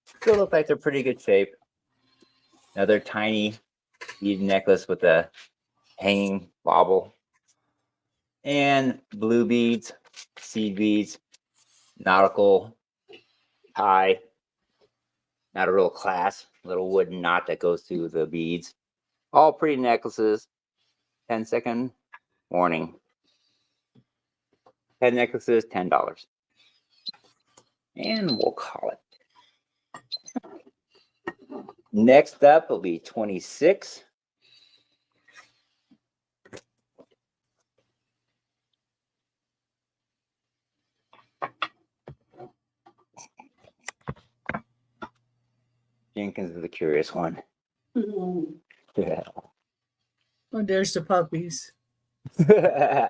Still look like they're pretty good shape. Another tiny bead necklace with a hanging bauble. And blue beads, seed beads, nautical tie. Not a real class, little wooden knot that goes through the beads. All pretty necklaces. 10-second warning. 10 necklaces, $10. And we'll call it. Next up will be 26. Jenkins is the curious one. Yeah. Oh, there's the puppies. All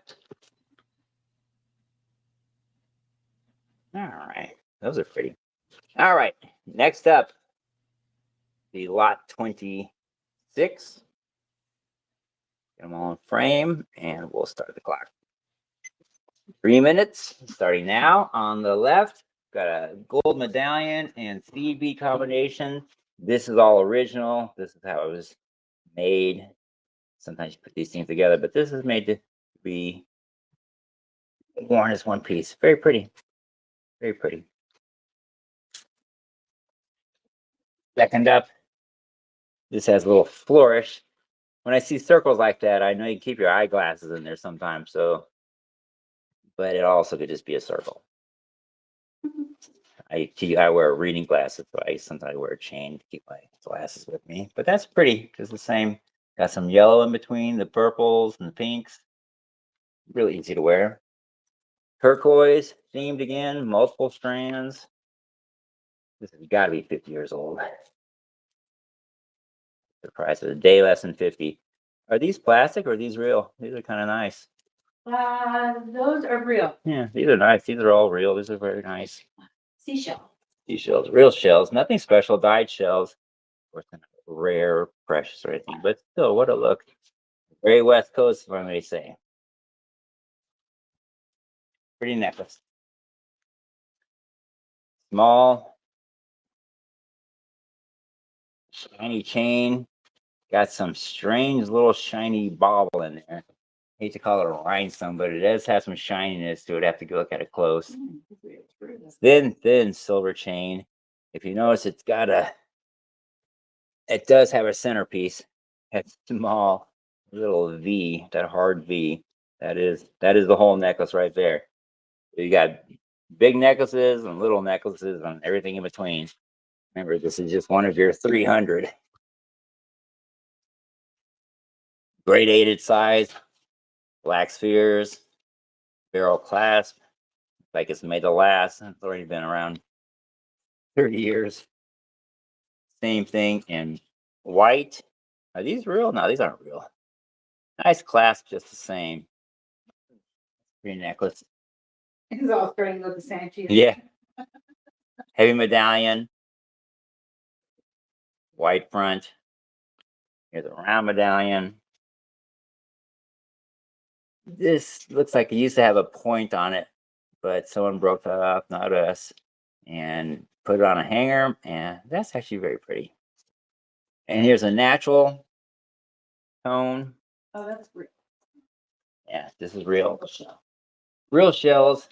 right. Those are pretty. All right. Next up, the lot 26. Get them all in frame, and we'll start the clock. 3 minutes, starting now. On the left, got a gold medallion and seed bead combination. This is all original. This is how it was made. Sometimes you put these things together, but this is made to be worn as one piece. Very pretty. Very pretty. Second up, this has a little flourish. When I see circles like that, I know you keep your eyeglasses in there sometimes. So, but it also could just be a circle. I wear reading glasses, so I sometimes wear a chain to keep my glasses with me. But that's pretty. It's the same. Got some yellow in between the purples and the pinks. Really easy to wear. Turquoise themed again, multiple strands. This has got to be 50 years old. The price of a day less than 50. Are these plastic or are these real? These are kind of nice. Those are real. Yeah, these are nice. These are all real. These are very nice. Seashell. Seashells, real shells, nothing special, dyed shells. Of course, they're not rare, precious, or anything, but still, what a look. Very West Coast, if I may say. Pretty necklace. Small, shiny chain. Got some strange little shiny bauble in there. Hate to call it a rhinestone, but it does have some shininess to it. Have to go look at it close. Thin silver chain. If you notice, it does have a centerpiece. It's small little V, that hard V. That is the whole necklace right there. You got big necklaces and little necklaces and everything in between. Remember, this is just one of your 300. Gradated size, black spheres, barrel clasp, like it's made to last. It's already been around 30 years. Same thing in white. Are these real? No, these aren't real. Nice clasp, just the same. Pretty necklace. It's all starting to look the same to you. Yeah. Heavy medallion. White front. Here's a round medallion. This looks like it used to have a point on it, but someone broke that off, not us, and put it on a hanger, and that's actually very pretty. And here's a natural tone. Oh, that's real. Yeah, this is real. Real shells.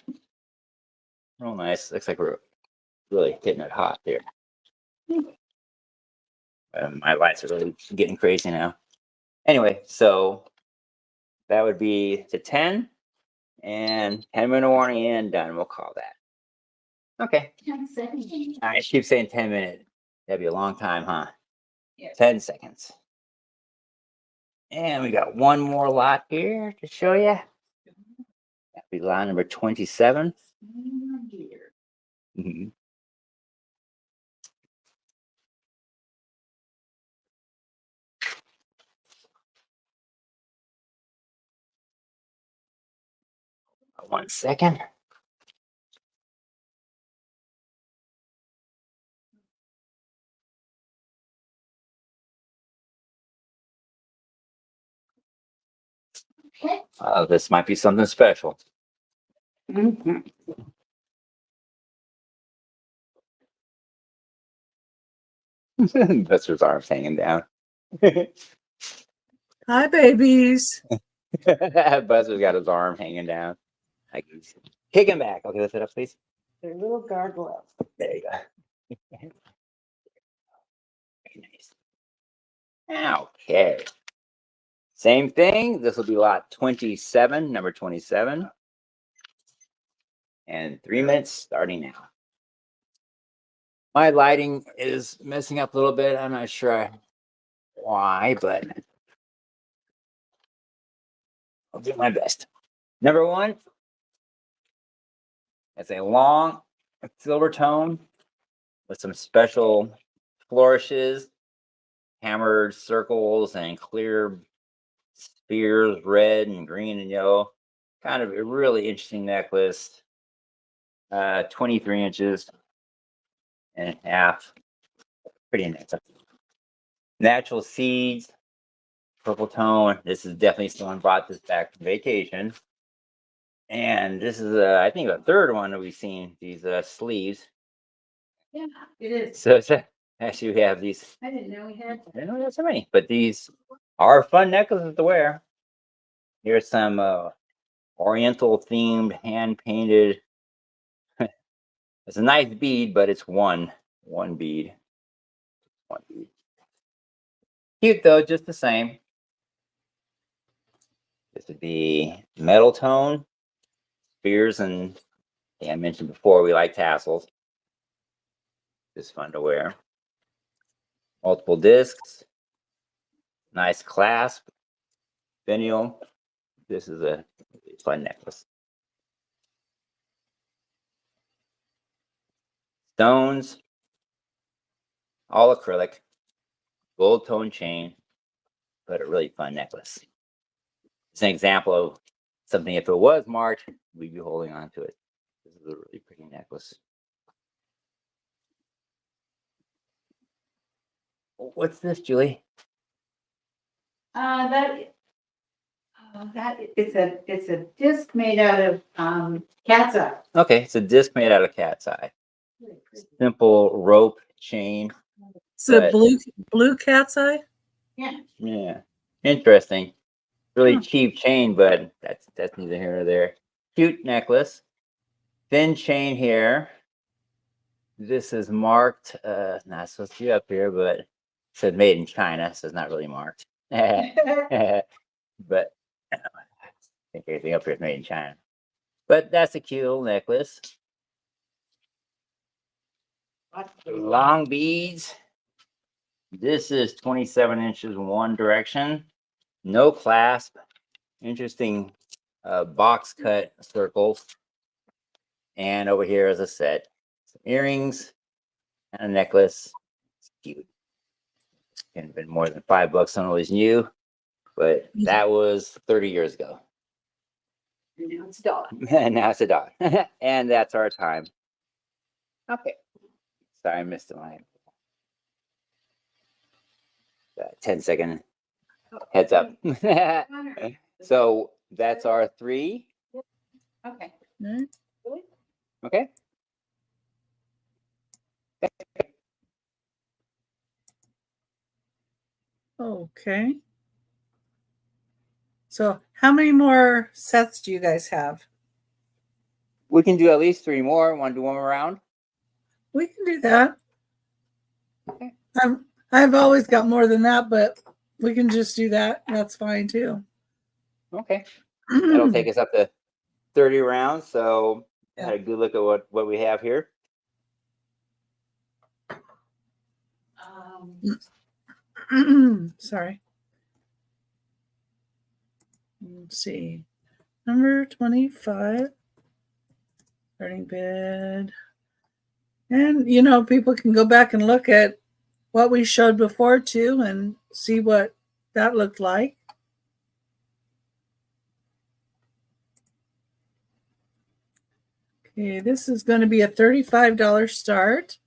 Real nice. Looks like we're really hitting it hot here. My lights are really getting crazy now. Anyway, so that would be to 10 and 10-minute warning and done. We'll call that. Okay. 10 seconds. I keep saying 10 minutes. That'd be a long time, huh? Yeah. 10 seconds. And we got one more lot here to show you. That'd be line number 27. Mhm. One second. Okay. This might be something special. Mhm. Buster's arms hanging down. Hi, babies. Buster's got his arm hanging down. Like he's kicking back. Okay, lift it up, please. They're little gargoyles. There you go. Very nice. Okay. Same thing. This will be lot 27, number 27. And 3 minutes starting now. My lighting is messing up a little bit. I'm not sure why, but I'll do my best. Number one, it's a long silver tone with some special flourishes, hammered circles, and clear spheres, red and green and yellow. Kind of a really interesting necklace. 23 inches and a half. Pretty nice. Natural seeds, purple tone. This is definitely someone brought this back from vacation. And this is, I think, a third one that we've seen, these sleeves. Yeah, it is. So actually, we have these. I didn't know we had. I didn't know we had so many, but these are fun necklaces to wear. Here's some Oriental themed, hand painted. It's a nice bead, but it's one bead. One bead. Cute though, just the same. This would be metal tone, spears, and yeah, I mentioned before we like tassels. Just fun to wear. Multiple discs, nice clasp, finial. This is a fun necklace. Stones, all acrylic, gold tone chain, but a really fun necklace. It's an example of something, if it was marked, we'd be holding on to it. This is a really pretty necklace. What's this, Julie? It's a disc made out of cat's eye. Okay, it's a disc made out of cat's eye. Simple rope chain. So But- blue cat's eye. Yeah, interesting. Really Huh. cheap chain, but that's neither here nor there. Cute necklace. Thin chain here. This is marked. Not supposed to be up here, but it said made in China, so it's not really marked. But I think everything up here is made in China. But that's a cute little necklace. Long beads. This is 27 inches one direction. No clasp. Interesting box cut circles. And over here is a set. Some earrings and a necklace. It's cute. Can have been more than $5 on all these new, but that was 30 years ago. And now it's dog. And now it's a dog. And that's our time. Okay. Sorry, I missed the line. 10-second heads up. So that's our 3. Okay. Right. Okay. Okay. So how many more sets do you guys have? We can do at least 3 more. Want to do one more round? We can do that. Okay. I've always got more than that, but we can just do that. That's fine too. Okay. That'll take us up to 30 rounds. So Yeah. had a good look at what we have here. Sorry. Let's see. Number 25. Starting bid. And, you know, people can go back and look at what we showed before too and see what that looked like. Okay, this is going to be a $35 start.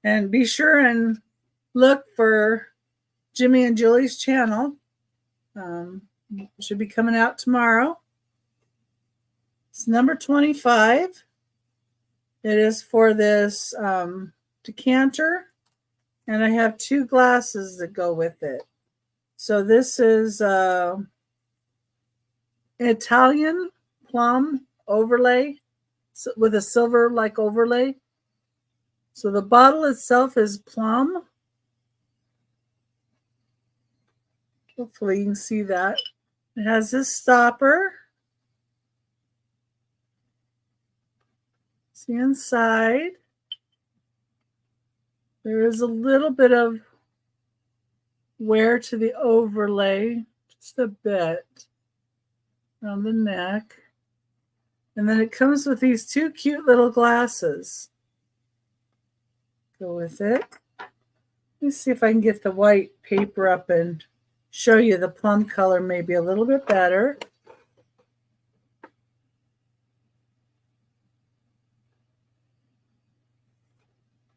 And be sure and look for Jimmy and Julie's channel. Should be coming out tomorrow. It's number 25. It is for this decanter, and I have 2 glasses that go with it. So this is Italian plum overlay with a silver like overlay. So the bottle itself is plum. Hopefully you can see that. It has this stopper. See inside. There is a little bit of wear to the overlay, just a bit around the neck. And then it comes with these 2 cute little glasses. Go with it. Let me see if I can get the white paper up and show you the plum color maybe a little bit better.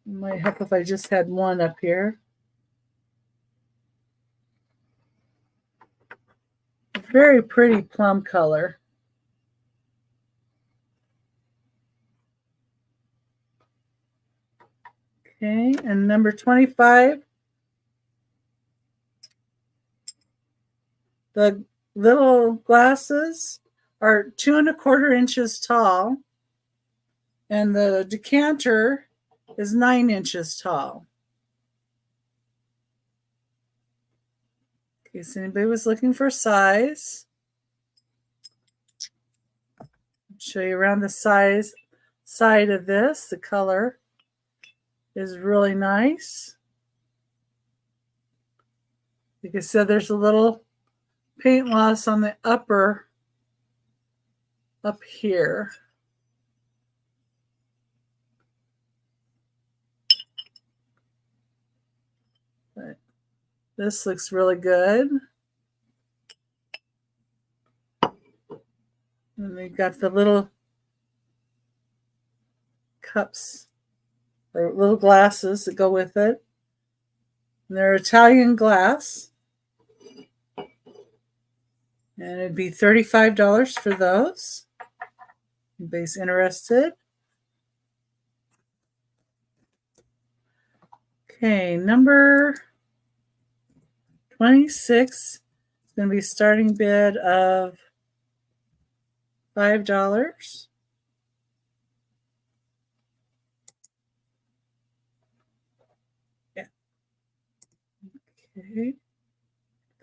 It might help if I just had one up here. Very pretty plum color. Okay, and number 25 The little glasses are 2¼ inches tall, and the decanter is 9 inches tall. In case anybody was looking for size, I'll show you around the side of this. The color is really nice. Like I said, there's a little paint loss on the upper up here. But this looks really good. And we got the little cups or little glasses that go with it. And they're Italian glass. And it'd be $35 for those. Anybody's interested? Okay, number 26 is going to be starting bid of $5. Yeah. Okay.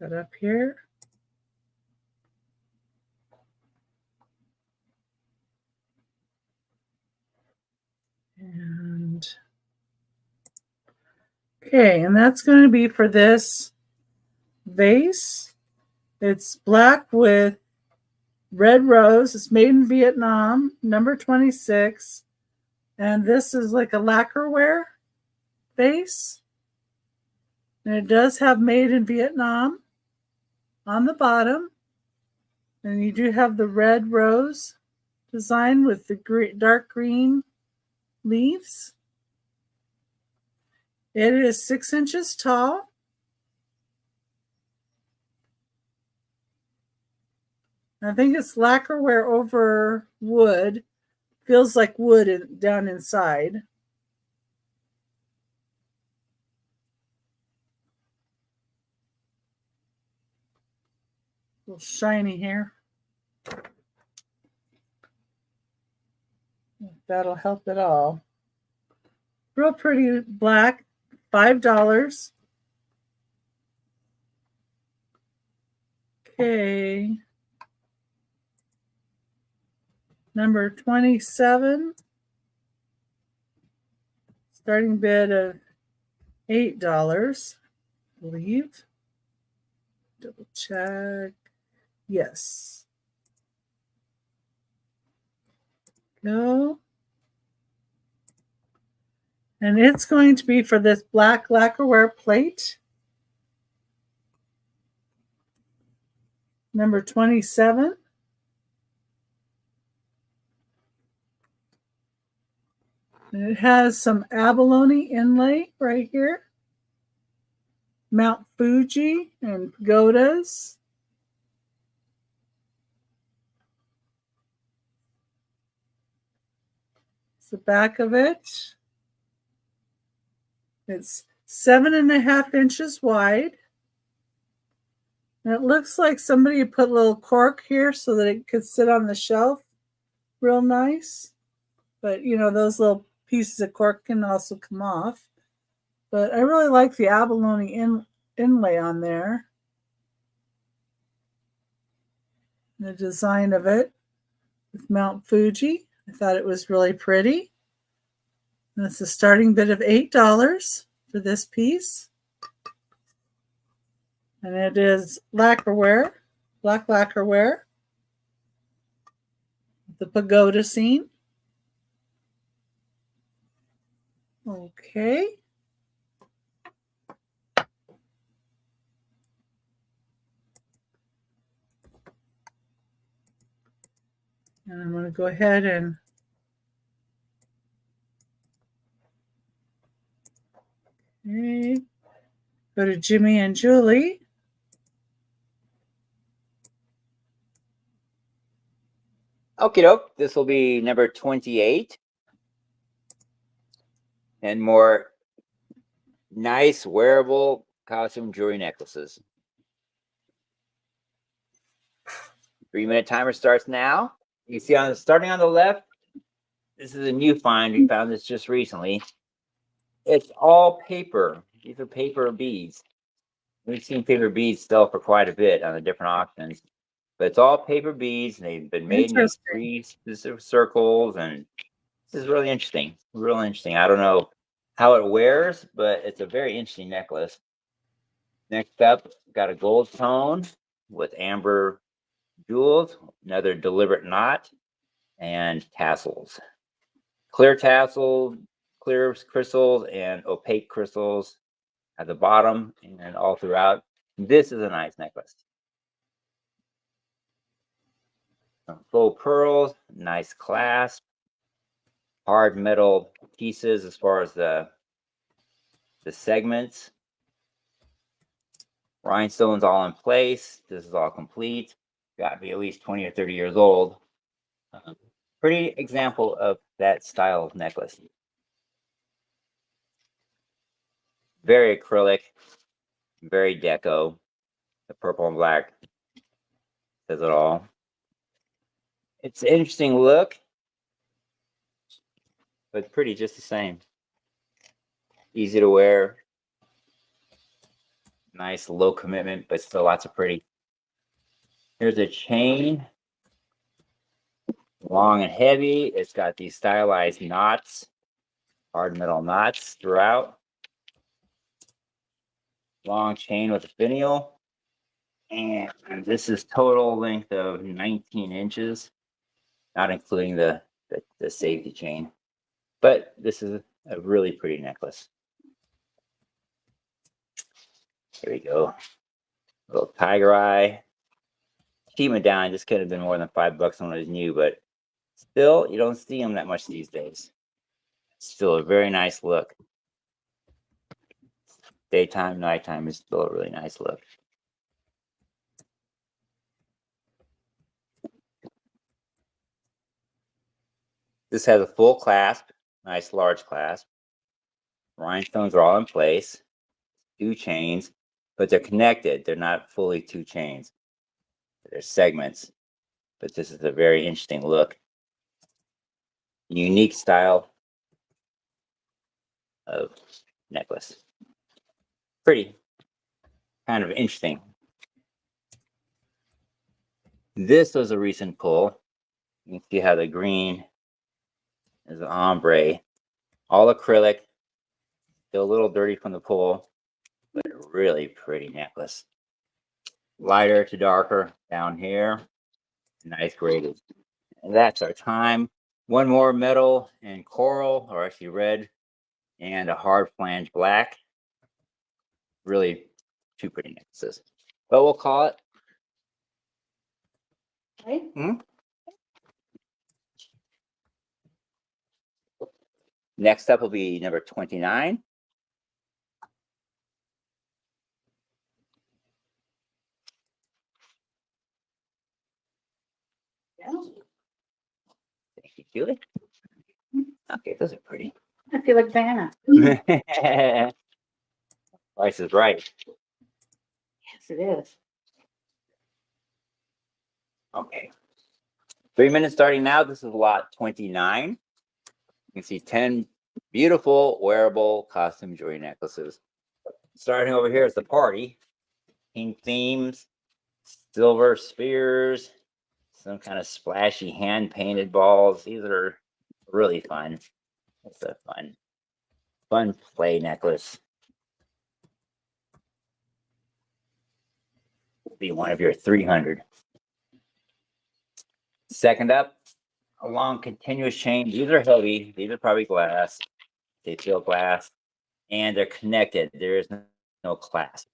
Got up here. And okay, and that's going to be for this vase. It's black with red rose. It's made in Vietnam, number 26. And this is like a lacquerware vase. And it does have made in Vietnam on the bottom. And you do have the red rose design with the dark green leaves. It is 6 inches tall. I think it's lacquerware over wood. Feels like wood down inside. A little shiny here. If that'll help at all. Real pretty black, $5. Okay. Number 27. Starting bid of $8, I believe. Double check. Yes. Go. And it's going to be for this black lacquerware plate. Number 27. And it has some abalone inlay right here. Mount Fuji and pagodas. It's the back of it. It's 7½ inches wide. And it looks like somebody put a little cork here so that it could sit on the shelf real nice. But, you know, those little pieces of cork can also come off. But I really like the abalone inlay on there. The design of it with Mount Fuji. I thought it was really pretty. And it's a starting bid of $8 for this piece. And it is lacquerware, black lacquerware. The pagoda scene. Okay. And I'm going to go ahead and go to Jimmy and Julie. Okie doke. This will be number 28. And more nice wearable costume jewelry necklaces. 3-minute timer starts now. You can see starting on the left, this is a new find. We found this just recently. It's all paper. These are paper beads. We've seen paper beads sell for quite a bit on the different auctions, but it's all paper beads. And they've been made in these Interesting. 3 specific circles, and this is really interesting. Real interesting. I don't know how it wears, but it's a very interesting necklace. Next up, got a gold tone with amber jewels, another deliberate knot, and tassels. Clear tassels, clear crystals, and opaque crystals at the bottom and all throughout. This is a nice necklace. Some faux pearls, nice clasp, hard metal pieces as far as the segments. Rhinestones all in place. This is all complete. Got to be at least 20 or 30 years old. Pretty example of that style of necklace. Very acrylic, very deco. The purple and black says it all. It's an interesting look, but pretty just the same. Easy to wear. Nice low commitment, but still lots of pretty. Here's a chain. Long and heavy. It's got these stylized knots, hard metal knots throughout. Long chain with a finial. And this is total length of 19 inches, not including the safety chain. But this is a really pretty necklace. Here we go. Little tiger eye. Cheap medallion. This could have been more than $5 when it was new, but still, you don't see them that much these days. Still a very nice look. Daytime, nighttime is still a really nice look. This has a full clasp, nice large clasp. Rhinestones are all in place. 2 chains, but they're connected. They're not fully 2 chains. They're segments, but this is a very interesting look. Unique style of necklace. Pretty, kind of interesting. This was a recent pull. You can see how the green is an ombre, all acrylic, still a little dirty from the pull, but a really pretty necklace. Lighter to darker down here, nice graded. And that's our time. One more metal and coral, or actually red, and a hard flange black. Really 2 pretty necklaces. But we'll call it. Right? Next up will be number 29. Yeah. Thank you, Julie. Okay, those are pretty. I feel like Vanna. Price is right. Yes, it is. Okay. 3 minutes starting now. This is lot 29. You can see 10 beautiful wearable costume jewelry necklaces. Starting over here is the party. Pink themes, silver spears, some kind of splashy hand painted balls. These are really fun. It's a fun play necklace. Will be one of your 300. Second up, a long continuous chain. These are heavy. These are probably glass. They feel glass, and they're connected. There is no clasp.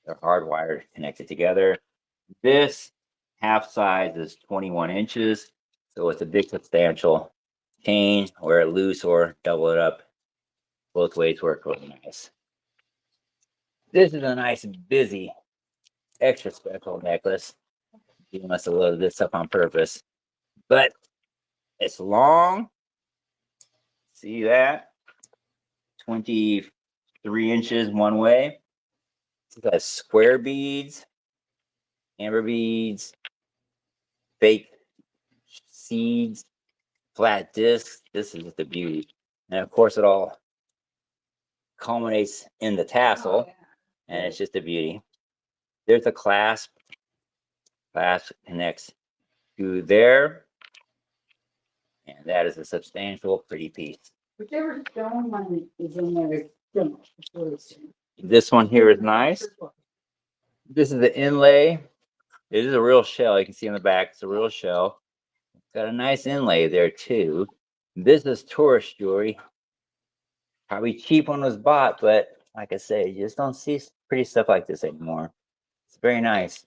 They're hardwired, connected together. This half size is 21 inches, so it's a big substantial chain. Wear it loose or double it up. Both ways work really nice. This is a nice, busy, extra special necklace. You must have loaded this up on purpose, but it's long. See that? 23 inches one way. It's got square beads, amber beads, fake seeds, flat discs. This is just a beauty. And of course, it all culminates in the tassel, and it's just a beauty. There's a clasp. Clasp connects to there. And that is a substantial, pretty piece. Whichever stone one is in there is still. This one here is nice. This is the inlay. It is a real shell. You can see on the back, it's a real shell. Got a nice inlay there too. This is tourist jewelry. Probably cheap when it was bought, but like I say, you just don't see pretty stuff like this anymore. It's very nice.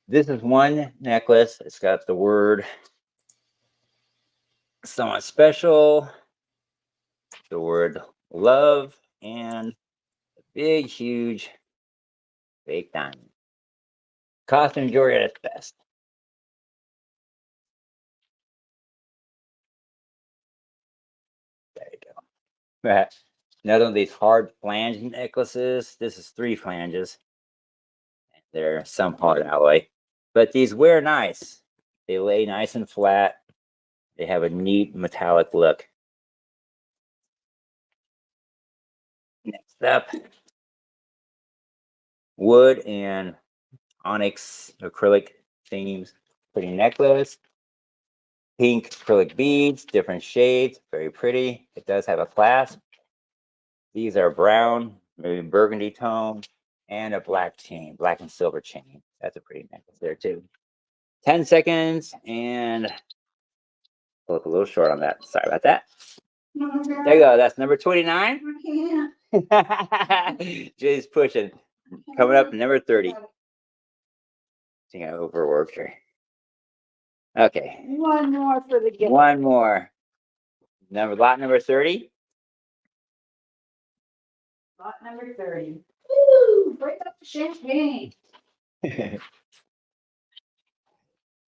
This is one necklace. It's got the word "Someone Special," the word "love," and a big, huge fake diamond. Costume jewelry at its best. There you go. Another one of these hard flange necklaces. This is 3 flanges. They're some hard alloy, but these wear nice. They lay nice and flat. They have a neat metallic look. Next up, wood and onyx acrylic themes. Pretty necklace. Pink acrylic beads, different shades, very pretty. It does have a clasp. These are brown, maybe burgundy tone, and a black chain, black and silver chain. That's a pretty necklace there too. 10 seconds, and I'll look a little short on that. Sorry about that. There you go. That's number 29. Jay's pushing. Coming up, number 30. I think I overworked her. Okay. One more for the gift. One more. Lot number 30. Lot number 30. Woo! Break up the champagne.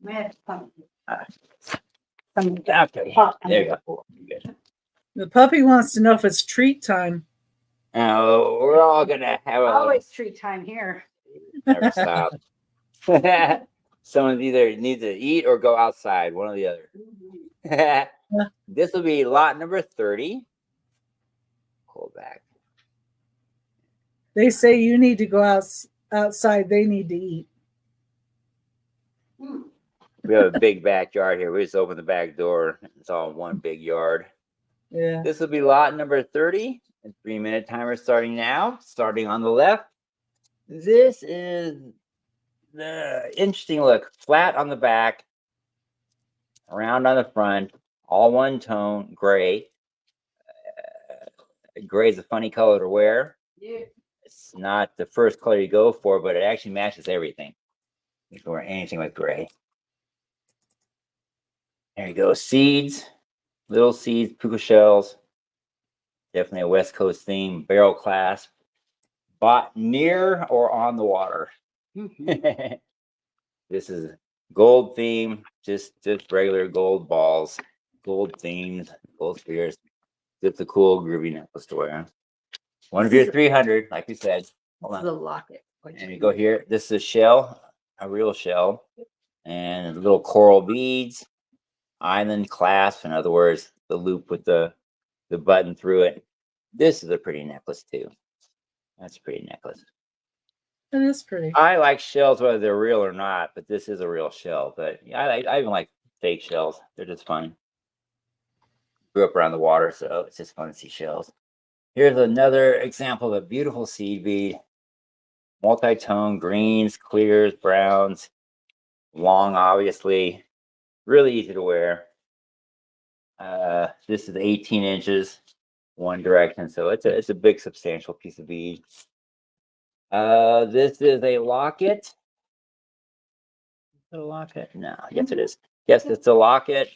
Man, Okay. There you go. Good. The puppy wants to know if it's treat time. Oh, we're all gonna have a always treat time here. never stop. Someone either needs to eat or go outside, one or the other. This will be lot number 30. Pull back. They say you need to go outside. They need to eat. We have a big backyard here. We just open the back door. It's all one big yard. Yeah. This will be lot number 30. A 3-minute timer starting now. Starting on the left. This is the interesting look. Flat on the back, round on the front, all one tone, gray. Gray is a funny color to wear. Yeah. It's not the first color you go for, but it actually matches everything. You can wear anything with gray. There you go. Seeds, little seeds, puka shells. Definitely a West Coast theme. Barrel clasp. Bought near or on the water. This is gold theme, just regular gold balls, gold themes, gold spheres. It's a cool groovy necklace to wear. One of your 300, like we said. Hold on. The locket. And you go here. This is a shell, a real shell, and little coral beads, island clasp. In other words, the loop with the button through it. This is a pretty necklace too. That's a pretty necklace. It is pretty. I like shells whether they're real or not, but this is a real shell. But I even like fake shells. They're just fun. Grew up around the water, so it's just fun to see shells. Here's another example of a beautiful seed bead. Multi-tone greens, clears, browns, long, obviously. Really easy to wear. This is 18 inches, one direction, so it's a big, substantial piece of bead. This is a locket. Is it a locket? No, yes, it is. Yes, it's a locket.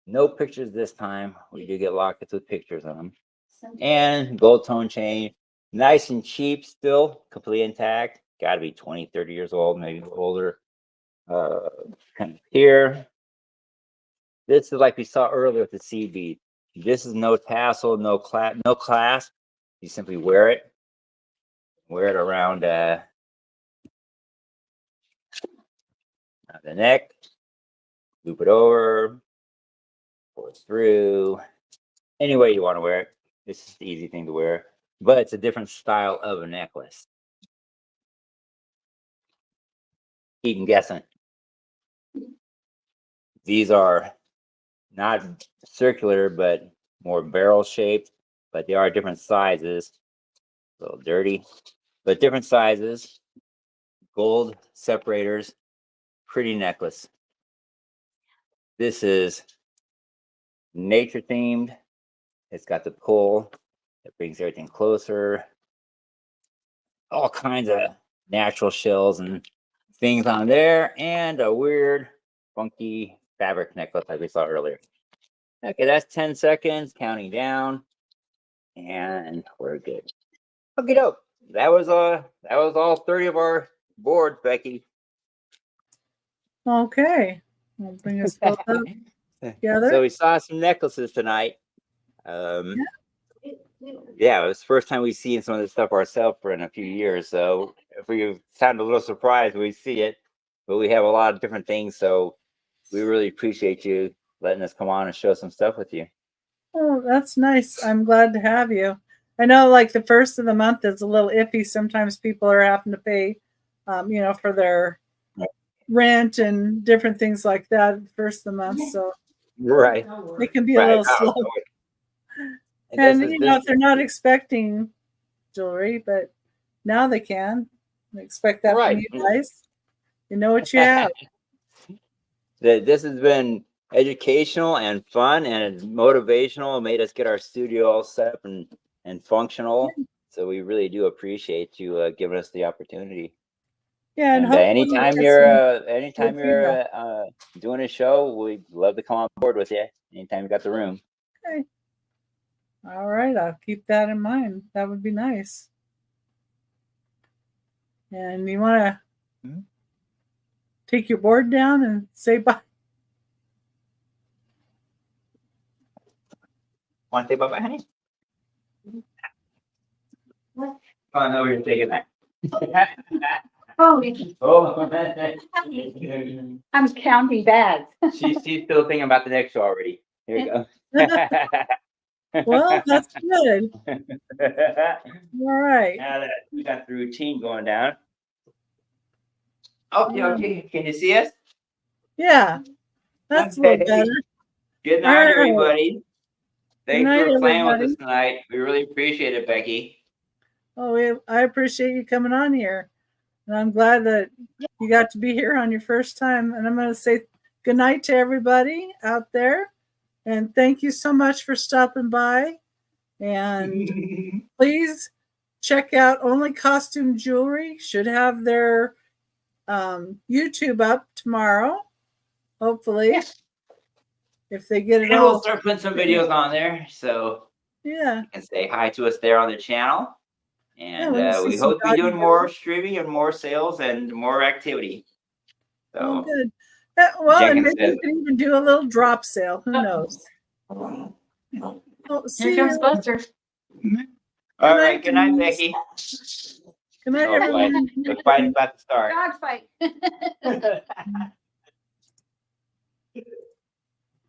No pictures this time. We do get lockets with pictures on them. And gold tone chain. Nice and cheap still, completely intact. Got to be 20, 30 years old, maybe older. Kind of here. This is like we saw earlier with the seed bead. This is no tassel, no clasp. You simply wear it. Wear it around The neck, loop it over, pull it through. Any way you want to wear it. This is the easy thing to wear, but it's a different style of a necklace. Keep guessing. These are not circular, but more barrel shaped, but they are different sizes. A little dirty, but different sizes. Gold separators, pretty necklace. This is nature themed. It's got the pull that brings everything closer. All kinds of natural shells and things on there, and a weird, funky fabric necklace like we saw earlier. Okay, that's 10 seconds, counting down, and we're good. Okay, dope. That was all 30 of our boards, Becky. Okay. I'll bring us both up together. So we saw some necklaces tonight. Yeah, it was the first time we've seen some of this stuff ourselves for in a few years. So if we sound a little surprised, we see it, but we have a lot of different things. So we really appreciate you letting us come on and show some stuff with you. Oh, that's nice. I'm glad to have you. I know like the first of the month is a little iffy. Sometimes people are having to pay, for their rent and different things like that first of the month. So Right. it can be a little slow. And if they're not expecting jewelry, but now they can. They expect that from you guys. You know what you have. This has been educational and fun and motivational. It made us get our studio all set up and functional. So we really do appreciate you giving us the opportunity. Yeah, and anytime you're doing a show, we'd love to come on board with you. Anytime you got the room. Okay. All right, I'll keep that in mind. That would be nice. And you want to take your board down and say bye? Want to say bye-bye, honey? What? Oh, no, we're taking that. I'm counting bags. She's still thinking about the next show already. Here we go. Well, that's good. All right. Now that we got the routine going down. Oh, okay. Can you see us? Yeah, that's a little better. Good night, All right. everybody. Thanks Good night, for playing everybody. with us tonight. We really appreciate it, Becky. Oh, I appreciate you coming on here. And I'm glad that you got to be here on your first time. And I'm going to say good night to everybody out there. And thank you so much for stopping by. And please check out Only Costume Jewelry. Should have their YouTube up tomorrow, hopefully. Yeah. If they get it and all. We'll start putting some videos on there. So yeah, you can say hi to us there on the channel. And we hope to be doing more streaming and more sales and more activity. So oh, good. Well, and maybe you can even do a little drop sale. Who knows? Oh, Here comes Buster. All right. Good night, Becky. Good night, everyone. The fight is about to start. Dog fight.